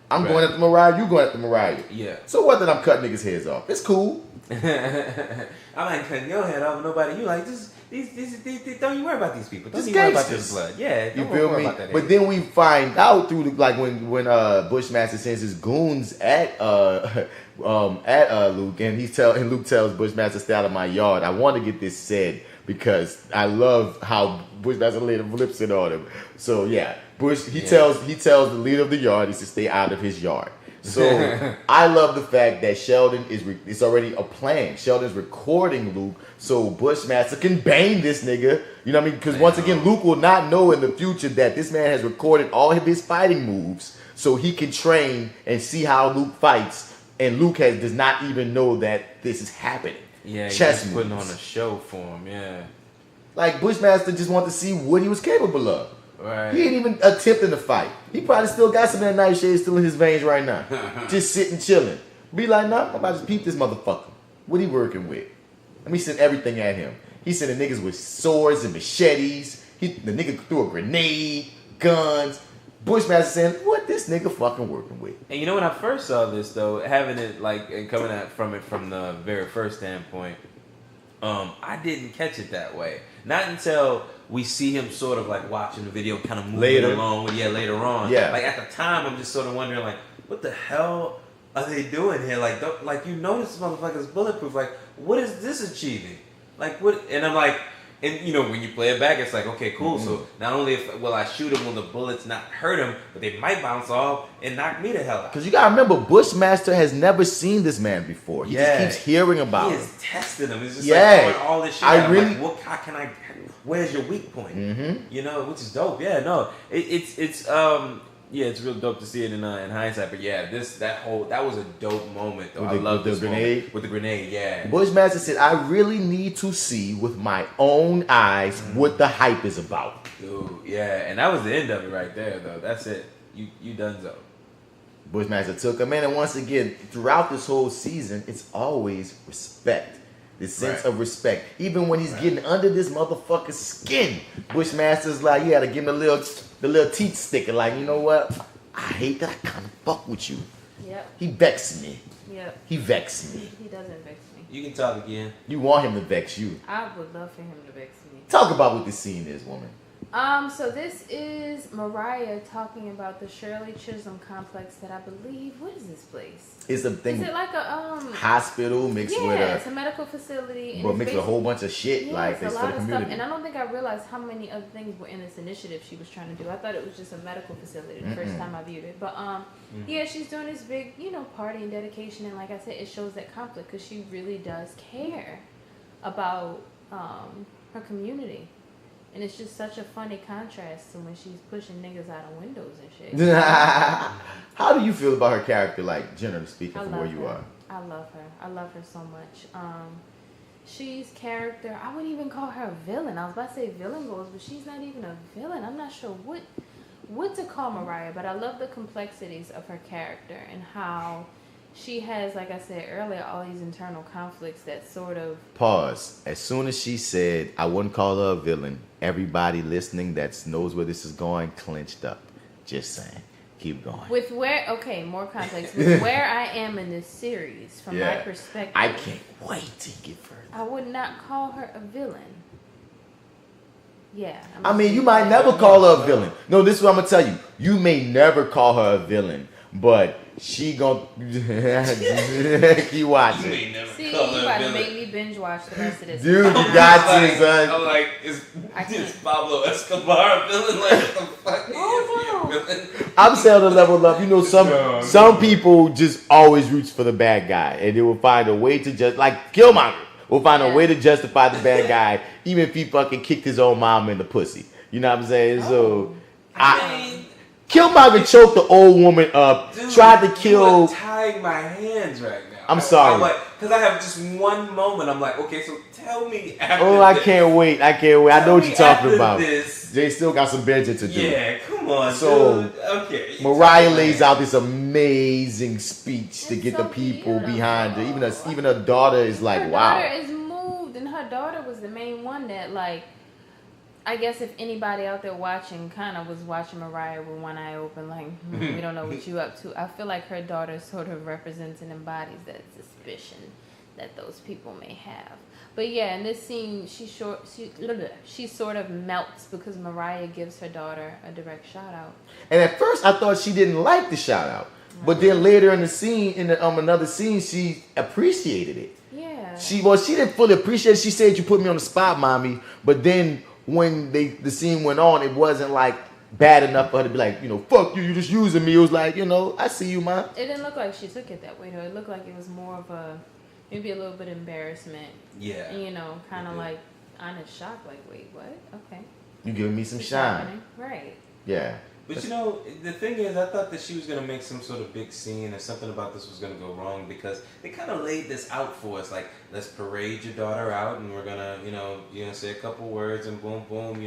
I'm going after Mariah. You going after Mariah. Yeah. So what? That I'm cutting niggas' heads off. It's cool. I ain't cutting your head off. Nobody. You like this? These don't you worry about these people. Don't you worry about this blood. Yeah. You feel me? But then we find out through when Bushmaster sends his goons at Luke, and Luke tells Bushmaster, "Stay out of my yard." I want to get this said because I love how Bushmaster later flips it on him. So yeah, he tells the leader of the yard is to stay out of his yard. So I love the fact that Sheldon it's already a plan. Sheldon's recording Luke so Bushmaster can bang this nigga. You know what I mean? Because once again, Luke will not know in the future that this man has recorded all of his fighting moves so he can train and see how Luke fights. And Luke does not even know that this is happening. Yeah, chess he's putting on a show for him. Yeah, like Bushmaster just wanted to see what he was capable of. Right. He ain't even attempting to fight. He probably still got some of that nightshade still in his veins right now. Just sitting chilling. Be like, nah, I'm about to peep this motherfucker. What he working with? Let me send everything at him. He sending niggas with swords and machetes. The nigga threw a grenade, guns. Bushmaster saying, what this nigga fucking working with? And you know when I first saw this though, having it like and coming at from the very first standpoint, I didn't catch it that way. Not until we see him sort of like watching the video, kind of moving along. Later on. Yeah. Like at the time, I'm just sort of wondering like, what the hell are they doing here? Like you know this motherfucker's bulletproof. Like, what is this achieving? Like what? And I'm like, And you know, when you play it back, it's like, okay, cool. So not only will I shoot him, will the bullets not hurt him, but they might bounce off and knock me the hell out. Because you gotta remember, Bushmaster has never seen this man before. He just keeps hearing about him. He has tested him. It's just like throwing all this shit. I'm like, how can I? Where's your weak point? You know, which is dope. Yeah, no, it's real dope to see it in hindsight. But yeah, that was a dope moment though. I love this grenade with the grenade. Yeah, Bushmaster said, "I really need to see with my own eyes what the hype is about." Dude, yeah, and that was the end of it right there though. That's it. You done so. Bushmaster took him in, and once again, throughout this whole season, it's always respect. This sense of respect. Even when he's getting under this motherfucker's skin, Bushmaster's like, you gotta give him the little teeth sticker, like, you know what? I hate that I kind of fuck with you. Yep. He vexed me. Yep. He vexed me. He doesn't vex me. You can talk again. You want him to vex you. I would love for him to vex me. Talk about what this scene is, woman. So this is Mariah talking about the Shirley Chisholm complex that I believe, what is this place? It's a thing. Is it like a hospital mixed with it's a medical facility. But mixed with a whole bunch of shit. Yeah, like it's this a for lot the of community. stuff. And I don't think I realized how many other things were in this initiative she was trying to do. I thought it was just a medical facility the first time I viewed it. But yeah, she's doing this big, party and dedication, and like I said, it shows that conflict because she really does care about her community. And it's just such a funny contrast to when she's pushing niggas out of windows and shit. How do you feel about her character, like, generally speaking, from where you are? I love her. I love her so much. She's character, I wouldn't even call her a villain. I was about to say villain goals, but she's not even a villain. I'm not sure what to call Mariah, but I love the complexities of her character and how she has, like I said earlier, all these internal conflicts that sort of... Pause. As soon as she said, I wouldn't call her a villain, everybody listening that knows where this is going clenched up. Just saying. Keep going. More context. With where I am in this series, from my perspective... I can't wait to get further. I would not call her a villain. Yeah. I mean, you might never call her a villain. No, this is what I'm going to tell you. You may never call her a villain, but... She gon' keep watching. See, you about to make me binge watch the rest of this. Dude, you got to, son. I'm like, is Pablo Escobar a villain? Like, what the fuck? Oh, no. I'm saying the level of, some people just always roots for the bad guy, and they will find a way to just, like Killmonger, will find a way to justify the bad guy, even if he fucking kicked his own mom in the pussy. You know what I'm saying? So, Killmonger choked the old woman up, tried to kill... I'm tying my hands right now. I'm sorry. I'm like, because I have just one moment. I'm like, okay, so tell me after I this. can't wait. I know what you're talking about. This. They still got some benching to do. Yeah, come on, so, dude. Okay. Mariah lays out this amazing speech to get the people behind her. Even her daughter is like, wow. Her daughter is moved, and her daughter was the main one that, like, I guess if anybody out there watching kind of was watching Mariah with one eye open, like, we don't know what you up to. I feel like her daughter sort of represents and embodies that suspicion that those people may have. But yeah, in this scene, she sort of melts because Mariah gives her daughter a direct shout out. And at first, I thought she didn't like the shout out, but then later in the scene, in another scene, she appreciated it. Yeah. She didn't fully appreciate it. She said, "You put me on the spot, mommy," but then. When the scene went on, it wasn't like bad enough for her to be like, fuck you, you just using me. It was like, I see you, ma. It didn't look like she took it that way, though. It looked like it was more of maybe a little bit embarrassment. Yeah. Kind of like honest shock, like, wait, what? Okay. You giving me some shine. Happening. Right. Yeah. But the thing is, I thought that she was going to make some sort of big scene or something about this was going to go wrong because they kind of laid this out for us. Like, let's parade your daughter out and we're going to, you're going to say a couple words and boom, boom,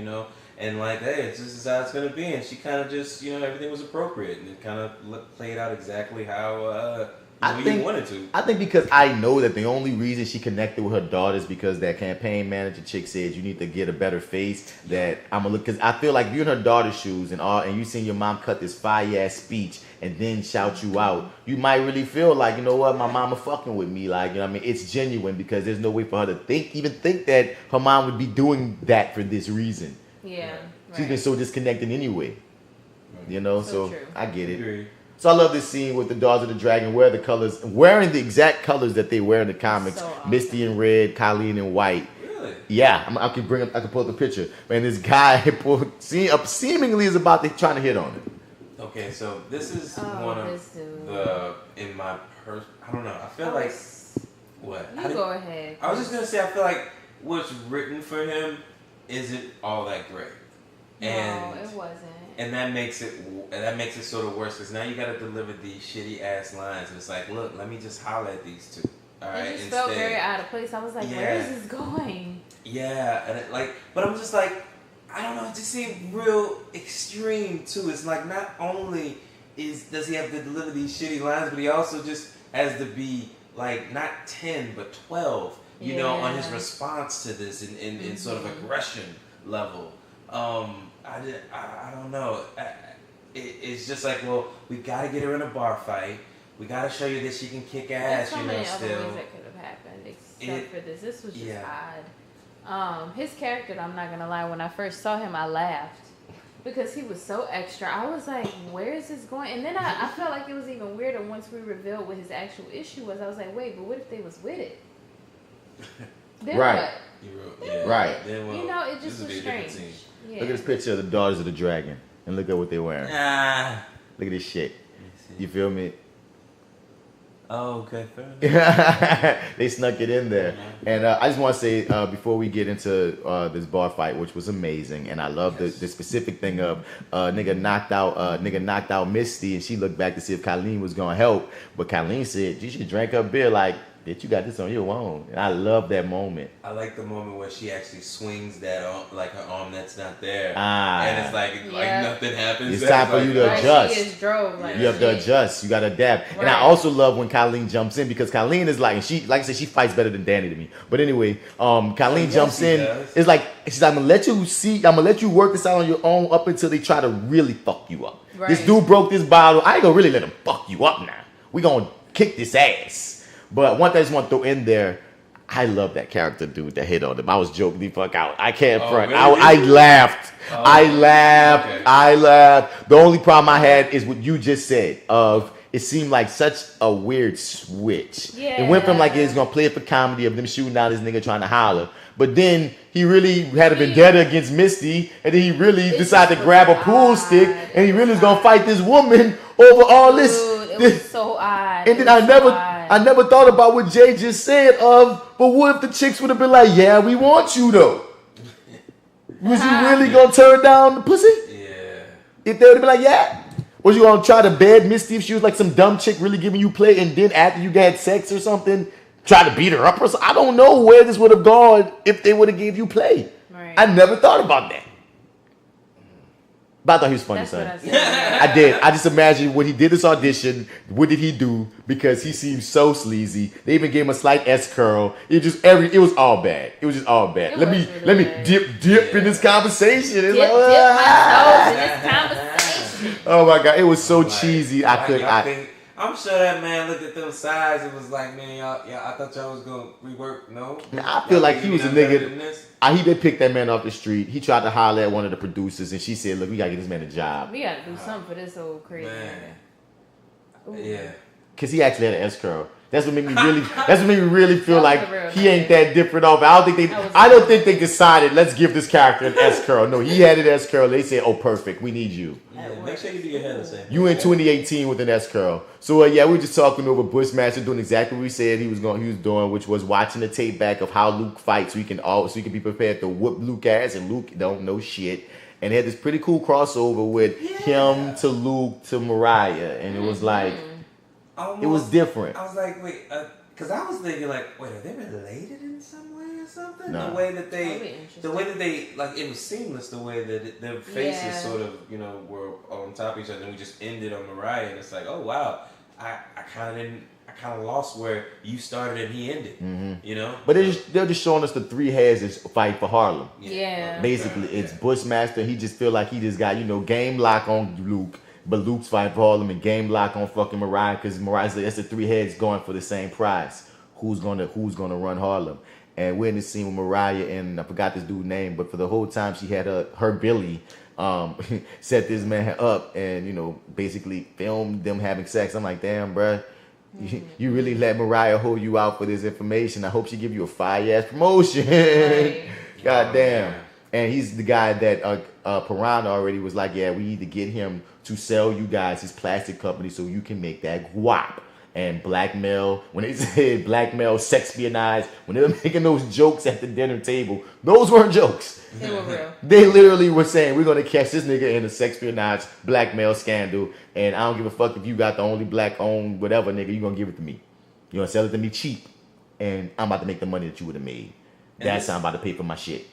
and like, hey, this is how it's going to be. And she kind of just, everything was appropriate and it kind of played out exactly how you wanted to. I think because I know that the only reason she connected with her daughter is because that campaign manager chick said you need to get a better face. That I'm gonna look, because I feel like you're in her daughter's shoes and you seen your mom cut this fire ass speech and then shout you out. You might really feel like, you know what, my mama fucking with me. Like, it's genuine because there's no way for her to think that her mom would be doing that for this reason. Yeah. She's been so disconnected anyway. So true. I get it. So I love this scene with the Daughters of the Dragon wearing the exact colors that they wear in the comics. So awesome. Misty in red, Colleen in white. Really? Yeah, I can pull up the picture. And this guy seemingly is about to trying to hit on it. Okay, so this is one of the in my I don't know. I feel like what? You go ahead. I was just gonna say I feel like what's written for him isn't all that great. And, no, it wasn't. And that makes it sort of worse because now you got to deliver these shitty ass lines, and it's like, look, let me just holler at these two. All right, it just felt very out of place. I was like, where is this going? Yeah, and but I'm just like, I don't know. It just seemed real extreme too. It's like not only does he have to deliver these shitty lines, but he also just has to be like not 10 but 12. You know, on his response to this in sort of aggression level. I don't know. It's just like, well, we got to get her in a bar fight. We got to show you that she can kick ass. There's so you know, many still. other ways that could have happened except for this. This was just odd. His character, I'm not gonna lie. When I first saw him, I laughed because he was so extra. I was like, where is this going? And then I felt like it was even weirder once we revealed what his actual issue was. I was like, wait, but what if they was with it? Then right. What? Right. You know, it just was strange. Yeah. Look at this picture of the Daughters of the Dragon, and look at what they're wearing. Look at this shit. You feel me? Oh, okay. Fair They snuck it in there. And I just want to say, before we get into this bar fight, which was amazing, and I love the specific thing of nigga knocked out Misty, and she looked back to see if Colleen was going to help. But Colleen said, you should drink her beer like, bitch, you got this on your own. And I love that moment. I like the moment where she actually swings that arm, like her arm that's not there. And it's like nothing happens. It's time for you to adjust. She is drove, like you have to adjust. You got to adapt. Right. And I also love when Colleen jumps in because Colleen is like, and she, like I said, she fights better than Danny to me. But anyway, Colleen jumps in. It's like, she's like, I'm going to let you work this out on your own up until they try to really fuck you up. Right. This dude broke this bottle. I ain't going to really let him fuck you up now. We going to kick this ass. But one thing I just want to throw in there, I love that character dude that hit on him. I was joking the fuck out. I can't front. Really? I laughed. I laughed. Okay. I laughed. The only problem I had is what you just said of it seemed like such a weird switch. Yeah. It went from like it's going to play it for comedy of them shooting out this nigga trying to holler. But then he really had a vendetta against Misty, and then he really decided to grab a pool stick, and he really was going to fight this woman over all this. It was so odd. And then I never thought about what Jay just said but what if the chicks would have been like, yeah, we want you though? Was you really gonna turn down the pussy? Yeah. If they would have been like, yeah. Was you gonna try to bed Misty if she was like some dumb chick really giving you play and then after you had sex or something, try to beat her up or something? I don't know where this would have gone if they would have gave you play. Right. I never thought about that. But I thought he was funny, son. I did. I just imagined when he did this audition, what did he do? Because he seemed so sleazy. They even gave him a slight S curl. It was all bad. It was just all bad. Let me dip in this conversation. It's dip my toes in this conversation. Oh my god, it was so cheesy. I'm sure that man looked at them sides and was like, man, y'all, I thought y'all was gonna rework. No, I feel like he was a nigga. He did pick that man off the street. He tried to holler at one of the producers, and she said, "Look, we gotta get this man a job. We gotta do something for this old crazy man." Yeah, because he actually had an S curl. That's what made me really. That's what made me really feel like he ain't that different off. I don't think they decided let's give this character an S curl. No, he had an S curl. They said, "Oh, perfect. We need you." Yeah, make sure you do your hair the same. You in 2018 with an S curl. So we were just talking over Bushmaster doing exactly what we said he was doing, which was watching the tape back of how Luke fights, so he can be prepared to whoop Luke ass, and Luke don't know shit. And they had this pretty cool crossover with him to Luke to Mariah, and it was like. Almost, it was different. I was like, wait, because I was thinking like, wait, are they related in some way or something? No. The way that they, like, it was seamless. The way that their faces sort of, were on top of each other, and we just ended on Mariah, and it's like, oh wow, I kind of lost where you started and he ended. Mm-hmm. But they're just showing us the three heads is fight for Harlem. Yeah. Basically, it's Bushmaster. He just feel like he just got game lock on Luke. But Luke's fighting for Harlem and game lock on fucking Mariah because Mariah's like, that's the three heads going for the same prize. Who's gonna run Harlem? And we're in the scene with Mariah and I forgot this dude's name, but for the whole time she had her Billy set this man up and basically filmed them having sex. I'm like, damn, bruh, You really let Mariah hold you out for this information. I hope she give you a fire-ass promotion. Right. God damn. And he's the guy that Piranha already was like, yeah, we need to get him to sell you guys his plastic company so you can make that guap. And blackmail, when they said blackmail, sexpionage, when they were making those jokes at the dinner table, those weren't jokes. They were real. They literally were saying, we're going to catch this nigga in a sexpionage blackmail scandal, and I don't give a fuck if you got the only black-owned whatever, nigga, you're going to give it to me. You're going to sell it to me cheap, and I'm about to make the money that you would have made. That's how I'm about to pay for my shit.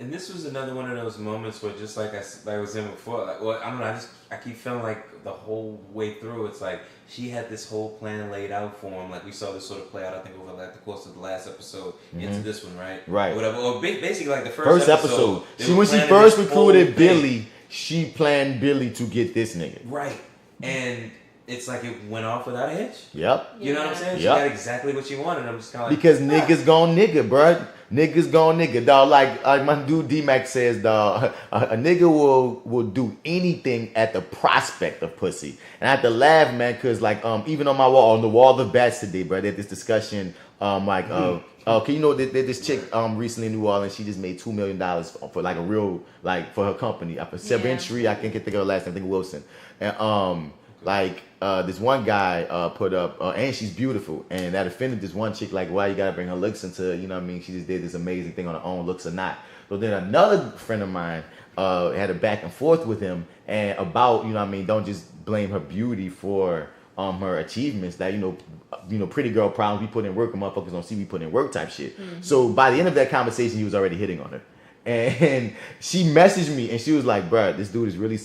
And this was another one of those moments where, just like I was in before, like, well, I don't know, I keep feeling like the whole way through, it's like she had this whole plan laid out for him. Like we saw this sort of play out, I think, over like the course of the last episode into this one, right? Right. Or whatever. Or basically, like the first episode. When she first recruited Billy, she planned Billy to get this nigga. Right. And it's like it went off without a hitch. Yep. You know what I'm saying? She Yep. got exactly what she wanted. I'm just kind of like, because niggas gon' nigga, bruh. Niggas gon' nigga, dog. Like my dude D-Mac says, dog, a nigga will do anything at the prospect of pussy. And I had to laugh, man, because like even on my wall, on the wall of bats today, bro, they had this discussion, okay, you know, this chick recently in New Orleans, she just made $2 million for like a real, like for her company. For Seventy, I can't think of her last name, I think Wilson. And this one guy put up, and she's beautiful, and that offended this one chick, like, why you gotta bring her looks into, you know what I mean, she just did this amazing thing on her own, looks or not. But then another friend of mine had a back and forth with him, and about, you know what I mean, don't just blame her beauty for her achievements, that, you know, pretty girl problems, we put in work, and motherfuckers don't see we put in work type shit. So by the end of that conversation, he was already hitting on her. And she messaged me and she was like, bruh, this dude is really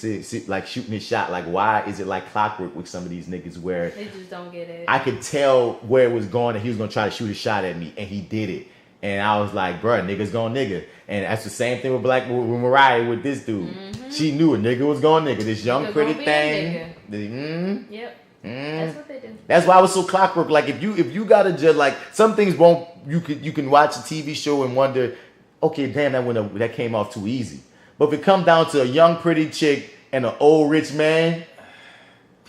like shooting his shot. Like, why is it like clockwork with some of these niggas where They just don't get it. I could tell where it was going and he was going to try to shoot a shot at me, and he did it. And I was like, bruh, niggas gon' nigga. And that's the same thing with with Mariah with this dude. She knew a nigga was gon' nigga. This young pretty thing. Yep. That's what they do. That's why I was so clockwork. Like if you gotta judge, like some things won't, you can watch a TV show and wonder, okay, damn, that came off too easy. But if it come down to a young pretty chick and an old rich man,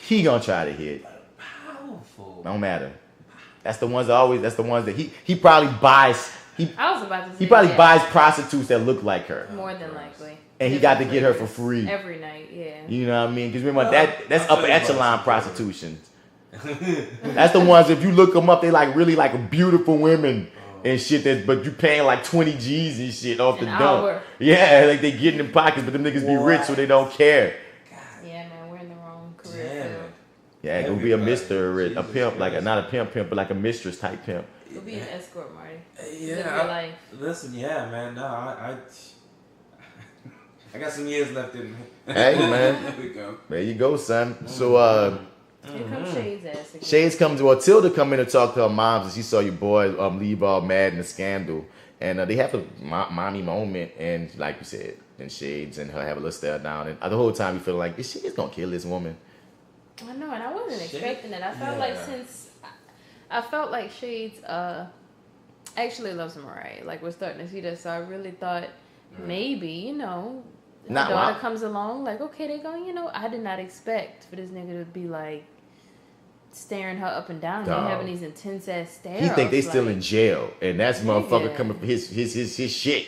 he gonna try to hit. Powerful. Don't matter. That's the ones that he probably buys. I was about to say he probably that. buys prostitutes that look like her. More than likely. And he got to get her for free. Every night, yeah. You know what I mean? Because remember, that's upper echelon prostitution. That's the ones, if you look them up, they like really like beautiful women and shit, but you paying like 20 G's and shit off the dump. Yeah, like they get in them pockets, but them niggas be rich, so they don't care. Yeah, man, we're in the wrong career field. Yeah, it would be a Mr. a pimp, like not a pimp, but like a mistress type pimp. It'll be an escort, Marty. Yeah. Listen, yeah, man. No, I got some years left in me. Hey, man. There we go. There you go, son. So, here comes Shade's ass again. Shades comes, well, Tilda come in to talk to her moms, and she saw your boy leave all mad in the scandal. And they have a mommy moment, and like you said, and Shades and her have a little stare down. And the whole time you feel like, is Shades gonna kill this woman? I know, and I wasn't expecting it. I felt like Shades actually loves Mariah. Like, we're starting to see that, so I really thought maybe, you know, the daughter comes along, like, okay, they go, you know, I did not expect for this nigga to be like staring her up and down. They're having these intense ass stares. He think they still in jail, and that's motherfucker coming for his shit.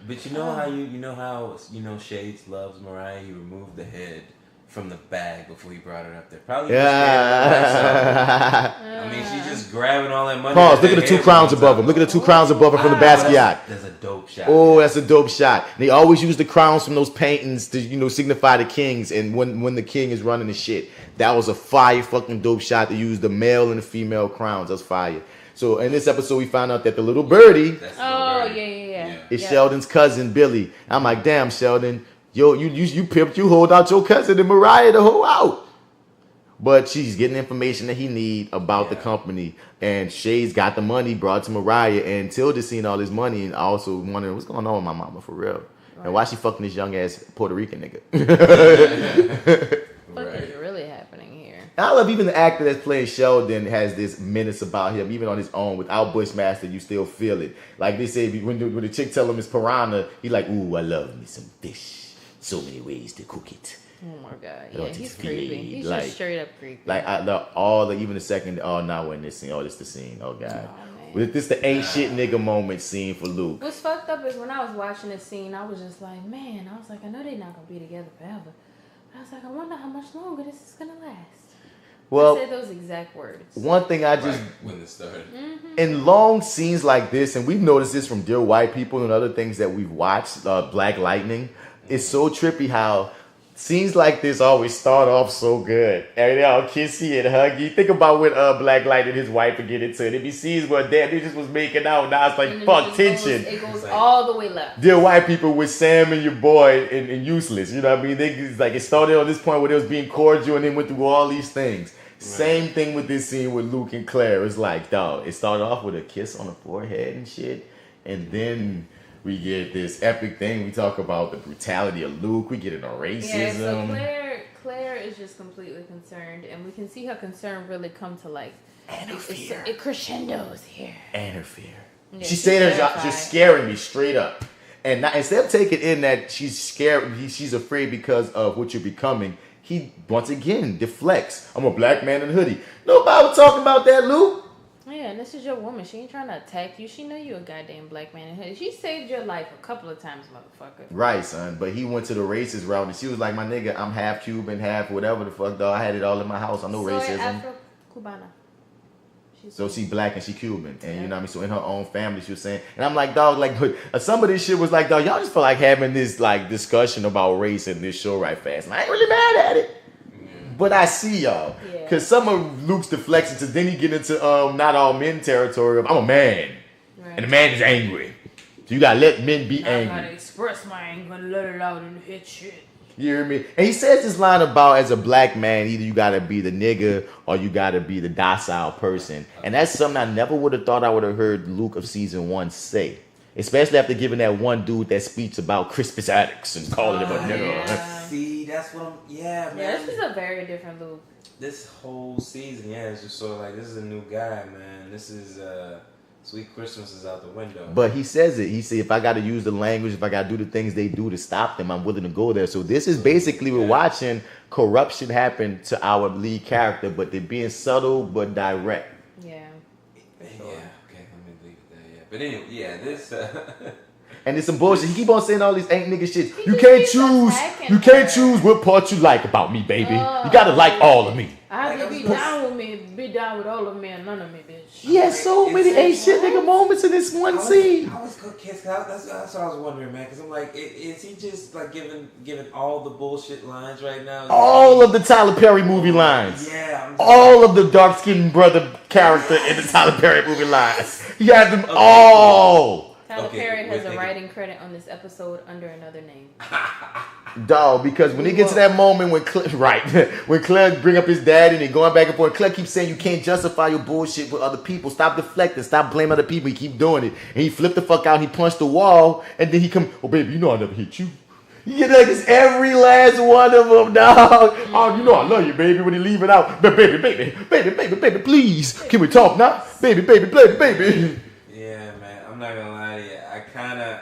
But you know how Shades loves Mariah. He removed the head from the bag before he brought it up there. Probably. Yeah. I mean, she's just grabbing all that money. Pause. Look at the 2 crowns above him. Look at the 2 crowns above him from the Basquiat. That's a dope shot. Oh, that's a dope shot. They always use the crowns from those paintings to, you know, signify the kings, and when the king is running the shit. That was a fire fucking dope shot to use the male and the female crowns. That's fire. So in this episode, we found out that the little birdie. Is Sheldon's cousin Billy. I'm like, damn, Sheldon. Yo, you pimped, you hold out your cousin and Mariah to hold out. But she's getting information that he need about the company. And Shay's got the money brought to Mariah. And Tilda seen all this money and also wondering what's going on with my mama for real. Right. And why she fucking this young ass Puerto Rican nigga. What is really happening here? I love even the actor that's playing Sheldon has this menace about him, even on his own. Without Bushmaster, you still feel it. Like they say, when the chick tell him it's piranha, he like, ooh, I love me some fish. So many ways to cook it. Oh my god, Don't yeah, he's just creepy. feed, He's like- just straight up creepy. Like even the second, oh, now we're in this scene. Oh, this the scene. Oh god, Oh, but this the ain't shit nigga moment scene for Luke. What's fucked up is when I was watching this scene, I was just like, man, I was like, I know they're not gonna be together forever. But I was like, I wonder how much longer this is gonna last. Well, I said those exact words. one thing I just Right when it started. in long scenes like this, and we've noticed this from Dear White People and other things that we've watched, Black Lightning, it's so trippy how scenes like this always start off so good. And they all kissy and huggy. Think about when Black Lightning and his wife would get into it. If he sees what damn, they just was making out. Now it's like, And then fuck, it just tension. It goes all the way left. Dear White People with Sam and your boy and Useless. You know what I mean? It's like it started on this point where they was being cordial and then went through all these things. Same thing with this scene with Luke and Claire. It's like, dog, it started off with a kiss on the forehead and shit. And then we get this epic thing. We talk about the brutality of Luke. We get into racism. Yeah, so Claire is just completely concerned, and we can see her concern really come to like, And her fear. It crescendos here. And her fear. Yeah, She's she's saying terrified. she's scaring me straight up. And not, instead of taking in that she's scared, she's afraid because of what you're becoming, he once again deflects. I'm a black man in a hoodie. Nobody was talking about that, Luke. Yeah, and this is your woman. She ain't trying to attack you. She know you a goddamn black man in hoodie. She saved your life a couple of times, motherfucker. Right, son. But he went to the racist route, and she was like, my nigga, I'm half Cuban, half whatever the fuck, dog. I had it all in my house. I know racism. Afro-Cubana. So she black and she Cuban. And you know what I mean? So in her own family, she was saying, and I'm like, dog, like, but some of this shit was like, dog, y'all just feel like having this, like, discussion about race in this show right fast. And I ain't really mad at it. But I see y'all. Because some of Luke's deflections, then he get into not all men territory of, I'm a man. Right. And the man is angry. So you got to let men be I angry. gotta express my anger and let it out and hit shit. You hear me? And he says this line about, as a black man, either you gotta be the nigga or you gotta be the docile person. And that's something I never would have thought I would have heard Luke of season 1 say. Especially after giving that one dude that speech about Crispus Attucks and calling him a nigga. Yeah. See, that's what I'm. Yeah, man. Yeah, this is a very different Luke. This whole season, yeah, it's just sort of like this is a new guy, man. This is Sweet Christmas is out the window. But he says it. He said, if I got to use the language, if I got to do the things they do to stop them, I'm willing to go there. So this is basically, we're watching corruption happen to our lead character, but they're being subtle but direct. Yeah. Yeah, okay, let me leave it there, yeah. But anyway, yeah, this... And it's some bullshit. He keep on saying all these ain't nigga shit. He You just can't keeps choose. attacking You can't her. choose what part you like about me, baby. You gotta like all of me. I have to be down with me, be down with all of me and none of me, bitch. He has so many ain't shit nigga moments in this one scene. I was that's what I was wondering, man. Because I'm like, is he just like giving all the bullshit lines right now? All of the Tyler Perry movie lines. Yeah. All of the dark-skinned brother character in the Tyler Perry movie lines. He has them all. Tyler Perry has a writing credit on this episode under another name. Dog, because when he gets to that moment when when Claire bring up his dad and they're going back and forth, Claire keeps saying you can't justify your bullshit with other people. Stop deflecting. Stop blaming other people. He keep doing it. And he flipped the fuck out and he punched the wall. And then he come, oh baby, you know I never hit you. You get like it's every last one of them, dog. Oh, you know I love you, baby. When he leave it out, baby, please, can we talk now, baby. Yeah, man. I'm not gonna lie to you. I kind of.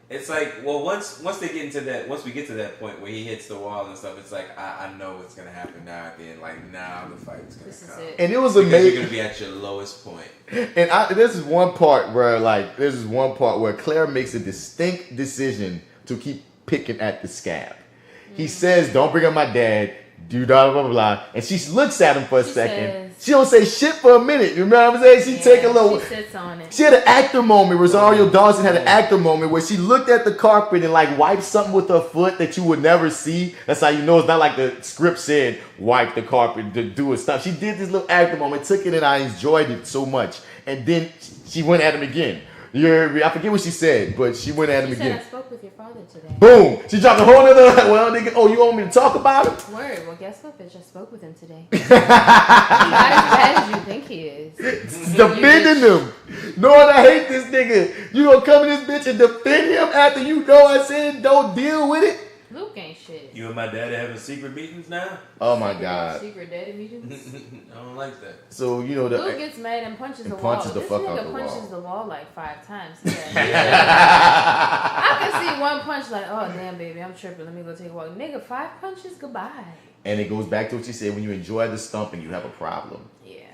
It's like, well, once we get to that point where he hits the wall and stuff, it's like I know what's gonna happen now at the end. Like now the fight's gonna come. And it was because amazing. You're gonna be at your lowest point. And this is one part where Claire makes a distinct decision to keep picking at the scab. He says, "Don't bring up my dad." Do blah blah blah, and she looks at him for a second. She don't say shit for a minute. You know what I'm saying? She take a little. She sits on it. She had an actor moment. Rosario Dawson had an actor moment where she looked at the carpet and like wiped something with her foot that you would never see. That's how you know it's not like the script said wipe the carpet to do it stuff. She did this little actor moment, took it, and I enjoyed it so much. And then she went at him again. You heard me? I forget what she said, but she went at him again. I spoke with your father today. Boom! She dropped a whole nother. Well, nigga, oh, you want me to talk about him? Word. Well, guess what, bitch? I spoke with him today. He's not as bad as you think he is. Defending him. Knowing I hate this nigga. You gonna come in this bitch and defend him after you know I said don't deal with it? Luke ain't shit. You and my daddy having secret meetings now? Oh my God. Secret daddy meetings? I don't like that. So, you know, Luke gets mad and punches the punches wall. the This fuck nigga out the punches wall. the wall like 5 times. Yeah. I can see one punch like, oh damn baby, I'm tripping. Let me go take a walk. Nigga, 5 punches, goodbye. And it goes back to what you said, when you enjoy the stumping, you have a problem. Yeah.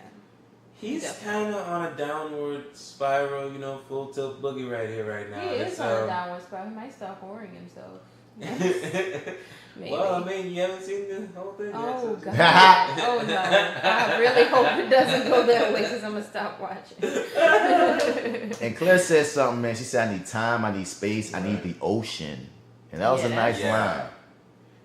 He's kind of on a downward spiral, you know, full tilt boogie right here, right now. He is on a downward spiral. He might start whoring himself. Maybe. Well, I mean, you haven't seen the whole thing Oh, yet. God. Oh, no. I really hope it doesn't go that way because I'm going to stop watching. And Claire said something, man. She said, I need time, I need space, I need the ocean. And that was a nice line.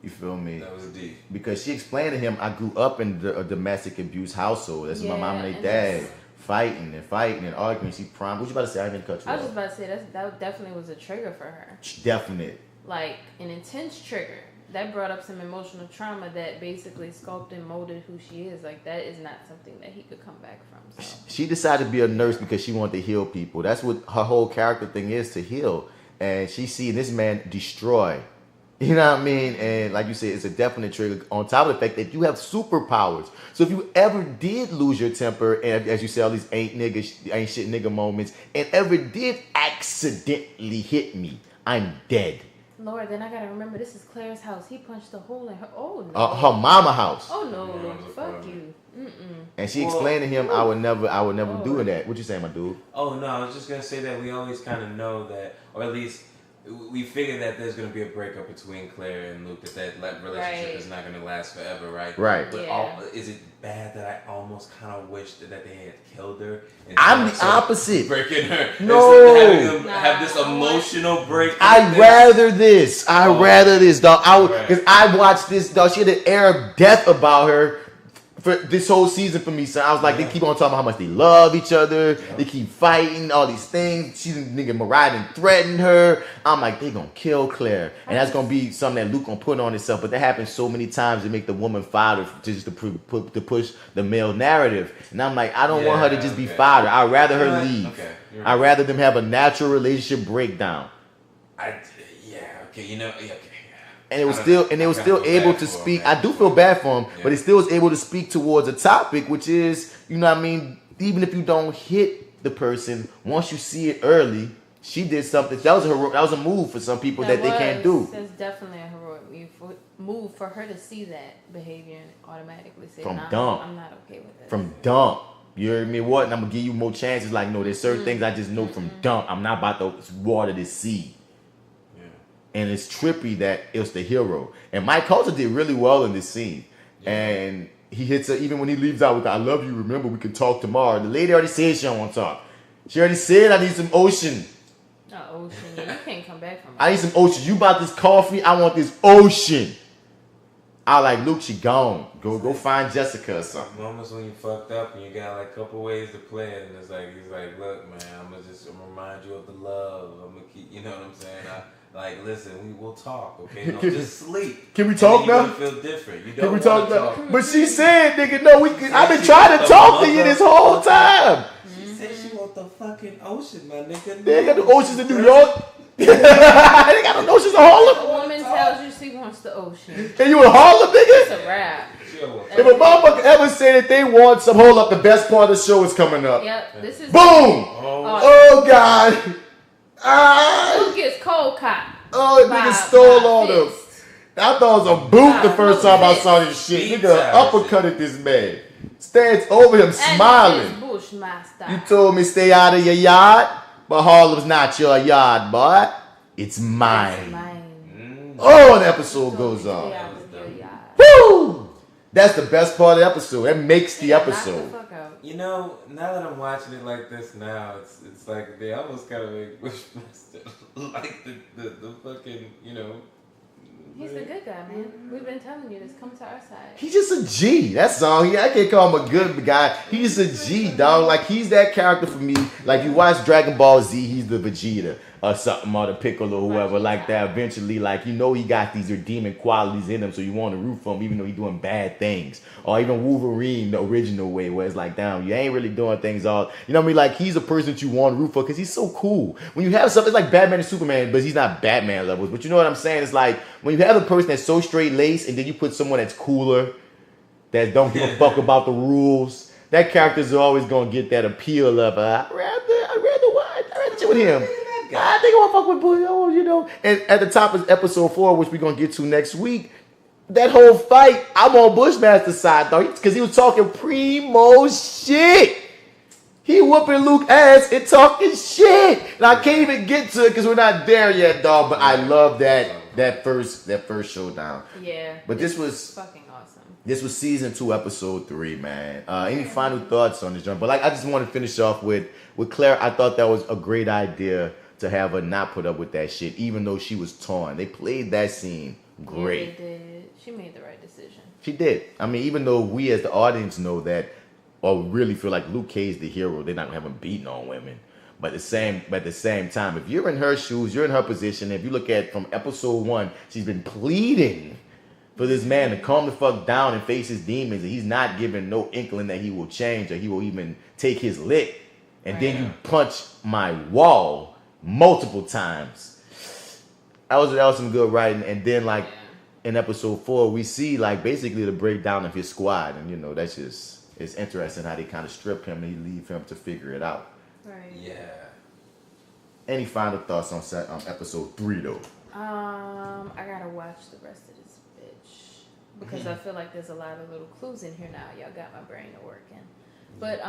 You feel me? That was deep. Because she explained to him, I grew up in a domestic abuse household. That's my mom and and their dad fighting and arguing. She what you about to say? I didn't cut you I was off. just about to say that definitely was a trigger for her. Definite. Like an intense trigger. That brought up some emotional trauma that basically sculpted and molded who she is. Like that is not something that he could come back from. So. She decided to be a nurse because she wanted to heal people. That's what her whole character thing is, to heal. And she seen this man destroy. You know what I mean? And like you said, it's a definite trigger on top of the fact that you have superpowers. So if you ever did lose your temper, and as you say, all these ain't shit nigga moments, and ever did accidentally hit me, I'm dead. Lord, then I gotta remember this is Claire's house. He punched a hole in her. Oh no. Her mama house. Oh no, fuck you. And she explained to him, I would never do that. What you saying, my dude? Oh no, I was just gonna say that we always kind of know that, or at least we figure that there's gonna be a breakup between Claire and Luke. That relationship is not gonna last forever, right? Right. But is it bad that I almost kind of wished that they had killed her? I'm the opposite. Breaking her. No. Having them have this emotional break. I'd rather this. I'd rather this, dog. Because I watched this, dog. She had an air of death about her for this whole season for me. So I was like, they keep on talking about how much they love each other. They keep fighting, all these things. She's nigga Mariah and threatened her. I'm like, they gonna kill Claire. And that's gonna be something that Luke gonna put on himself. But that happens so many times to make the woman fodder just to push the male narrative. And I'm like, I don't want her to just be fodder. I'd rather her leave. Okay. I'd rather them have a natural relationship breakdown. And it was still able to speak. I do feel bad for him, but it still was able to speak towards a topic, which is, you know what I mean, even if you don't hit the person, once you see it early, she did something. That was a move for some people that they can't do. That's definitely a heroic move for her to see that behavior and automatically say, From nah, dump. I'm not okay with that. From dump. You heard me? What? And I'm gonna give you more chances. Like, no, there's certain things I just know from dump. I'm not about to water this seed. And it's trippy that it was the hero. And Mike Coulter did really well in this scene. And he hits her, even when he leaves out with, I love you, remember, we can talk tomorrow. The lady already said she don't want to talk. She already said, I need some ocean. Ocean. You can't come back from it. I need some ocean. You bought this coffee, I want this ocean. I like, Luke, she gone. Go find Jessica or something. Moments when you fucked up and you got like a couple ways to play it, and it's like, he's like, look, man, I'm gonna remind you of the love. I'm gonna keep, you know what I'm saying? Like, listen, we will talk, okay? No, just sleep. Can we talk now? You're gonna feel different. You don't Can we talk now? talk. But she said, nigga, no, we can. I've been trying to talk to you this whole time. She said she want the fucking ocean, my nigga. They got the oceans in New York. They got the oceans in Harlem. A woman tells you she wants the ocean. And you in Harlem, nigga? It's a wrap. If a motherfucker ever say that they want some, hold up, the best part of the show is coming up. Yep, this is. Boom! Oh God. Luke gets cold caught. Oh, nigga stole all them. I thought it was a boot the first time I saw this shit. Nigga uppercutted this man. Stands over him smiling. You told me stay out of your yard, but Harlem's not your yard, boy. It's mine. Oh, the episode goes on. Woo! That's the best part of the episode. That makes the episode. You know, now that I'm watching it like this now, it's like they almost kind of make Wishmaster like the fucking, you know. He's the good guy, man. We've been telling you this. Come to our side. He's just a G. That's all. I can't call him a good guy. He's a G, dog. Like, he's that character for me. Like, you watch Dragon Ball Z, he's the Vegeta. or something, or the pickle or whoever like that. Eventually, like, you know, he got these redeeming qualities in him, so you want to root for him even though he's doing bad things. Or even Wolverine, the original way, where it's like, damn, you ain't really doing things all, you know what I mean? Like, he's a person that you want to root for because he's so cool. When you have something, it's like Batman and Superman, but he's not Batman levels. But you know what I'm saying? It's like when you have a person that's so straight laced and then you put someone that's cooler, that don't give a fuck about the rules, that character's always gonna get that appeal of I'd rather chill with him. I think I want to fuck with Bull, you know. And at the top of episode 4, which we're gonna get to next week, that whole fight, I'm on Bushmaster's side though, because he was talking primo shit. He whooping Luke ass and talking shit. And I can't even get to it because we're not there yet, dog. But I love that first showdown. Yeah. But this was fucking awesome. This was season 2, episode 3, man. Any final thoughts on this, John? But like, I just want to finish off with Claire. I thought that was a great idea to have her not put up with that shit, even though she was torn. They played that scene great. Yeah, they did. She made the right decision. She did. I mean, even though we as the audience know that, or really feel like Luke Cage the hero, they're not gonna have him beating on women. But at the same time, if you're in her shoes, you're in her position. If you look at from episode 1, she's been pleading for this man to calm the fuck down and face his demons, and he's not giving no inkling that he will change or he will even take his lick. And then you punch my wall multiple times. That was some good writing. And then like in episode 4, we see like basically the breakdown of his squad, and you know that's just, it's interesting how they kind of strip him and he leave him to figure it out. Right. Yeah. Any final thoughts on episode 3 though? I gotta watch the rest of this bitch because I feel like there's a lot of little clues in here now. Y'all got my brain working. But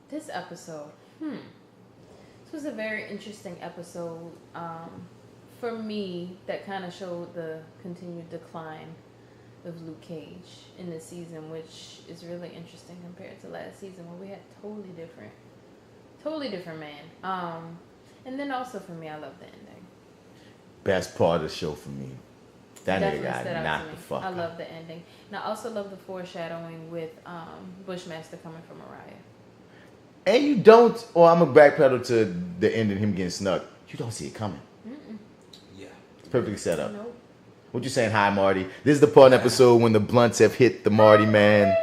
this episode, this was a very interesting episode for me that kind of showed the continued decline of Luke Cage in this season, which is really interesting compared to last season where we had totally different man. And then also for me, I love the ending. Best part of the show for me. That nigga got stood out knocked to me. the fuck I out. love the ending. And I also love the foreshadowing with Bushmaster coming from Mariah. And you don't, or I'm gonna backpedal to the end of him getting snuck. You don't see it coming. Yeah. It's perfectly set up. Nope. What you saying, hi Marty? This is the part in the episode when the blunts have hit the Marty man.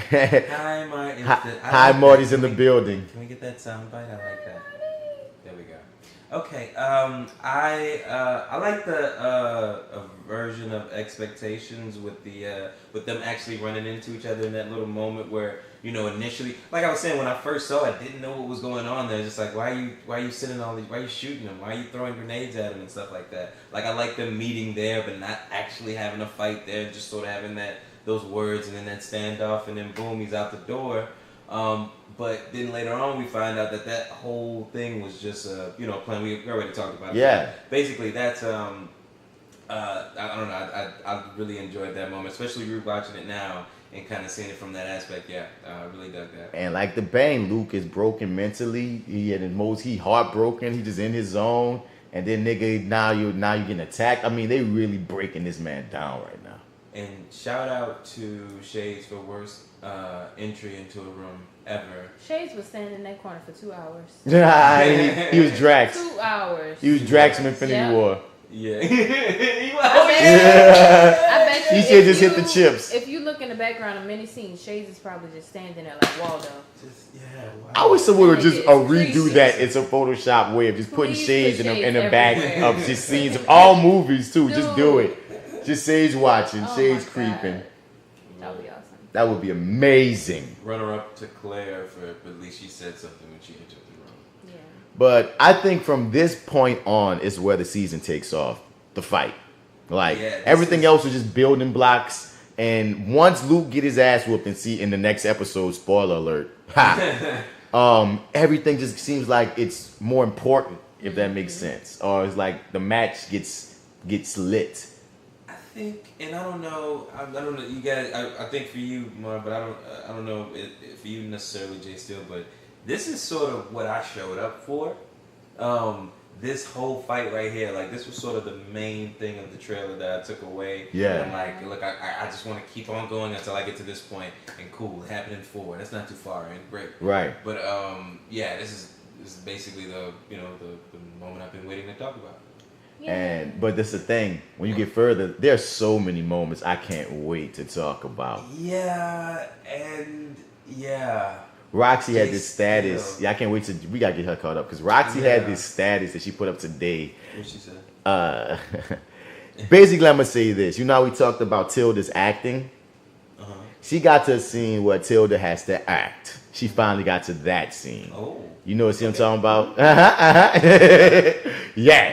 Hi, Marty. Hi, Marty's in the building. Can we get that sound bite? I like that. There we go. Okay. I like the version of expectations with with them actually running into each other in that little moment where, you know, initially, like I was saying, when I first saw it, I didn't know what was going on there. Just like, why are you sending all these, why are you shooting them? Why are you throwing grenades at them and stuff like that? Like, I like them meeting there, but not actually having a fight there, just sort of having those words and then that standoff, and then boom, he's out the door. But then later on, we find out that whole thing was just a, you know, plan. We already talked about it. Yeah. Basically, that's I don't know. I really enjoyed that moment, especially rewatching it now and kind of seeing it from that aspect. Yeah, I really dug that. And like the bang, Luke is broken mentally. He heartbroken. He just in his zone. And then nigga, now you getting attacked. I mean, they really breaking this man down right now. And shout out to Shades for worst entry into a room ever. Shades was standing in that corner for 2 hours. he was Drax. 2 hours. He was Drax from Infinity War. Yeah. I bet you. He should just hit the chips. If you look in the background of many scenes, Shades is probably just standing there like Waldo. I wish someone would just redo that. It's a Photoshop way of just putting shades in the back of just scenes of all movies too. Just do it. Just Sage watching, Shades creeping. That would be awesome. That would be amazing. Runner up to Claire for at least she said something when she entered the room. Yeah. But I think from this point on is where the season takes off. The fight. Like everything else was just building blocks. And once Luke get his ass whooped and see in the next episode, spoiler alert, everything just seems like it's more important, if that makes sense. Or it's like the match gets lit. I think, and I don't know. You guys. I think for you, Mar, but I don't know if for you necessarily, Jay Steele. But this is sort of what I showed up for. This whole fight right here, like this was sort of the main thing of the trailer that I took away. Yeah. And like, look, I just want to keep on going until I get to this point. And cool, it happened in 4. That's not too far, and great. Right. But yeah, this is this is basically the moment I've been waiting to talk about. But that's the thing. When you get further, there's so many moments I can't wait to talk about. Yeah, and yeah. Roxy had this status. Yeah, I can't wait we gotta get her caught up because Roxy had this status that she put up today. What she said? Basically, I'm gonna say this. You know how we talked about Tilda's acting? Uh-huh. She got to a scene where Tilda has to act. She finally got to that scene. Oh. You know what I'm talking about? Yeah.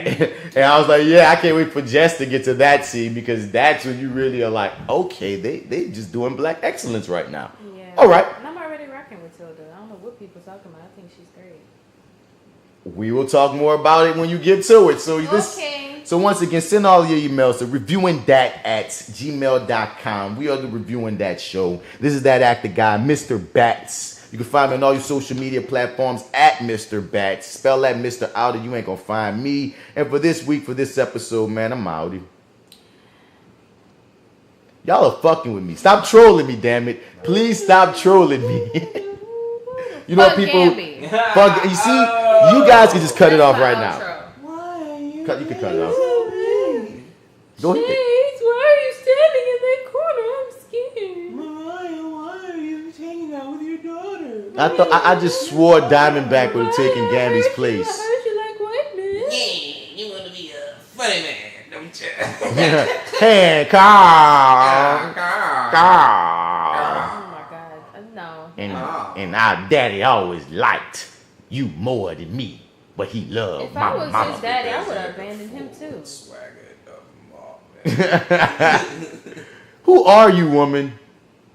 And I was like, yeah, I can't wait for Jess to get to that scene because that's when you really are like, okay, they just doing black excellence right now. Yeah. All right. And I'm already rocking with Tilda. I don't know what people talking about. I think she's great. We will talk more about it when you get to it. So Okay. So once again, send all your emails to reviewingdat@gmail.com. We are the Reviewing Dat Show. This is that actor guy, Mr. Bats. You can find me on all your social media platforms at Mr. Bats. Spell that Mr. out or you ain't gonna find me. And for this week, for this episode, man, I'm outie. Y'all are fucking with me. Stop trolling me, damn it. Please stop trolling me. You know people. Fuck. You see, you guys can just cut it off right now. You can cut it off. Go ahead. Jeez, why are you standing in that corner? I'm scared. Mariah, why are you hanging out with your daughter? I just swore Diamondback would have taken Gamby's place. I heard you like white men. Yeah, you want to be a funny man, don't you? Hey, Carl. Oh my God, no. And our daddy always liked you more than me, but he loved If my I was mama. his daddy, I would have abandoned him too. Who are you, woman?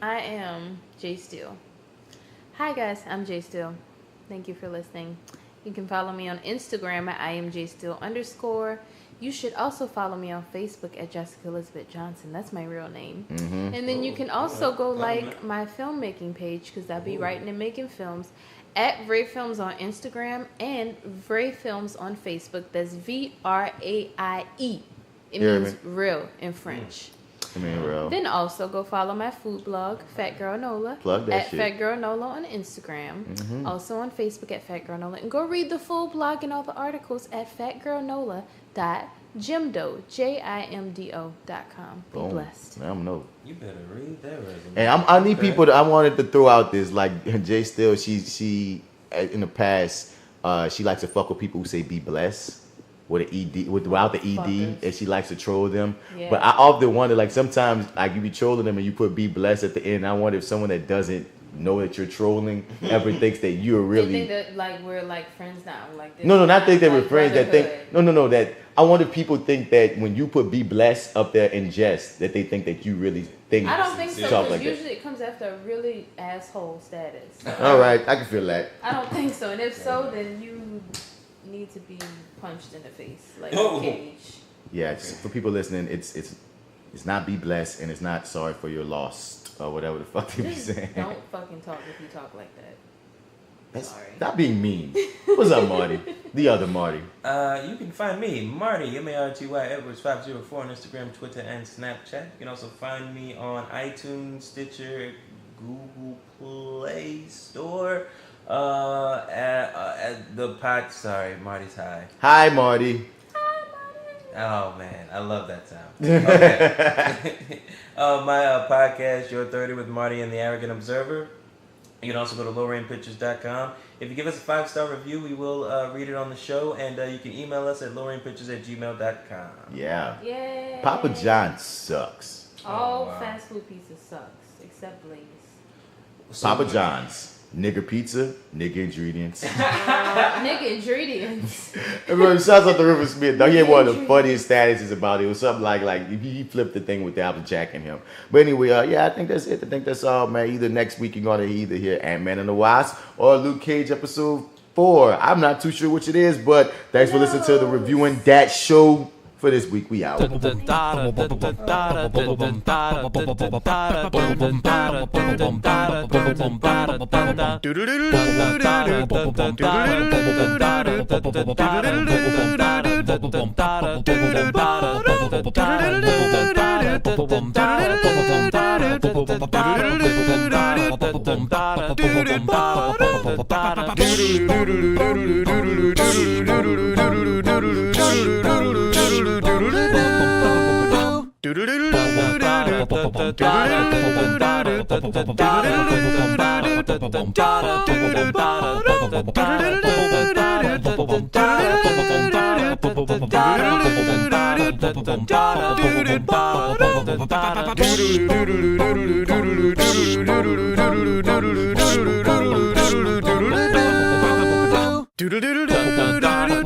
I am Jay Steele. Hi guys, I'm Jay Steele. Thank you for listening. You can follow me on Instagram at IamJaySteele_. You should also follow me on Facebook at Jessica Elizabeth Johnson. That's my real name. Mm-hmm. And then you can also go like my filmmaking page because I'll be writing and making films at Vray Films on Instagram and Vray Films on Facebook. That's VRAIE. It means real in French. I mean, real. Then also go follow my food blog, Fat Girl Nola. Plug that at shit. Fat Girl Nola on Instagram. Mm-hmm. Also on Facebook at Fat Girl Nola. And go read the full blog and all the articles at fatgirlnola.jimdo.com. Be blessed. I don't know. You better read that resume. And I need people I wanted to throw out this, like Jay Steele, she in the past, she likes to fuck with people who say be blessed. With an ED, without the ED, Fuckers. and she likes to troll them. Yeah. But I often wonder, like sometimes, like you be trolling them and you put "be blessed" at the end. I wonder if someone that doesn't know that you're trolling ever thinks that you're really. They think that like we're like friends now. Like this No, not think that like we're friends. That think brotherhood. no. That I wonder if people think that when you put "be blessed" up there in jest, that they think that you really think. I don't think so. talk Because like that. usually it comes after a really asshole status. All right, I can feel that. I don't think so. And if so, then you need to be punched in the face like Oh. a cage. Yeah, it's, for people listening, it's not be blessed and it's not sorry for your loss or whatever the fuck they be Just saying. don't fucking talk if you talk like that. Sorry. Stop being mean. What's up, Marty? The other Marty. You can find me, Marty, MARTY Edwards 504 on Instagram, Twitter, and Snapchat. You can also find me on iTunes, Stitcher, Google Play Store. At the pod. Sorry, Marty's high. Hi, Marty. Oh man, I love that sound. Okay. My podcast, Your 30 with Marty and the Arrogant Observer. You can also go to lowrainpictures.com. If you give us a 5-star review, we will read it on the show, and you can email us at lowrainpictures@gmail.com. Yeah. Yay. Papa John sucks. All wow. fast food pizza sucks except Lay's. Papa John's. Nigger pizza, nigger ingredients. Nigga ingredients. Everyone shouts out to River Smith. Though he had one of the funniest statuses about it. It was something like he flipped the thing with the Apple Jack in him. But anyway, yeah, I think that's it. I think that's all, man. Either next week you're gonna either hear Ant-Man and the Wasp or Luke Cage episode 4. I'm not too sure which it is, but thanks for listening to the Reviewing Dat Show. For this week, we out. Do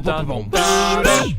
Do